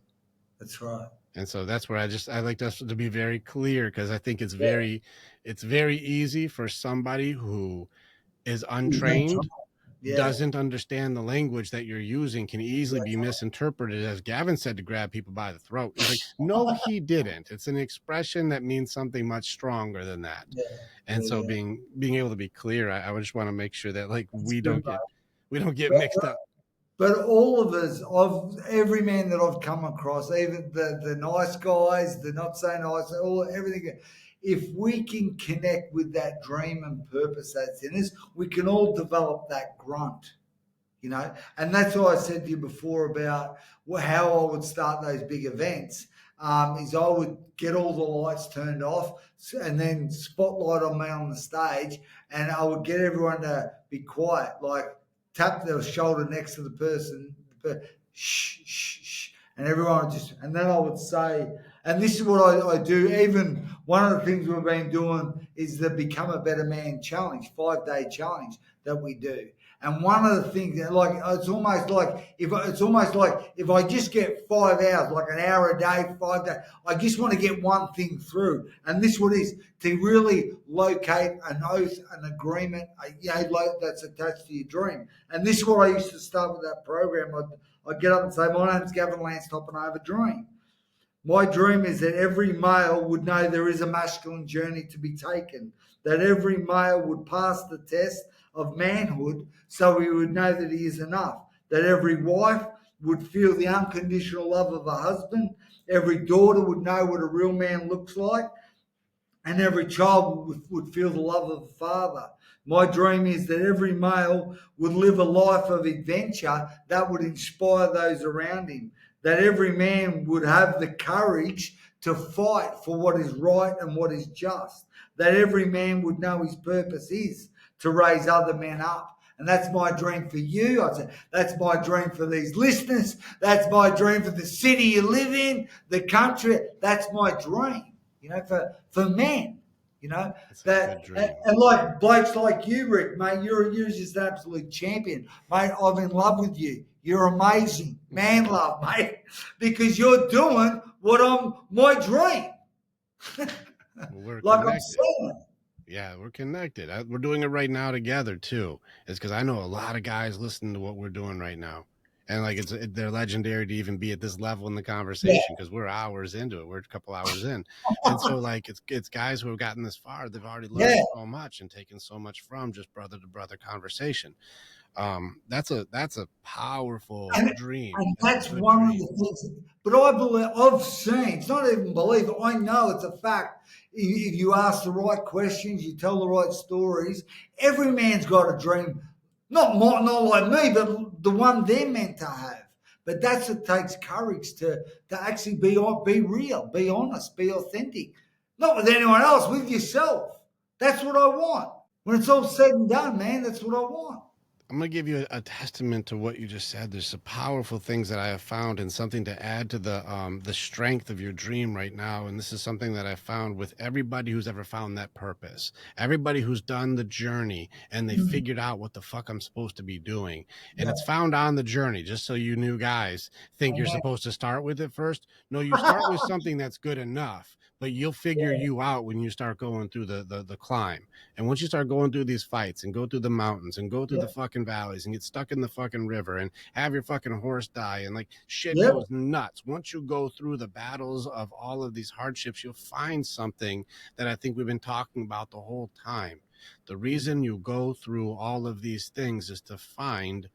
that's right. And so that's where I like us to be very clear, because I think Yeah. it's very easy for somebody who is Who's not untrained, trying. Yeah. doesn't understand the language that you're using, can easily be That's misinterpreted, as Gavin said, to grab people by the throat. He's like, no, he didn't. It's an expression that means something much stronger than that. yeah. And Yeah. so Yeah. being able to be clear, I would just want to make sure that like That's good, mate. we don't get But, mixed up. but all of us, of every man that I've come across, even the nice guys, the not so nice, all everything. If we can connect with that dream and purpose that's in us, we can all develop that grunt. And that's why I said to you before about how I would start those big events. Is I would get all the lights turned off and then spotlight on me on the stage, and I would get everyone to be quiet, like tap their shoulder next to the person, shh, shh, shh, and everyone would just, and then I would say, and this is what I do. Even one of the things we've been doing is the Become a Better Man challenge, 5-day challenge that we do. And one of the things, like it's almost like if I just get 5 hours, like an hour a day, 5 days, I just want to get one thing through. And this what is to really locate an oath, an agreement, that's attached to your dream. And this is what I used to start with that program. I'd get up and say, "My name's Gavin Topp, and I have a dream. My dream is that every male would know there is a masculine journey to be taken, that every male would pass the test of manhood so he would know that he is enough, that every wife would feel the unconditional love of a husband, every daughter would know what a real man looks like, and every child would feel the love of a father. My dream is that every male would live a life of adventure that would inspire those around him, that every man would have the courage to fight for what is right and what is just, that every man would know his purpose is to raise other men up. And that's my dream for you. I'd say that's my dream for these listeners. That's my dream for the city you live in, the country. That's my dream, for men, It's a that good dream. and like blokes like you, Rick, mate, you're just an absolute champion, mate. I'm in love with you. You're amazing, man, love, mate, because you're doing what I'm my dream, Well, we're like I'm connected. saying. Yeah, we're connected. We're doing it right now together too. It's because I know a lot of guys listening to what we're doing right now, and like they're legendary to even be at this level in the Yeah, conversation, because we're hours into it. We're a couple hours in, and so like it's guys who have gotten this far. They've already yeah. learned so much and taken so much from just brother to brother conversation. That's a powerful And, dream. and That's a that's good one of dream. the things. But I believe I've seen. It's not even believe. I know it's a fact. If you ask the right questions, you tell the right stories. Every man's got a dream. Not like me, but the one they're meant to have. But that's what takes courage to actually be real, be honest, be authentic. Not with anyone else, with yourself. That's what I want. When it's all said and done, man, that's what I want. I'm going to give you a testament to what you just said. There's some powerful things that I have found, and something to add to the strength of your dream right now. And this is something that I found with everybody who's ever found that purpose, everybody who's done the journey and they Mm, figured out what the fuck I'm supposed to be doing. And yeah, it's found on the journey, just so you new guys think you're amen. supposed to start with it first. No, you start with something that's good enough, but you'll figure Yeah, you out when you start going through the climb. And once you start going through these fights and go through the mountains and go through the yeah, fucking valleys and get stuck in the fucking river and have your fucking horse die and like shit yeah. goes nuts. Once you go through the battles of all of these hardships, you'll find something that I think we've been talking about the whole time. The reason you go through all of these things is to find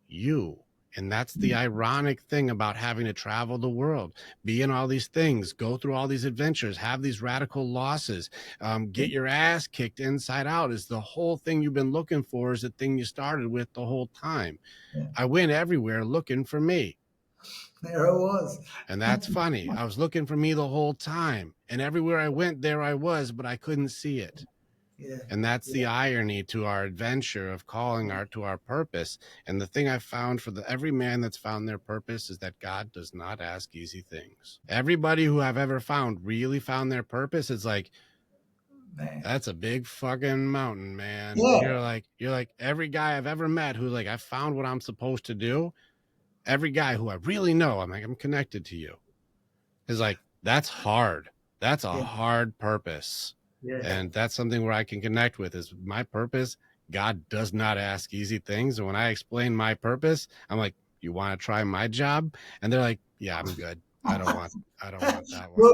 you. And that's the ironic thing about having to travel the world, be in all these things, go through all these adventures, have these radical losses, get your ass kicked inside out. Is the whole thing you've been looking for, is the thing you started with the whole time. Yeah, I went everywhere looking for me. there it was. And that's funny. I was looking for me the whole time. And everywhere I went, there I was, but I couldn't see it. Yeah, And that's the yeah, irony to our adventure of calling our to our purpose. And the thing I've found for every man that's found their purpose is that God does not ask easy things. Everybody who I've ever found really found their purpose. It's like, man. that's a big fucking mountain, man. Yeah, You're like every guy I've ever met who's like, I found what I'm supposed to do. Every guy who I really know, I'm like, I'm connected to you. It's like, that's hard. That's a Yeah, hard purpose. yeah. And that's something where I can connect with is my purpose. God does not ask easy things. And when I explain my purpose, I'm like, you want to try my job? And they're like, yeah, I'm good. I don't want that one. Well,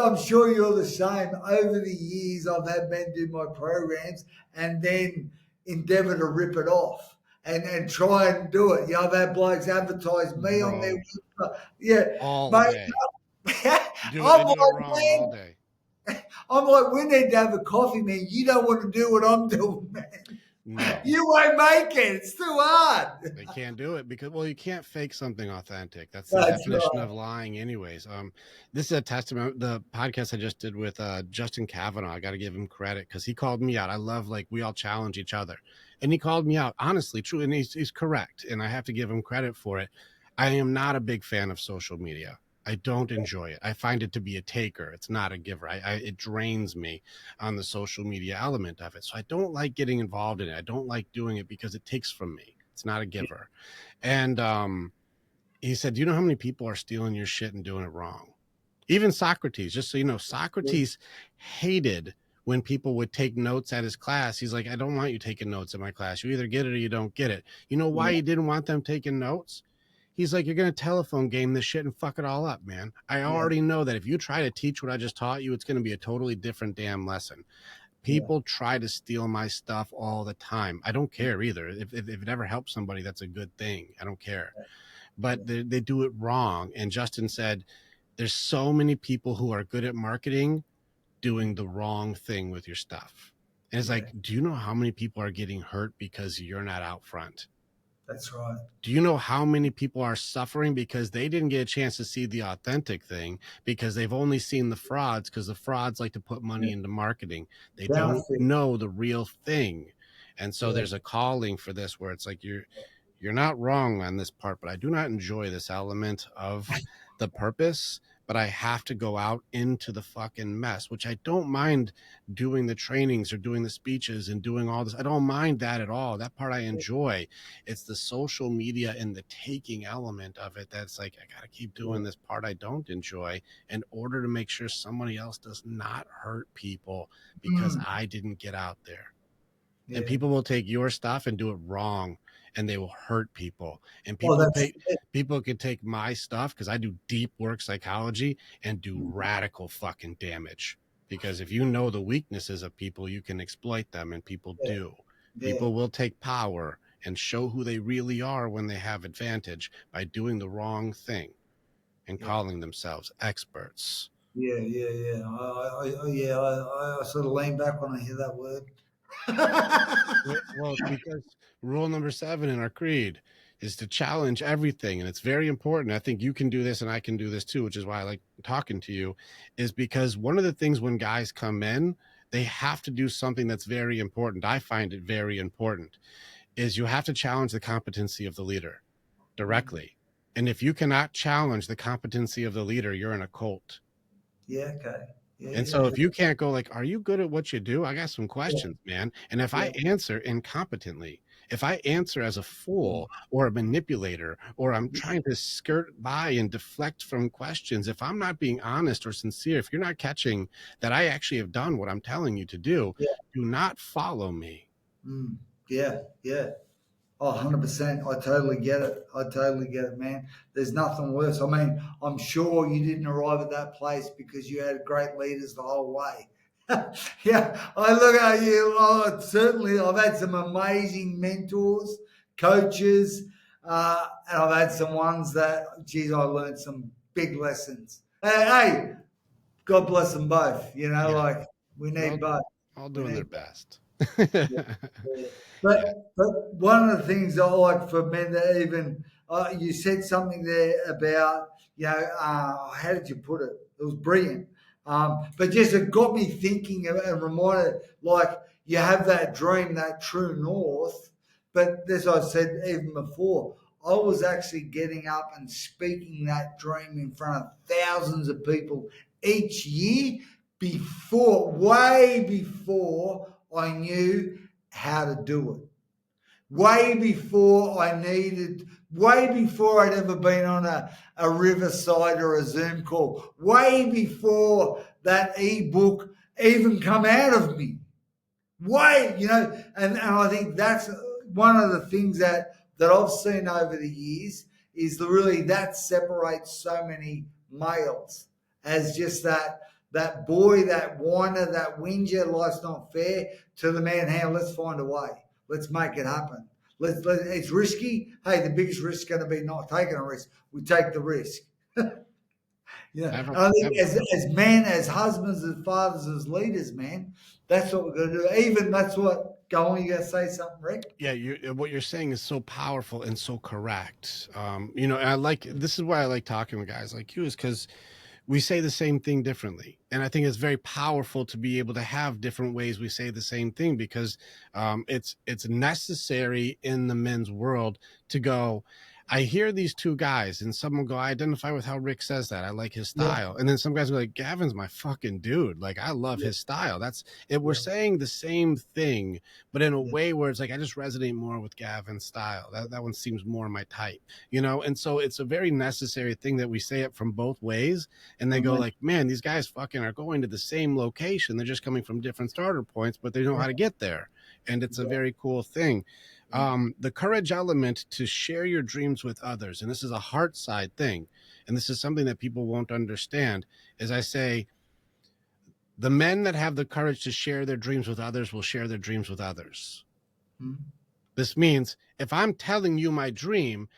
I'm sure you're the same. Over the years, I've had men do my programs and then endeavour to rip it off and try and do it. I've had blokes advertise me on their Bro, website. Yeah, all mate. day. I'm They do it like, wrong all man, day. I'm like, we need to have a coffee, man. You don't want to do what I'm doing, man. No. You won't make it. It's too hard. They can't do it because, well, you can't fake something authentic. That's the That's definition right. of lying, anyways. This is a testament. The podcast I just did with Justin Kavanaugh, I got to give him credit because he called me out. I love, like, we all challenge each other, and he called me out honestly, true, and he's correct, and I have to give him credit for it. I am not a big fan of social media. I don't enjoy it. I find it to be a taker. It's not a giver. It drains me on the social media element of it. So I don't like getting involved in it. I don't like doing it because it takes from me. It's not a giver. And he said, "Do you know how many people are stealing your shit and doing it wrong?" Even Socrates, just so you know, Socrates hated when people would take notes at his class. He's like, I don't want you taking notes at my class. You either get it or you don't get it. You know why Yeah, he didn't want them taking notes? He's like, you're going to telephone game this shit and fuck it all up, man. I yeah, already know that if you try to teach what I just taught you, it's going to be a totally different damn lesson. yeah, People try to steal my stuff all the time. I don't care either. If it ever helps somebody, that's a good thing. I don't care. But yeah, they do it wrong. And Justin said, there's so many people who are good at marketing doing the wrong thing with your stuff. And it's like, yeah. do you know how many people are getting hurt because you're not out front? That's right. Do you know how many people are suffering because they didn't get a chance to see the authentic thing because they've only seen the frauds because the frauds like to put Yeah. money into marketing. They don't Counterfeit. know the real thing. And so Yeah, there's a calling for this where it's like you're not wrong on this part, but I do not enjoy this element of the purpose. But I have to go out into the fucking mess, which I don't mind doing the trainings or doing the speeches and doing all this. I don't mind that at all. That part I enjoy. It's the social media and the taking element of it that's like, I got to keep yeah. doing this part I don't enjoy in order to make sure somebody else does not hurt people because Mm, I didn't get out there. And yeah. people will take your stuff and do it wrong and they will hurt people. And Oh, that's it. people can take my stuff because I do deep work psychology and do Mm, radical fucking damage. Because if you know the weaknesses of people, you can exploit them, and people yeah, do. yeah, People will take power and show who they really are when they have advantage by doing the wrong thing and yeah, calling themselves experts. yeah, yeah, yeah. I sort of lean back when I hear that word. Well, it's because rule number 7 in our creed is to challenge everything. And it's very important. I think you can do this and I can do this too, which is why I like talking to you, is because one of the things when guys come in, they have to do something that's very important. I find it very important is you have to challenge the competency of the leader Mm, directly. And if you cannot challenge the competency of the leader, you're in a cult. yeah, okay. Yeah, And yeah, so yeah, if you can't go like, are you good at what you do? I got some yeah, questions, man. And if I yeah, answer incompetently, if I answer as a fool or a manipulator, or I'm trying to skirt by and deflect from questions, if I'm not being honest or sincere, if you're not catching that I actually have done what I'm telling you to do, yeah, do not follow me. mm, yeah, yeah. Oh, 100%. I totally get it. I totally get it, man. There's nothing worse. I mean, I'm sure you didn't arrive at that place because you had great leaders the whole way. Yeah, I look at you. Oh, certainly, I've had some amazing mentors, coaches, and I've had some ones that, geez, I learned some big lessons. Hey, God bless them both. Yeah. Like we need Well, both. all We doing their need both. best. Yeah, yeah. But Yeah. but one of the things I like for men that even you said something there about how did you put it? It was brilliant. But just it got me thinking and reminded like you have that dream, that true north. But as I said even before, I was actually getting up and speaking that dream in front of thousands of people each year way before I knew how to do it. Way before I needed way before I'd ever been on a Riverside or a Zoom call, way before that ebook even come out of me. Way, and I think that's one of the things that I've seen over the years is really that separates so many males as just that boy, that whiner, that whinger, life's not fair, to the man, hey, let's find a way. Let's make it happen. It's risky. Hey, the biggest risk is going to be not taking a risk. We take the risk. I've, And I think I've as men, as husbands, as fathers, as leaders, man, that's what we're going to do. Even that's what, go on, you going to say something, Rick? Yeah, what you're saying is so powerful and so correct. And I like this is why I like talking with guys like you is because we say the same thing differently, and I think it's very powerful to be able to have different ways we say the same thing because it's necessary in the men's world to go. I hear these two guys, and some will go, I identify with how Rick says that. I like his Yeah, style. And then some guys will be like, Gavin's my fucking dude. Like, I love yeah, his style. That's it. We're yeah, saying the same thing, but in a yeah, way where it's like, I just resonate more with Gavin's style. That one seems more my type, And so it's a very necessary thing that we say it from both ways. And they go amen. like, man, these guys fucking are going to the same location. They're just coming from different starter points, but they know Yeah, how to get there. And it's a yeah, very cool thing. yeah. The courage element to share your dreams with others, and this is a heart side thing, and this is something that people won't understand, is I say the men that have the courage to share their dreams with others will share their dreams with others. Mm, This means if I'm telling you my dream,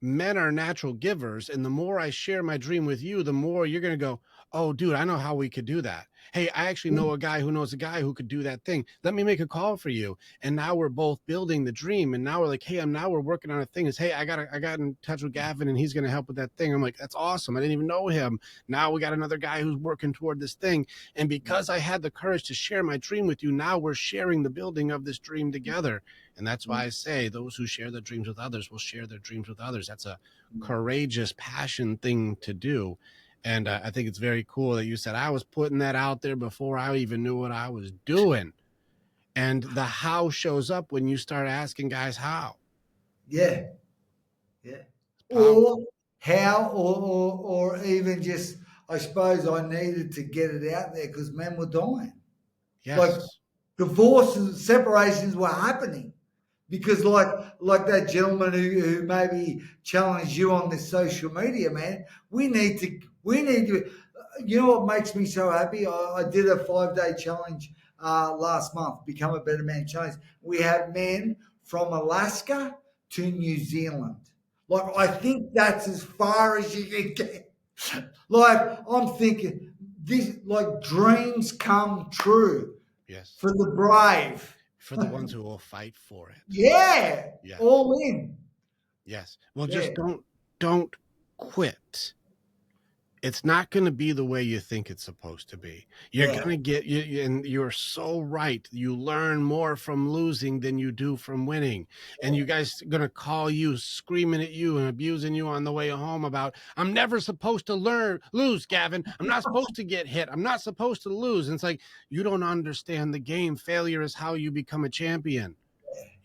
men are natural givers. And the more I share my dream with you, the more you're going to go, oh, dude, I know how we could do that. Hey, I actually yeah, know a guy who knows a guy who could do that thing. Let me make a call for you. And now we're both building the dream. And now we're like, hey, now we're working on a thing. Is hey, I got in touch with Gavin and he's going to help with that thing. I'm like, that's awesome. I didn't even know him. Now we got another guy who's working toward this thing. And because I had the courage to share my dream with you, now we're sharing the building of this dream together. And that's yeah, why I say those who share their dreams with others will share their dreams with others. That's a yeah, courageous passion thing to do. And I think it's very cool that you said I was putting that out there before I even knew what I was doing. And the how shows up when you start asking guys how. yeah, yeah. It's Or powerful. how, or even just, I suppose I needed to get it out there because men were dying. Like Yes. divorces, separations were happening because like that gentleman who maybe challenged you on this social media, man, we need to you know what makes me so happy, I did a 5-day challenge last month, become a better man challenge. We have men from Alaska to New Zealand. Like I think that's as far as you can get. Like I'm thinking this, like dreams come true Yes. for the brave. For the ones who will fight for it. Yeah, Yes. all in. Yes. Well, just Yeah, don't quit. It's not going to be the way you think it's supposed to be. You're going yeah, to and you're so right. You learn more from losing than you do from winning. And you guys are going to call you screaming at you and abusing you on the way home about, I'm never supposed to lose, Gavin. I'm not supposed to get hit. I'm not supposed to lose. And it's like, you don't understand the game. Failure is how you become a champion.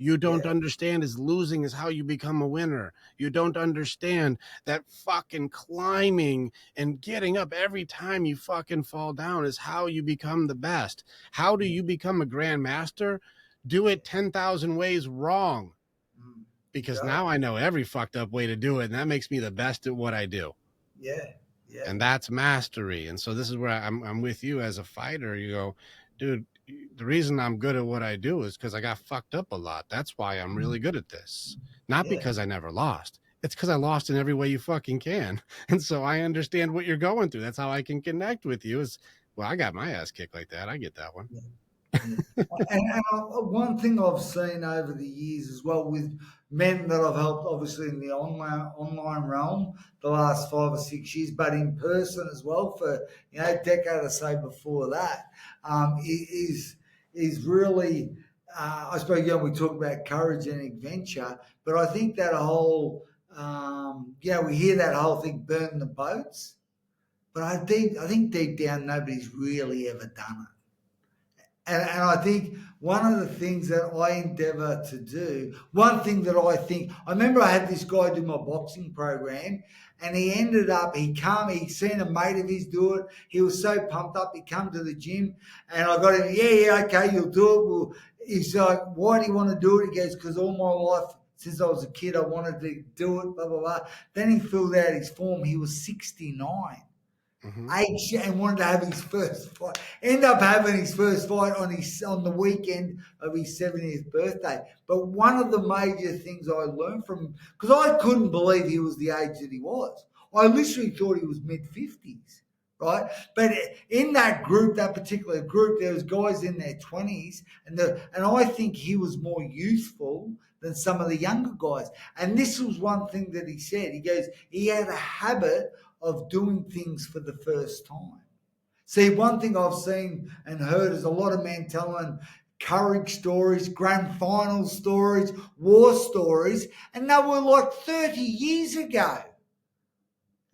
You don't yeah, understand is losing is how you become a winner. You don't understand that fucking climbing and getting up every time you fucking fall down is how you become the best. How do yeah, you become a grandmaster? Do it 10,000 ways wrong, mm, you because got it. now I know every fucked up way to do it. And that makes me the best at what I do. Yeah, yeah, And that's mastery. And so this is where I'm with you as a fighter. You go, dude, the reason I'm good at what I do is because I got fucked up a lot. That's why I'm mm, really good at this. Not yeah, because I never lost. It's because I lost in every way you fucking can. And so I understand what you're going through. That's how I can connect with you is, well, I got my ass kicked like that. I get that one. yeah. Yeah. One thing I've seen over the years as well with men that I've helped, obviously in the online realm, the last 5 or 6 years, but in person as well for a decade or so before that, is really, I suppose, we talk about courage and adventure, but I think that whole, we hear that whole thing, burn the boats, but I think deep down nobody's really ever done it. And I think one of the things that I endeavor to do, one thing that I think, I remember I had this guy do my boxing program, and he ended up, he seen a mate of his do it. He was so pumped up, he come to the gym, and I got him, yeah, okay, you'll do it. Well, he's like, why do you want to do it? He goes, because all my life, since I was a kid, I wanted to do it, blah, blah, blah. Then he filled out his form. He was 69. Hmm. Age and wanted to have his first fight. End up having his first fight on the weekend of his 70th birthday. But one of the major things I learned from him, because I couldn't believe he was the age that he was. I literally thought he was mid-50s, right? But in that group, that particular group, there was guys in their 20s, and I think he was more youthful than some of the younger guys. And this was one thing that he said. He goes, he had a habit of doing things for the first time. See, one thing I've seen and heard is a lot of men telling courage stories, grand final stories, war stories, and they were like 30 years ago.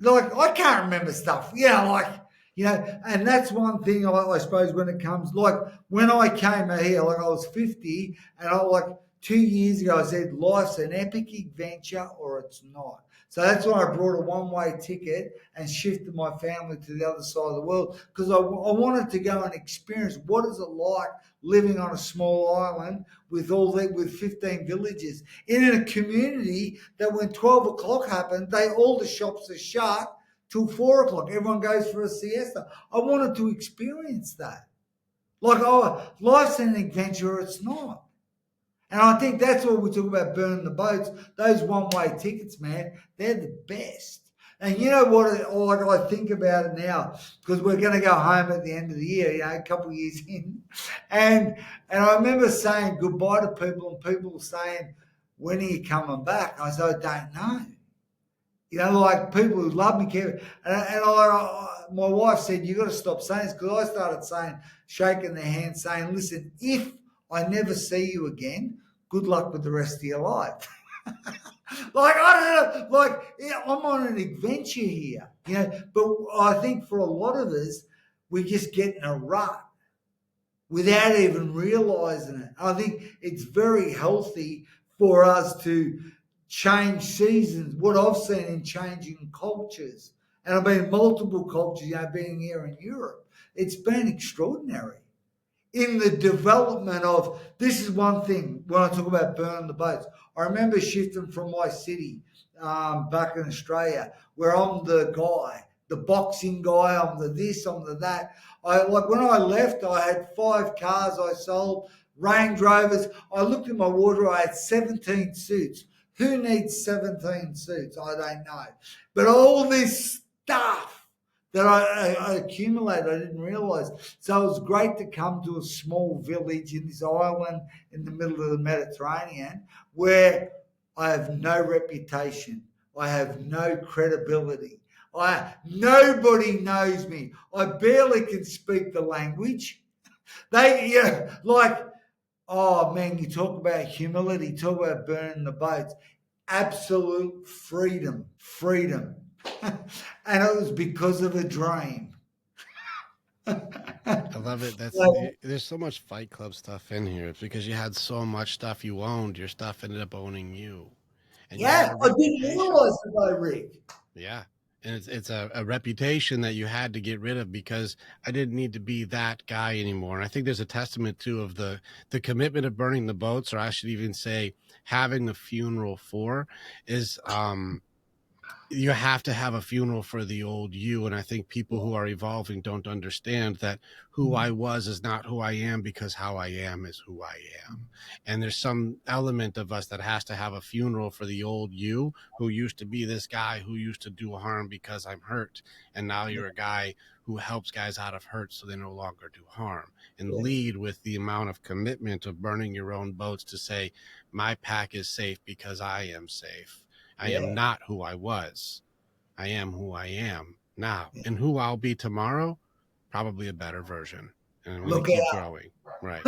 Like, I can't remember stuff, and that's one thing I suppose when it comes, like when I came out here, like I was 50, and I like 2 years ago, I said, life's an epic adventure or it's not. So that's why I brought a one-way ticket and shifted my family to the other side of the world because I wanted to go and experience what is it like living on a small island with 15 villages in a community that when 12 o'clock happened, all the shops are shut till 4 o'clock. Everyone goes for a siesta. I wanted to experience that. Like, oh, life's an adventure, or it's not. And I think that's what we talk about burning the boats. Those one-way tickets, man, they're the best. And you know what? Like I think about it now because we're going to go home at the end of the year, a couple of years in, and I remember saying goodbye to people, and people saying, "When are you coming back?" I said, "I don't know." Like people who love me, care. My wife said, you got to stop saying this because I started saying, shaking their hand, saying, listen, if I never see you again, good luck with the rest of your life. Like, I don't know, like, yeah, I'm on an adventure here, but I think for a lot of us, we just get in a rut without even realizing it. I think it's very healthy for us to change seasons. What I've seen in changing cultures, and I've been in multiple cultures, being here in Europe, it's been extraordinary in the development of this is one thing when I talk about burning the boats. I remember shifting from my city back in Australia where I'm the guy, the boxing guy, I'm the this, I'm the that. Like when I left, I had 5 cars I sold, Range Rovers. I looked at my wardrobe, I had 17 suits. Who needs 17 suits? I don't know. But all this stuff that I accumulated, I didn't realize. So it was great to come to a small village in this island in the middle of the Mediterranean where I have no reputation. I have no credibility. Nobody knows me. I barely can speak the language. Like, oh man, you talk about humility, talk about burning the boats. Absolute freedom, freedom. And it was because of a dream. I love it. So, There's so much Fight Club stuff in here. It's because you had so much stuff you owned. Your stuff ended up owning you, and you had yeah, a I didn't reputation. realize that though, Rick. Yeah. And it's a reputation that you had to get rid of because I didn't need to be that guy anymore. And I think there's a testament too of the commitment of burning the boats, or I should even say having the funeral for is you have to have a funeral for the old you. And I think people who are evolving don't understand that who I was is not who I am because how I am is who I am. And there's some element of us that has to have a funeral for the old you who used to be this guy who used to do harm because I'm hurt. And now you're a guy who helps guys out of hurt so they no longer do harm, and Yeah, lead with the amount of commitment of burning your own boats to say, my pack is safe because I am safe. I am yeah, not who I was. I am who I am now. And who I'll be tomorrow, probably a better version. And I'm going to look keep out. growing. Right.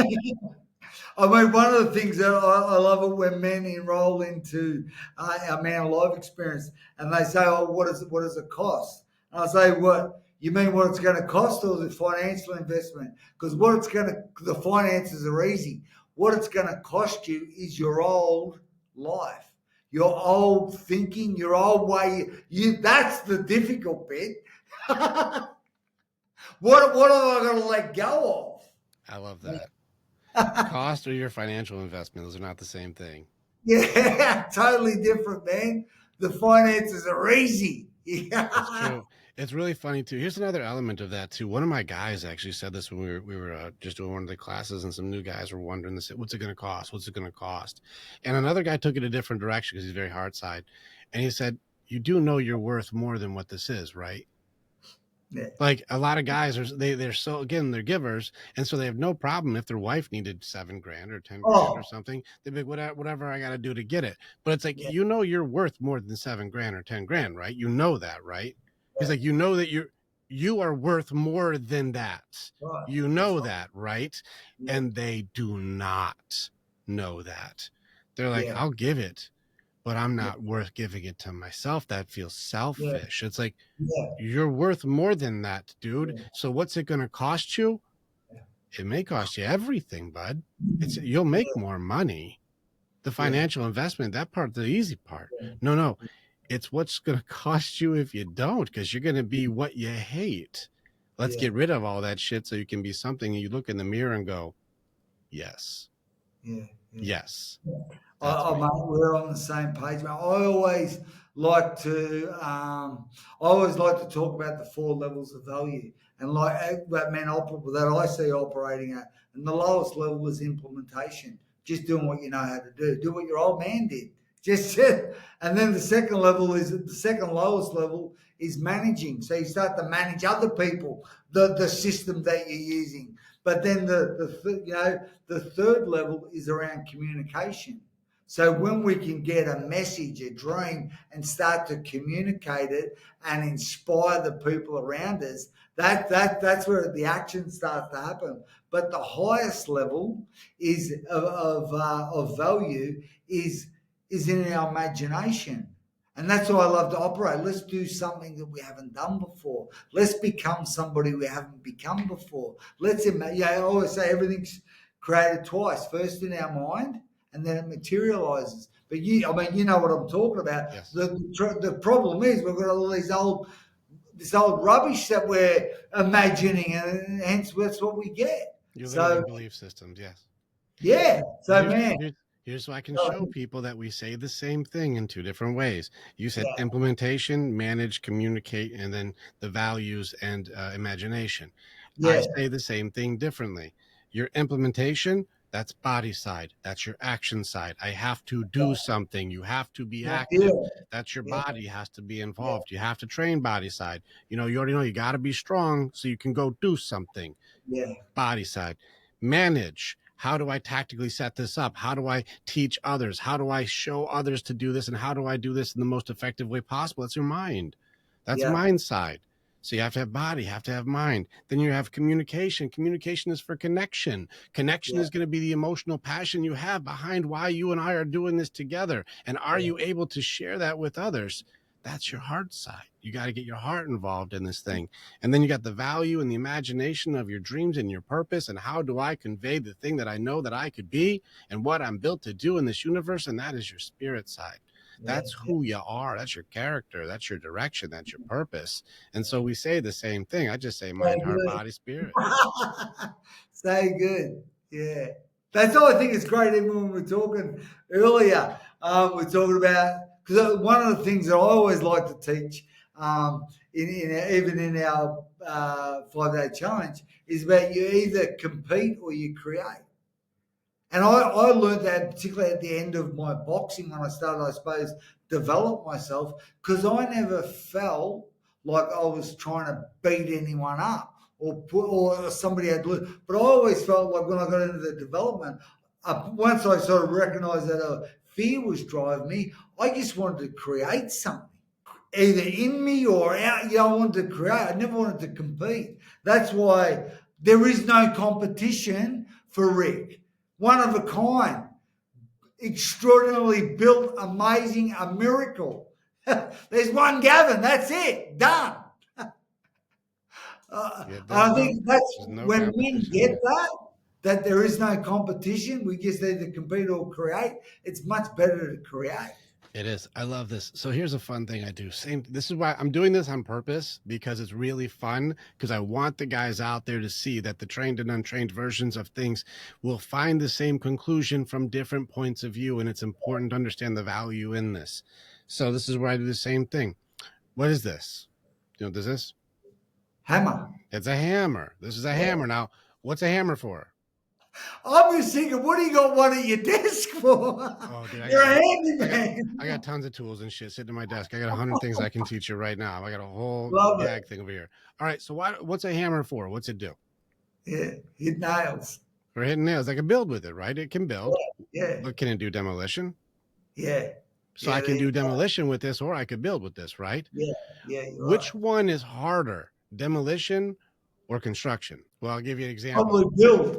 I mean, one of the things that I love it when men enroll into our Man Alive experience and they say, oh, what does it cost? And I say, what? You mean what it's going to cost or the financial investment? Because the finances are easy. What it's going to cost you is your old life, your old thinking, your old way. That's the difficult bit. What am I going to let go I love of? that. Cost or your financial investment, those are not the same thing. Yeah, totally different, man. The finances are easy. It's Yeah. true. It's really funny too. Here's another element of that too. One of my guys actually said this when we were just doing one of the classes, and some new guys were wondering this: what's it going to cost? What's it going to cost? And another guy took it a different direction because he's very hard side, and he said, "You do know you're worth more than what this is, right?" Yeah. Like a lot of guys are they're so, again, they're givers, and so they have no problem if their wife needed 7 grand or 10 grand or Oh, something. They'd be like, whatever I got to do to get it. But it's like, yeah, you're worth more than 7 grand or 10 grand, right? You know that, right? He's yeah. like, you know that you are worth more than that. Right. You That's know right. that, right? Yeah, And they do not know that. They're like, yeah, I'll give it, but I'm yeah, not worth giving it to myself. That feels yeah, selfish. It's like, yeah, you're worth more than that, dude. yeah, So what's it going to cost you? yeah. It may cost you everything, bud. Mm. You'll make Yeah, more money. The yeah, financial investment, that part, the easy part. yeah, No, it's what's going to cost you if you don't, because you're going to be what you hate. Let's yeah, get rid of all that shit so you can be something and you look in the mirror and go, yes, yeah, yeah. yes, that's me. Mate, we're on the same page, mate. Like to, I always like to talk about the 4 levels of value and like that that I see operating at. And the lowest level is implementation, just doing what you know how to do what your old man did. Just and then the second lowest level is managing. So you start to manage other people, the system that you're using. But then the third level is around communication. So when we can get a message, a dream, and start to communicate it and inspire the people around us, that's where the action starts to happen. But the highest level is of value is in our imagination. And that's why I love to operate. Let's do something that we haven't done before. Let's become somebody we haven't become before. Let's imagine. Yeah, I always say everything's created twice. First in our mind, and then it materializes. But I mean, you know what I'm talking about. Yes. The problem is we've got all this old rubbish that we're imagining, and hence that's what we get. Your So limiting belief systems. Yes. yeah, But so man, here's so I can show people that we say the same thing in two different ways. You said yeah, implementation, manage, communicate, and then the values and imagination. I yeah, say the same thing differently. Your implementation, that's body side. That's your action side. I have to do something. You have to be yeah, active. That's your yeah, body has to be yeah, involved. You have to train body side. You already know you got to be strong so you can go do something. yeah, Body side. Manage. How do I tactically set this up? How do I teach others? How do I show others to do this? And how do I do this in the most effective way possible? That's your mind. That's yeah, mind side. So you have to have body, you have to have mind. Then you have communication. Communication is for connection. Connection yeah, is going to be the emotional passion you have behind why you and I are doing this together. And are yeah, you able to share that with others? That's your heart side. You got to get your heart involved in this thing. And then you got the value and the imagination of your dreams and your purpose. And how do I convey the thing that I know that I could be and what I'm built to do in this universe? And that is your spirit side. yeah, That's yeah. who you are. That's your character. That's your direction. That's your purpose. And so we say the same thing. I just say So mind, heart, good. body, spirit. So good. Yeah. That's all I think is great. Even when we are talking earlier, we're talking about because one of the things that I always like to teach, even in our 5 day challenge, is about you either compete or you create. And I learned that particularly at the end of my boxing when I started, I suppose, develop myself because I never felt like I was trying to beat anyone up or somebody had to. But I always felt like when I got into the development, once I sort of recognized that fear was driving me, I just wanted to create something either in me or out. Yeah, I wanted to create. I never wanted to compete. That's why there is no competition for Rick. One of a kind, extraordinarily built, amazing, a miracle. There's one Gavin. That's it. Done. Yeah, I think that's there's no when men competition. get Yeah. that there is no competition. We just either compete or create. It's much better to create. It is. I love this. So here's a fun thing I do. Same. This is why I'm doing this on purpose because it's really fun. Because I want the guys out there to see that the trained and untrained versions of things will find the same conclusion from different points of view, and it's important to understand the value in this. So this is where I do the same thing. What is this? You know, does this? Hammer. It's a hammer. This is a Yeah. hammer. Now, what's a hammer for? I was thinking, what do you got one at your desk for? Oh, dude, You're a I got, handyman. I got tons of tools and shit sitting at my desk. I got 100 things I can teach you right now. I got a whole Love it. gag thing over here. All right, so what's a hammer for? What's it do? Yeah, hit nails. For hitting nails. I can build with it, right? It can build, Yeah, but can it do demolition? yeah, So yeah. I There can you do go. demolition with this, or I could build with this, right? Yeah, yeah, you're right. Which one is harder, demolition or construction? Well, I'll give you an example.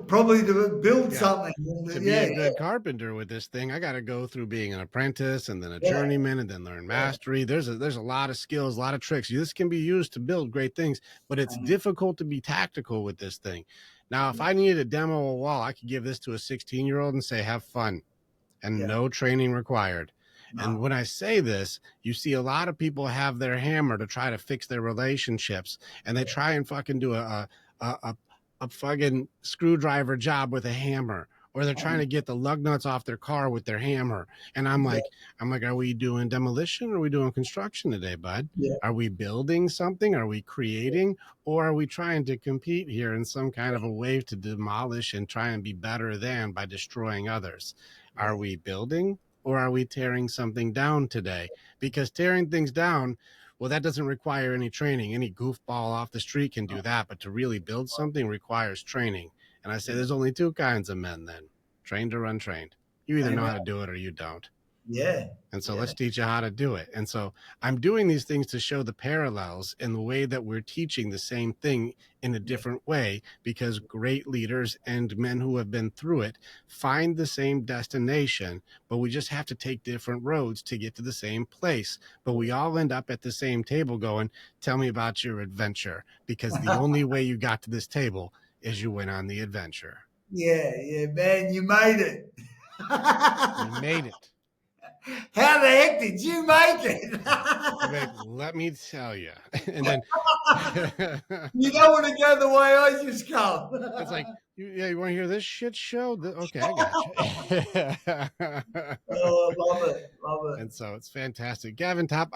Probably to build Yeah, something. to be a Yeah, good carpenter with this thing, I got to go through being an apprentice and then a yeah, journeyman and then learn yeah, mastery. There's a lot of skills, a lot of tricks. This can be used to build great things, but it's yeah, difficult to be tactical with this thing. Now, if I needed to demo a wall, I could give this to a 16-year-old and say, "Have fun." And yeah. no training required. And No, when I say this, you see a lot of people have their hammer to try to fix their relationships, and they try and fucking do a, a fucking screwdriver job with a hammer, or they're trying to get the lug nuts off their car with their hammer. And yeah, I'm like, are we doing demolition or are we doing construction today, bud? yeah, Are we building something? Are we creating? Or are we trying to compete here in some kind of a way to demolish and try and be better than by destroying others? yeah, Are we building or are we tearing something down today? Because tearing things down, well, that doesn't require any training. Any goofball off the street can do that. But to really build something requires training. And I say yeah. there's only two kinds of men then, trained or untrained. You either know Amen. how to do it or you don't. Yeah, And so yeah, let's teach you how to do it. And so I'm doing these things to show the parallels in the way that we're teaching the same thing in a yeah, different way, because great leaders and men who have been through it find the same destination, but we just have to take different roads to get to the same place. But we all end up at the same table going, tell me about your adventure, because the only way you got to this table is you went on the adventure. yeah, yeah, man, you made it. We made it. How the heck did you make it? I'm like, let me tell you. And then You don't want to go the way I just come. it's like, yeah, you want to hear this shit show? Okay, I got you. Oh, love it, love it. And so it's fantastic. Gavin Topp,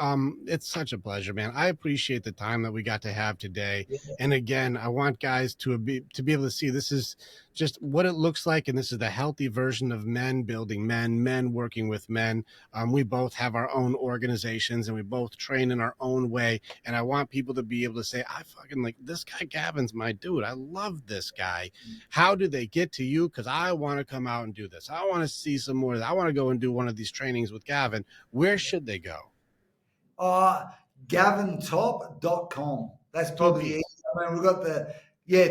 it's such a pleasure, man. I appreciate the time that we got to have today. Yeah, And again, I want guys to be able to see this is just what it looks like, and this is the healthy version of men building men, men working with men. We both have our own organizations and we both train in our own way. And I want people to be able to say, I fucking like this guy Gavin's my dude. I love this guy. How do they get to you? Because I want to come out and do this. I want to see some more. I want to go and do one of these trainings with Gavin. Where should they go? Uh, GavinTop.com. That's Two probably easy. P's. I mean, we've got the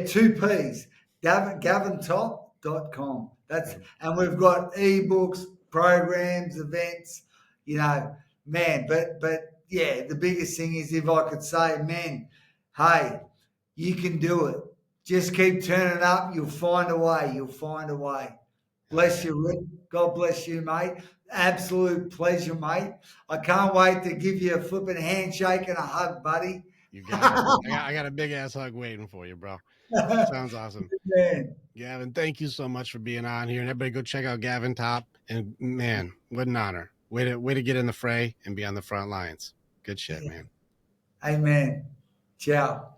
two P's. GavinTop.com. Okay. And we've got ebooks, programs, events, man. But yeah, the biggest thing is if I could say, man, hey, you can do it. Just keep turning up. You'll find a way. You'll find a way. Hell Bless yeah. you, Rick. God bless you, mate. Absolute pleasure, mate. I can't wait to give you a flipping handshake and a hug, buddy. You got it. I got a big ass hug waiting for you, bro. Sounds awesome. Man. Gavin, thank you so much for being on here. And everybody go check out Gavin Topp. And man, what an honor. Way to get in the fray and be on the front lines. Good shit, man. Amen. Ciao.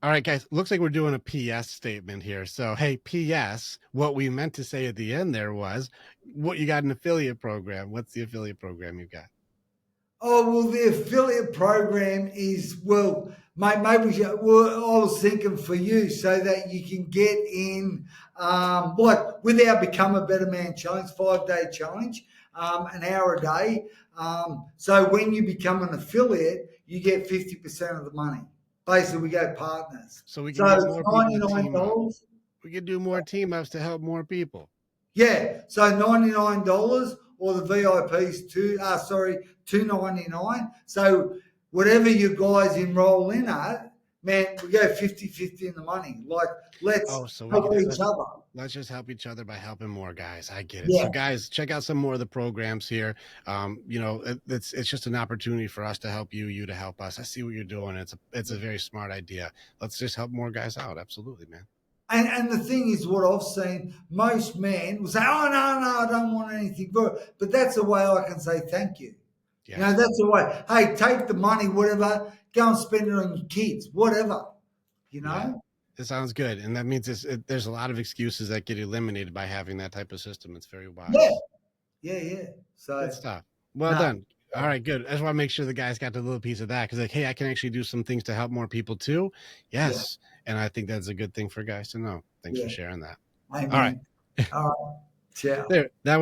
All right, guys. Looks like we're doing a PS statement here. So, hey, PS, what we meant to say at the end there was, what you got an affiliate program? What's the affiliate program you got? Oh, well, the affiliate program is, well, mate, I was thinking for you so that you can get in, with our Become a Better Man challenge, 5-day challenge, an hour a day. So when you become an affiliate, you get 50% of the money. Basically, we go partners. So we So can get it's more people to team up. $99. We can do more team ups to help more people. Yeah, so $99 or the VIPs $2.99. So whatever you guys enroll in at, man, we go 50-50 in the money. Like, let's Oh, so we help could each other. let's just help each other by helping more guys. I get it. So Yeah, guys, check out some more of the programs here. It's just an opportunity for us to help you, you to help us. I see what you're doing. It's a very smart idea. Let's just help more guys out. Absolutely, man. and the thing is, what I've seen, most men will say, "Oh no, no, I don't want anything for it." But that's a way I can say thank you. Yes. That's a way. Hey, take the money, whatever, go and spend it on your kids, whatever. You Yeah. know? It sounds good. And that means there's a lot of excuses that get eliminated by having that type of system. It's very Yeah, wise. yeah, yeah. Good So stuff. Well no, done. All right, good. I just want to make sure the guys got the little piece of that because, like, hey, I can actually do some things to help more people too. yeah, Yes, and I think that's a good thing for guys to know. Thanks for yeah. sharing that. All right, Amen. All right. Ciao. there. That